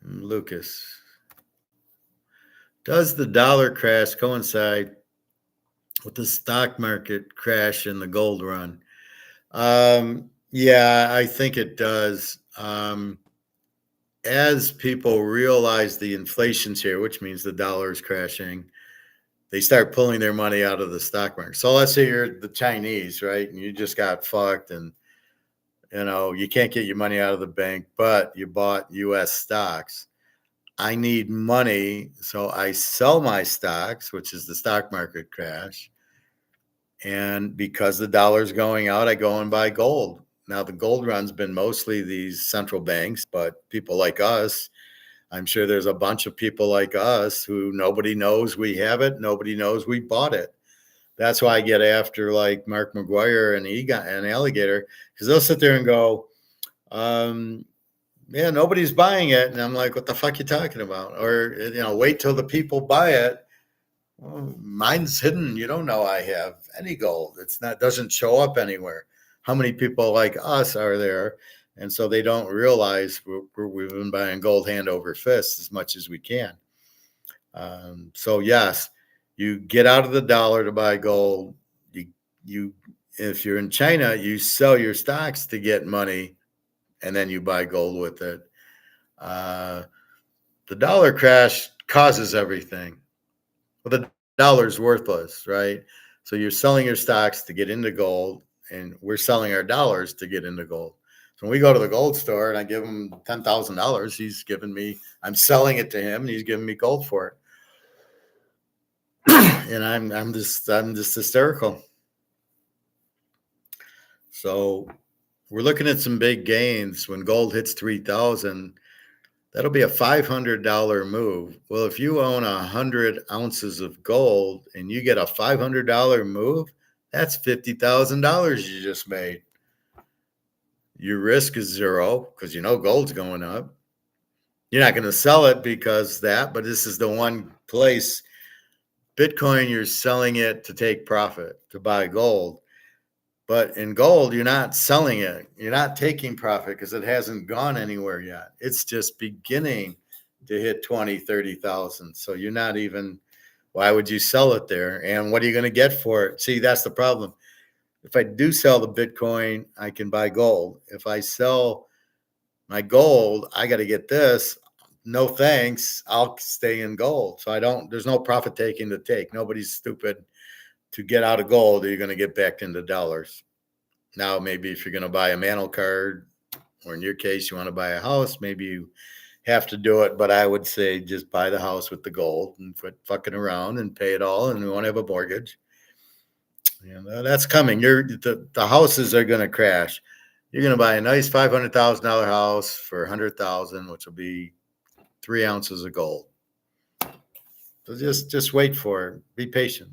Lucas, does the dollar crash coincide with the stock market crash and the gold run? Yeah, I think it does. As people realize the inflation's here, which means the dollar is crashing, they start pulling their money out of the stock market. So let's say you're the Chinese, right? And you just got fucked and you can't get your money out of the bank, but you bought US stocks. I need money, so I sell my stocks, which is the stock market crash. And because the dollar's going out, I go and buy gold. Now, the gold run's been mostly these central banks, but people like us, I'm sure there's a bunch of people like us who nobody knows we have it. Nobody knows we bought it. That's why I get after like Mark McGuire and Egon and Alligator, because they'll sit there and go, yeah, nobody's buying it. And I'm like, what the fuck you talking about? Or, wait till the people buy it. Well, mine's hidden. You don't know I have any gold. Doesn't show up anywhere. How many people like us are there? And so they don't realize we've been buying gold hand over fist as much as we can. So yes, you get out of the dollar to buy gold. You if you're in China, you sell your stocks to get money, and then you buy gold with it. The dollar crash causes everything. Well, the dollar's worthless, right? So you're selling your stocks to get into gold, and we're selling our dollars to get into gold. So when we go to the gold store and I give him $10,000, I'm selling it to him, and he's giving me gold for it. And I'm just hysterical. So we're looking at some big gains when gold hits 3,000. That'll be a $500 move. Well, if you own 100 ounces of gold and you get a $500 move, that's $50,000 you just made. Your risk is zero because gold's going up. You're not going to sell it because but this is the one place. Bitcoin, you're selling it to take profit, to buy gold. But in gold, you're not selling it. You're not taking profit because it hasn't gone anywhere yet. It's just beginning to hit 20, 30,000. So you're not even, why would you sell it there? And what are you going to get for it? See, that's the problem. If I do sell the Bitcoin, I can buy gold. If I sell my gold, I got to get this. No thanks. I'll stay in gold. So there's no profit taking to take. Nobody's stupid to get out of gold, or you're going to get back into dollars. Now, maybe if you're going to buy a mantle card, or in your case, you want to buy a house, maybe you have to do it. But I would say just buy the house with the gold and quit fucking around and pay it all, and you won't have a mortgage. And that's coming. The houses are going to crash. You're going to buy a nice $500,000 house for $100,000, which will be 3 ounces of gold. So just wait for it. Be patient.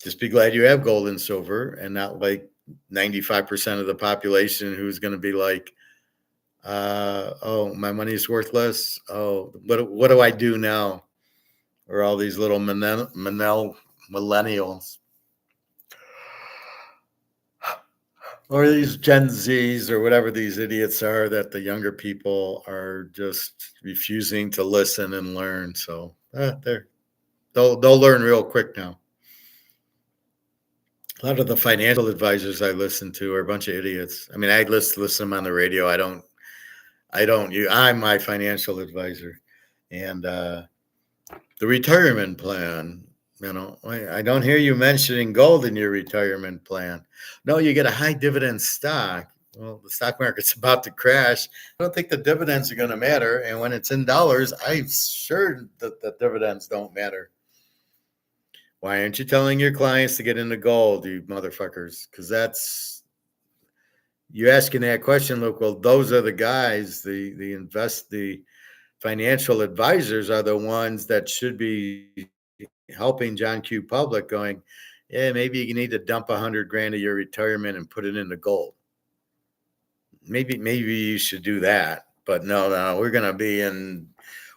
Just be glad you have gold and silver, and not like 95% of the population who's going to be like, oh, my money's worthless. Oh, but what do I do now? Or all these little millennials. Or these Gen Zs or whatever these idiots are that the younger people are just refusing to listen and learn. So they'll learn real quick now. A lot of the financial advisors I listen to are a bunch of idiots. I mean, I listen to them on the radio. I'm my financial advisor. And the retirement plan, I don't hear you mentioning gold in your retirement plan. No, you get a high dividend stock. Well, the stock market's about to crash. I don't think the dividends are going to matter. And when it's in dollars, I'm sure that the dividends don't matter. Why aren't you telling your clients to get into gold, you motherfuckers? Because you're asking that question, look, well, those are the guys, the financial advisors are the ones that should be helping John Q. Public going, yeah, maybe you need to dump $100,000 of your retirement and put it into gold. Maybe you should do that. But no, we're going to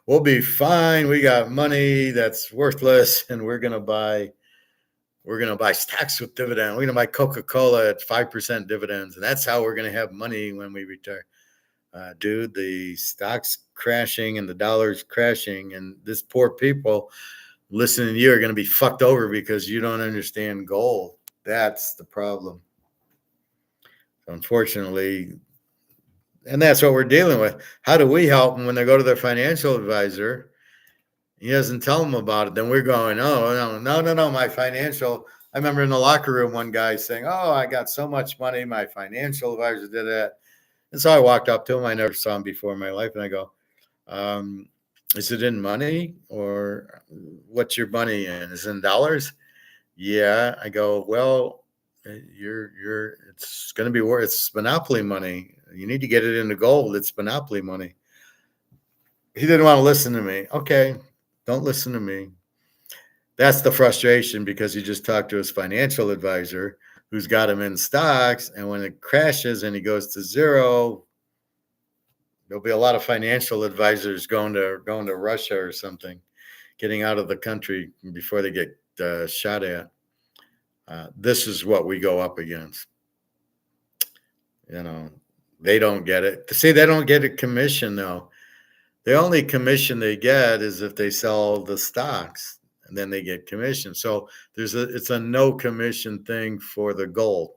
we'll be fine. We got money that's worthless, and we're going to buy stocks with dividend. We're going to buy Coca-Cola at 5% dividends. And that's how we're going to have money when we retire. Dude, the stock's crashing and the dollar's crashing, and this poor people listening to you are going to be fucked over because you don't understand gold. That's the problem. Unfortunately, and that's what we're dealing with. How do we help them when they go to their financial advisor? He doesn't tell them about it. Then we're going, oh, no, my financial I remember in the locker room, one guy saying, "Oh, I got so much money. My financial advisor did that." And so I walked up to him. I never saw him before in my life. And I go, is it in money or what's your money in? Is it in dollars? Yeah. I go, well, it's going to be worth, it's monopoly money. You need to get it into gold. It's monopoly money. He didn't want to listen to me. Okay. Don't listen to me. That's the frustration because he just talked to his financial advisor who's got him in stocks. And when it crashes and he goes to zero, there'll be a lot of financial advisors going to Russia or something, getting out of the country before they get shot at. This is what we go up against. You know, they don't get it. See, they don't get a commission though. The only commission they get is if they sell the stocks, and then they get commission. So it's a no commission thing for the gold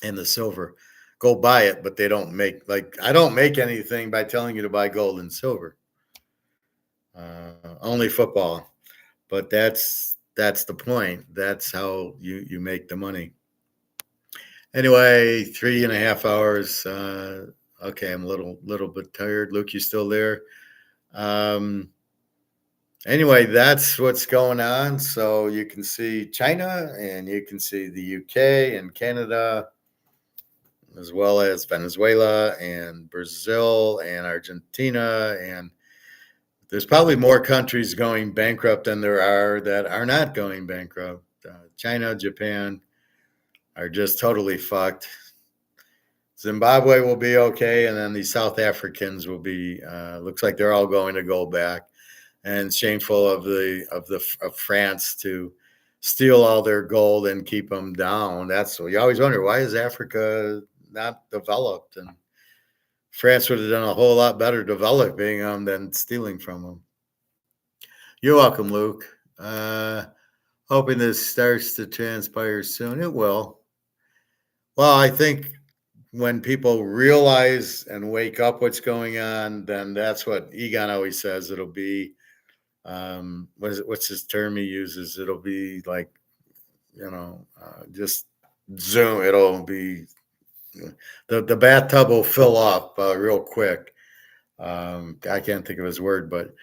and the silver. Go buy it, but they don't make, like, I don't make anything by telling you to buy gold and silver. Only football, but that's the point. That's how you make the money. Anyway, 3.5 hours. Okay, I'm a little bit tired. Luke, you still there? Anyway, that's what's going on. So you can see China and you can see the UK and Canada, as well as Venezuela and Brazil and Argentina. And there's probably more countries going bankrupt than there are that are not going bankrupt. China, Japan are just totally fucked. Zimbabwe will be okay, and then the South Africans will be. Looks like they're all going to go back. And shameful of France to steal all their gold and keep them down. That's what you always wonder. Why is Africa not developed? And France would have done a whole lot better developing them than stealing from them. You're welcome, Luke. Hoping this starts to transpire soon. It will. Well, I think when people realize and wake up what's going on, then that's what Egon always says. It'll be, what's his term he uses? It'll be like, just zoom. It'll be, the bathtub will fill up real quick. I can't think of his word, but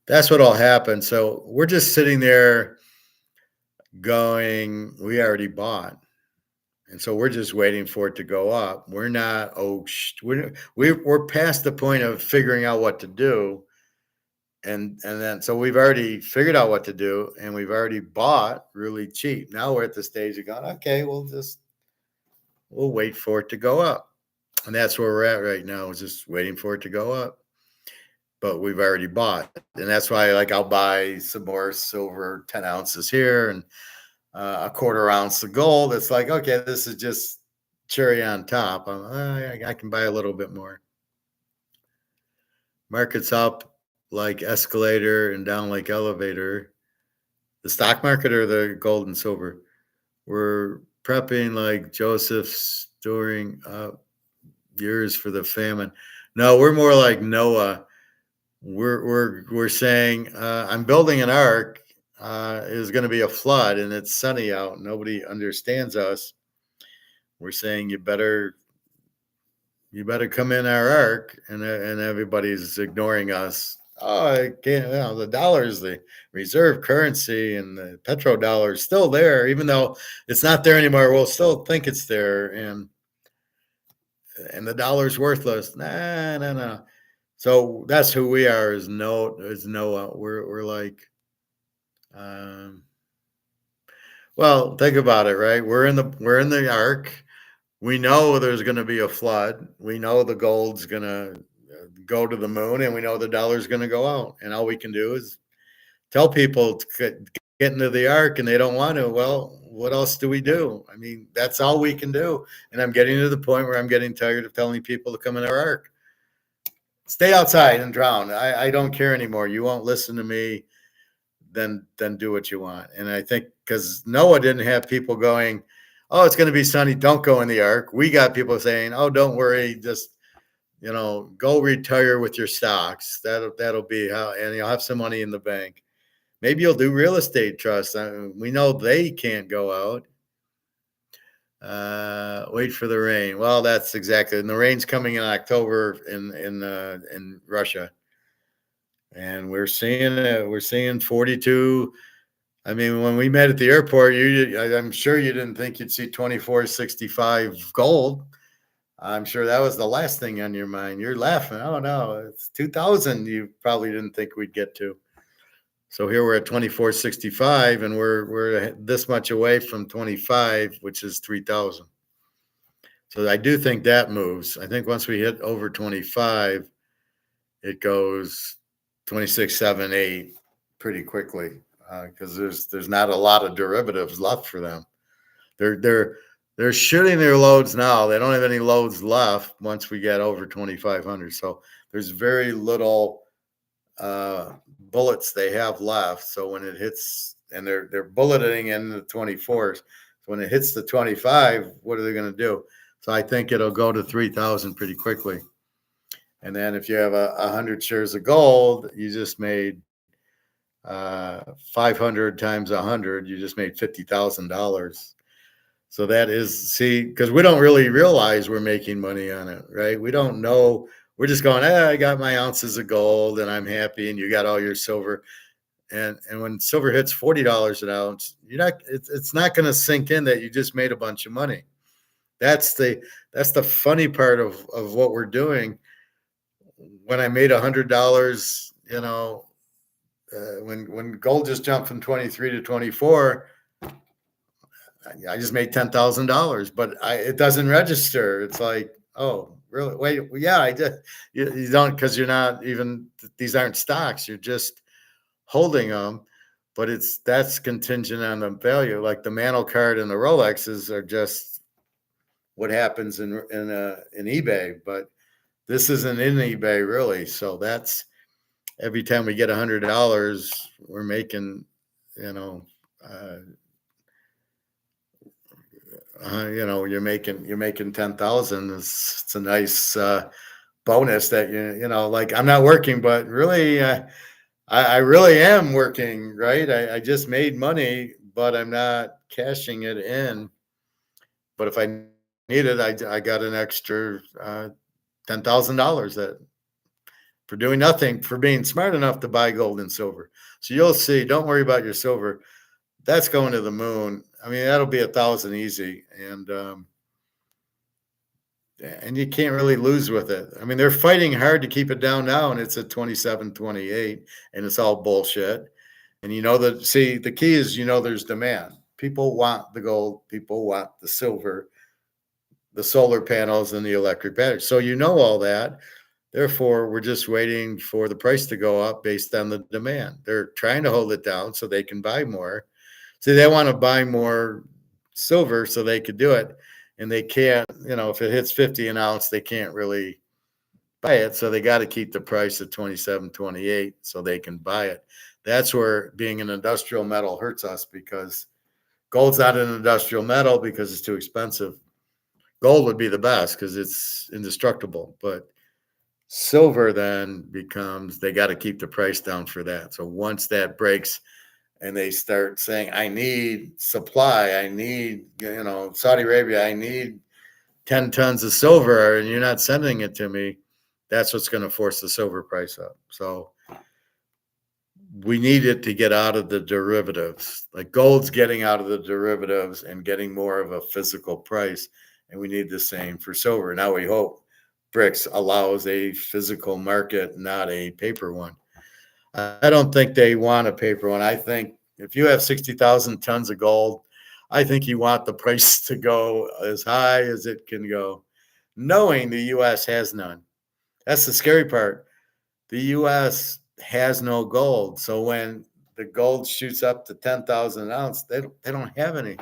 that's what'll happen. So we're just sitting there going, we already bought. And so we're just waiting for it to go up. We're not, we're past the point of figuring out what to do. And then, so we've already figured out what to do and we've already bought really cheap. Now we're at the stage of going, okay, we'll wait for it to go up. And that's where we're at right now, is just waiting for it to go up. But we've already bought. And that's why, like, I'll buy some more silver, 10 ounces here and a 1/4 ounce of gold. It's like, okay, this is just cherry on top. I can buy a little bit more. Market's up like escalator and down like elevator. The stock market or the gold and silver? We're prepping like Joseph, storing up years for the famine. No, we're more like Noah. We're saying, I'm building an ark. Is going to be a flood and it's sunny out. Nobody understands us. We're saying you better come in our ark, and everybody's ignoring us. Oh, I can't. The dollar is the reserve currency, and the petrodollar is still there, even though it's not there anymore. We'll still think it's there, and the dollar's worthless. Nah. So that's who we are. Is Noah. We're like. Well, think about it, right? We're in the ark. We know there's going to be a flood. We know the gold's going to go to the moon, and we know the dollar's going to go out. And all we can do is tell people to get into the ark, and they don't want to. Well, what else do we do? I mean, that's all we can do. And I'm getting to the point where I'm getting tired of telling people to come in our ark. Stay outside and drown. I don't care anymore. You won't listen to me. Then do what you want. And I think because Noah didn't have people going, oh, it's going to be sunny, don't go in the ark. We got people saying, oh, don't worry, just go retire with your stocks. That'll be how, and you'll have some money in the bank. Maybe you'll do real estate trusts. We know they can't go out. Wait for the rain. Well, that's exactly. And the rain's coming in October in Russia, and we're seeing it. We're seeing 42. I mean, when we met at the airport, I'm sure you didn't think you'd see 24.65 gold. I'm sure that was the last thing on your mind. You're laughing. Oh no, it's 2000. You probably didn't think we'd get to. So here we're at 24.65, and we're this much away from 25, which is 3,000. So I do think that moves. I think once we hit over 25, it goes 26, 7, 8 pretty quickly because there's not a lot of derivatives left for them. They're shooting their loads now. They don't have any loads left once we get over 2,500. So there's very little bullets they have left. So when it hits, and they're bulleting in the 24s. So when it hits the 25, what are they going to do? So I think it'll go to 3,000 pretty quickly. And then if you have 100 shares of gold, you just made 500 times 100. You just made $50,000. So that is, see, because we don't really realize we're making money on it, right? We don't know. We're just going, I got my ounces of gold and I'm happy, and you got all your silver. And when silver hits $40 an ounce, it's not going to sink in that you just made a bunch of money. That's the funny part of what we're doing. When I made $100, when gold just jumped from 23 to 24, I just made $10,000, but it doesn't register. It's like, oh, really? Wait, yeah, I did. You don't, because you're not even. These aren't stocks. You're just holding them, but that's contingent on the value. Like the Mantle card and the Rolexes are just what happens in eBay, but this isn't in eBay really. So that's every time we get $100, we're making, you're making 10,000. It's a nice bonus that like I'm not working, but really, I really am working, right? I just made money, but I'm not cashing it in. But if I need it, I got an extra $10,000 that for doing nothing, for being smart enough to buy gold and silver. So you'll see. Don't worry about your silver. That's going to the moon. I mean, that'll be 1,000 easy, and you can't really lose with it. I mean, they're fighting hard to keep it down now, and it's at 27, 28, and it's all bullshit. And the key is, there's demand. People want the gold. People want the silver, the solar panels, and the electric batteries. So all that. Therefore, we're just waiting for the price to go up based on the demand. They're trying to hold it down so they can buy more. See, they want to buy more silver so they could do it. And they can't, if it hits 50 an ounce, they can't really buy it. So they got to keep the price at 27, 28 so they can buy it. That's where being an industrial metal hurts us, because gold's not an industrial metal because it's too expensive. Gold would be the best because it's indestructible. But silver then becomes, they got to keep the price down for that. So once that breaks, and they start saying, I need supply, I need, Saudi Arabia, I need 10 tons of silver, and you're not sending it to me, that's what's going to force the silver price up. So we need it to get out of the derivatives. Like gold's getting out of the derivatives and getting more of a physical price, and we need the same for silver. Now we hope BRICS allows a physical market, not a paper one. I don't think they want a paper one. I think if you have 60,000 tons of gold, I think you want the price to go as high as it can go, knowing the U.S. has none. That's the scary part. The U.S. has no gold. So when the gold shoots up to 10,000 an ounce, they don't have any.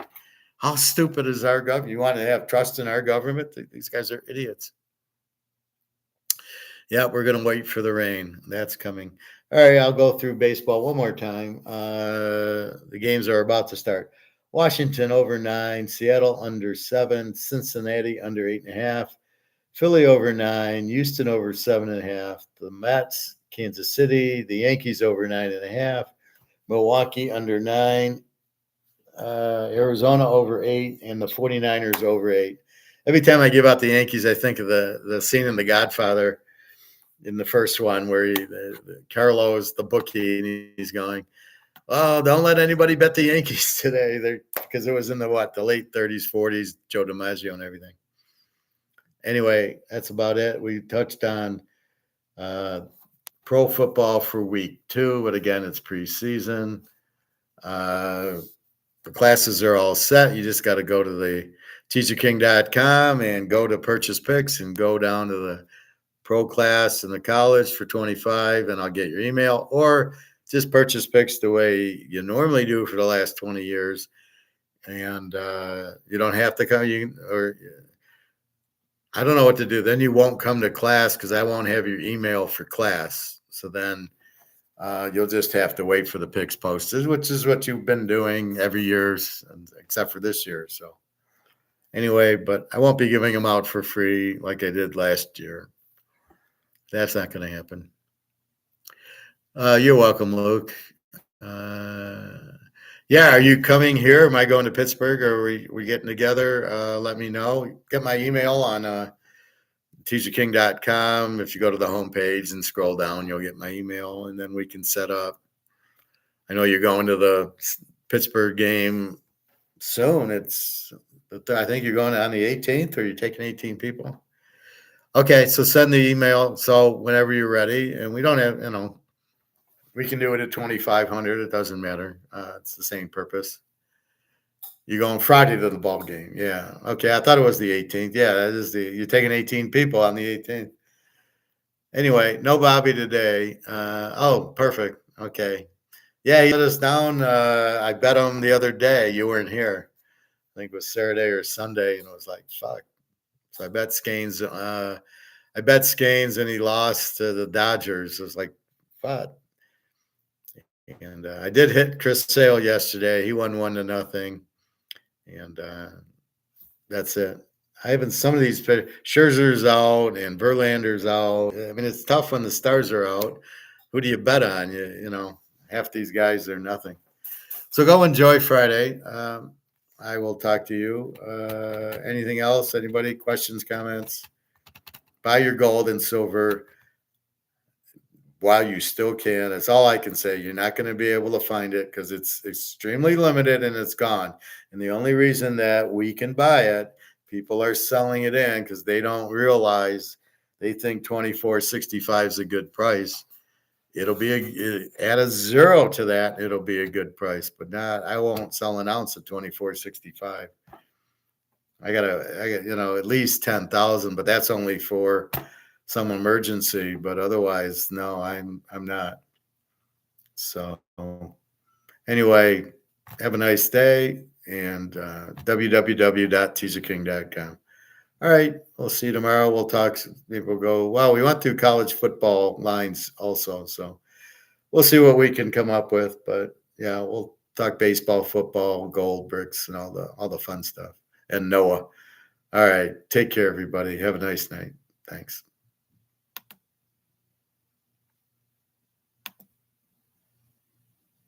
How stupid is our government? You want to have trust in our government? These guys are idiots. Yeah, we're going to wait for the rain. That's coming. All right, I'll go through baseball one more time. The games are about to start. Washington over 9, Seattle under 7, Cincinnati under 8.5, Philly over 9, Houston over 7.5, the Mets, Kansas City, the Yankees over 9.5, Milwaukee under 9. Arizona over 8, and the 49ers over 8. Every time I give out the Yankees, I think of the scene in The Godfather in the first one where Carlo is the bookie and he's going, "Oh, don't let anybody bet the Yankees today," because it was in the late 30s, 40s, Joe DiMaggio and everything. Anyway, that's about it. We touched on pro football for week 2, but again, it's preseason. The classes are all set. You just got to go to the teaserking.com and go to purchase picks and go down to the pro class in the college for $25, and I'll get your email, or just purchase picks the way you normally do for the last 20 years. And you don't have to come, or I don't know what to do. Then you won't come to class because I won't have your email for class. So then you'll just have to wait for the picks posted, which is what you've been doing every year, except for this year. So anyway, but I won't be giving them out for free like I did last year. That's not going to happen. You're welcome, Luke. Yeah, are you coming here? Am I going to Pittsburgh, or are we getting together? Let me know. Get my email on teaserking.com. If you go to the homepage and scroll down, you'll get my email, and then we can set up. I know you're going to the Pittsburgh game soon. I think you're going on the 18th, or you're taking 18 people. Okay, so send the email. So whenever you're ready, and we don't have, we can do it at 2,500. It doesn't matter. It's the same purpose. You're going Friday to the ball game. Yeah. Okay. I thought it was the 18th. Yeah, that is you're taking 18 people on the 18th. Anyway, no Bobby today. Oh, perfect. Okay. Yeah, he let us down. I bet him the other day. You weren't here. I think it was Saturday or Sunday, and it was like, fuck. So I bet Skanes. And he lost to the Dodgers. It was like, fuck. And I did hit Chris Sale yesterday. He won 1-0, and that's it. I haven't. Some of these Scherzer's out and Verlander's out. I mean, it's tough when the stars are out. Who do you bet on? Half these guys are nothing. So go enjoy Friday. I will talk to you. Anything else? Anybody? Questions, comments? Buy your gold and silver while you still can. That's all I can say. You're not going to be able to find it because it's extremely limited and it's gone. And the only reason that we can buy it, people are selling it in because they don't realize, they think 24.65 is a good price. It'll be add a 0 to that. It'll be a good price, but not. I won't sell an ounce at 24.65. I got at least 10,000, but that's only for some emergency. But otherwise, no, I'm not. So anyway, have a nice day, and www.teaserking.com. All right, we'll see you tomorrow. We'll talk. We'll go. Well, we went through college football lines also, so we'll see what we can come up with. But yeah, we'll talk baseball, football, gold, brics, and all the fun stuff. And Noah. All right, take care, everybody. Have a nice night. Thanks.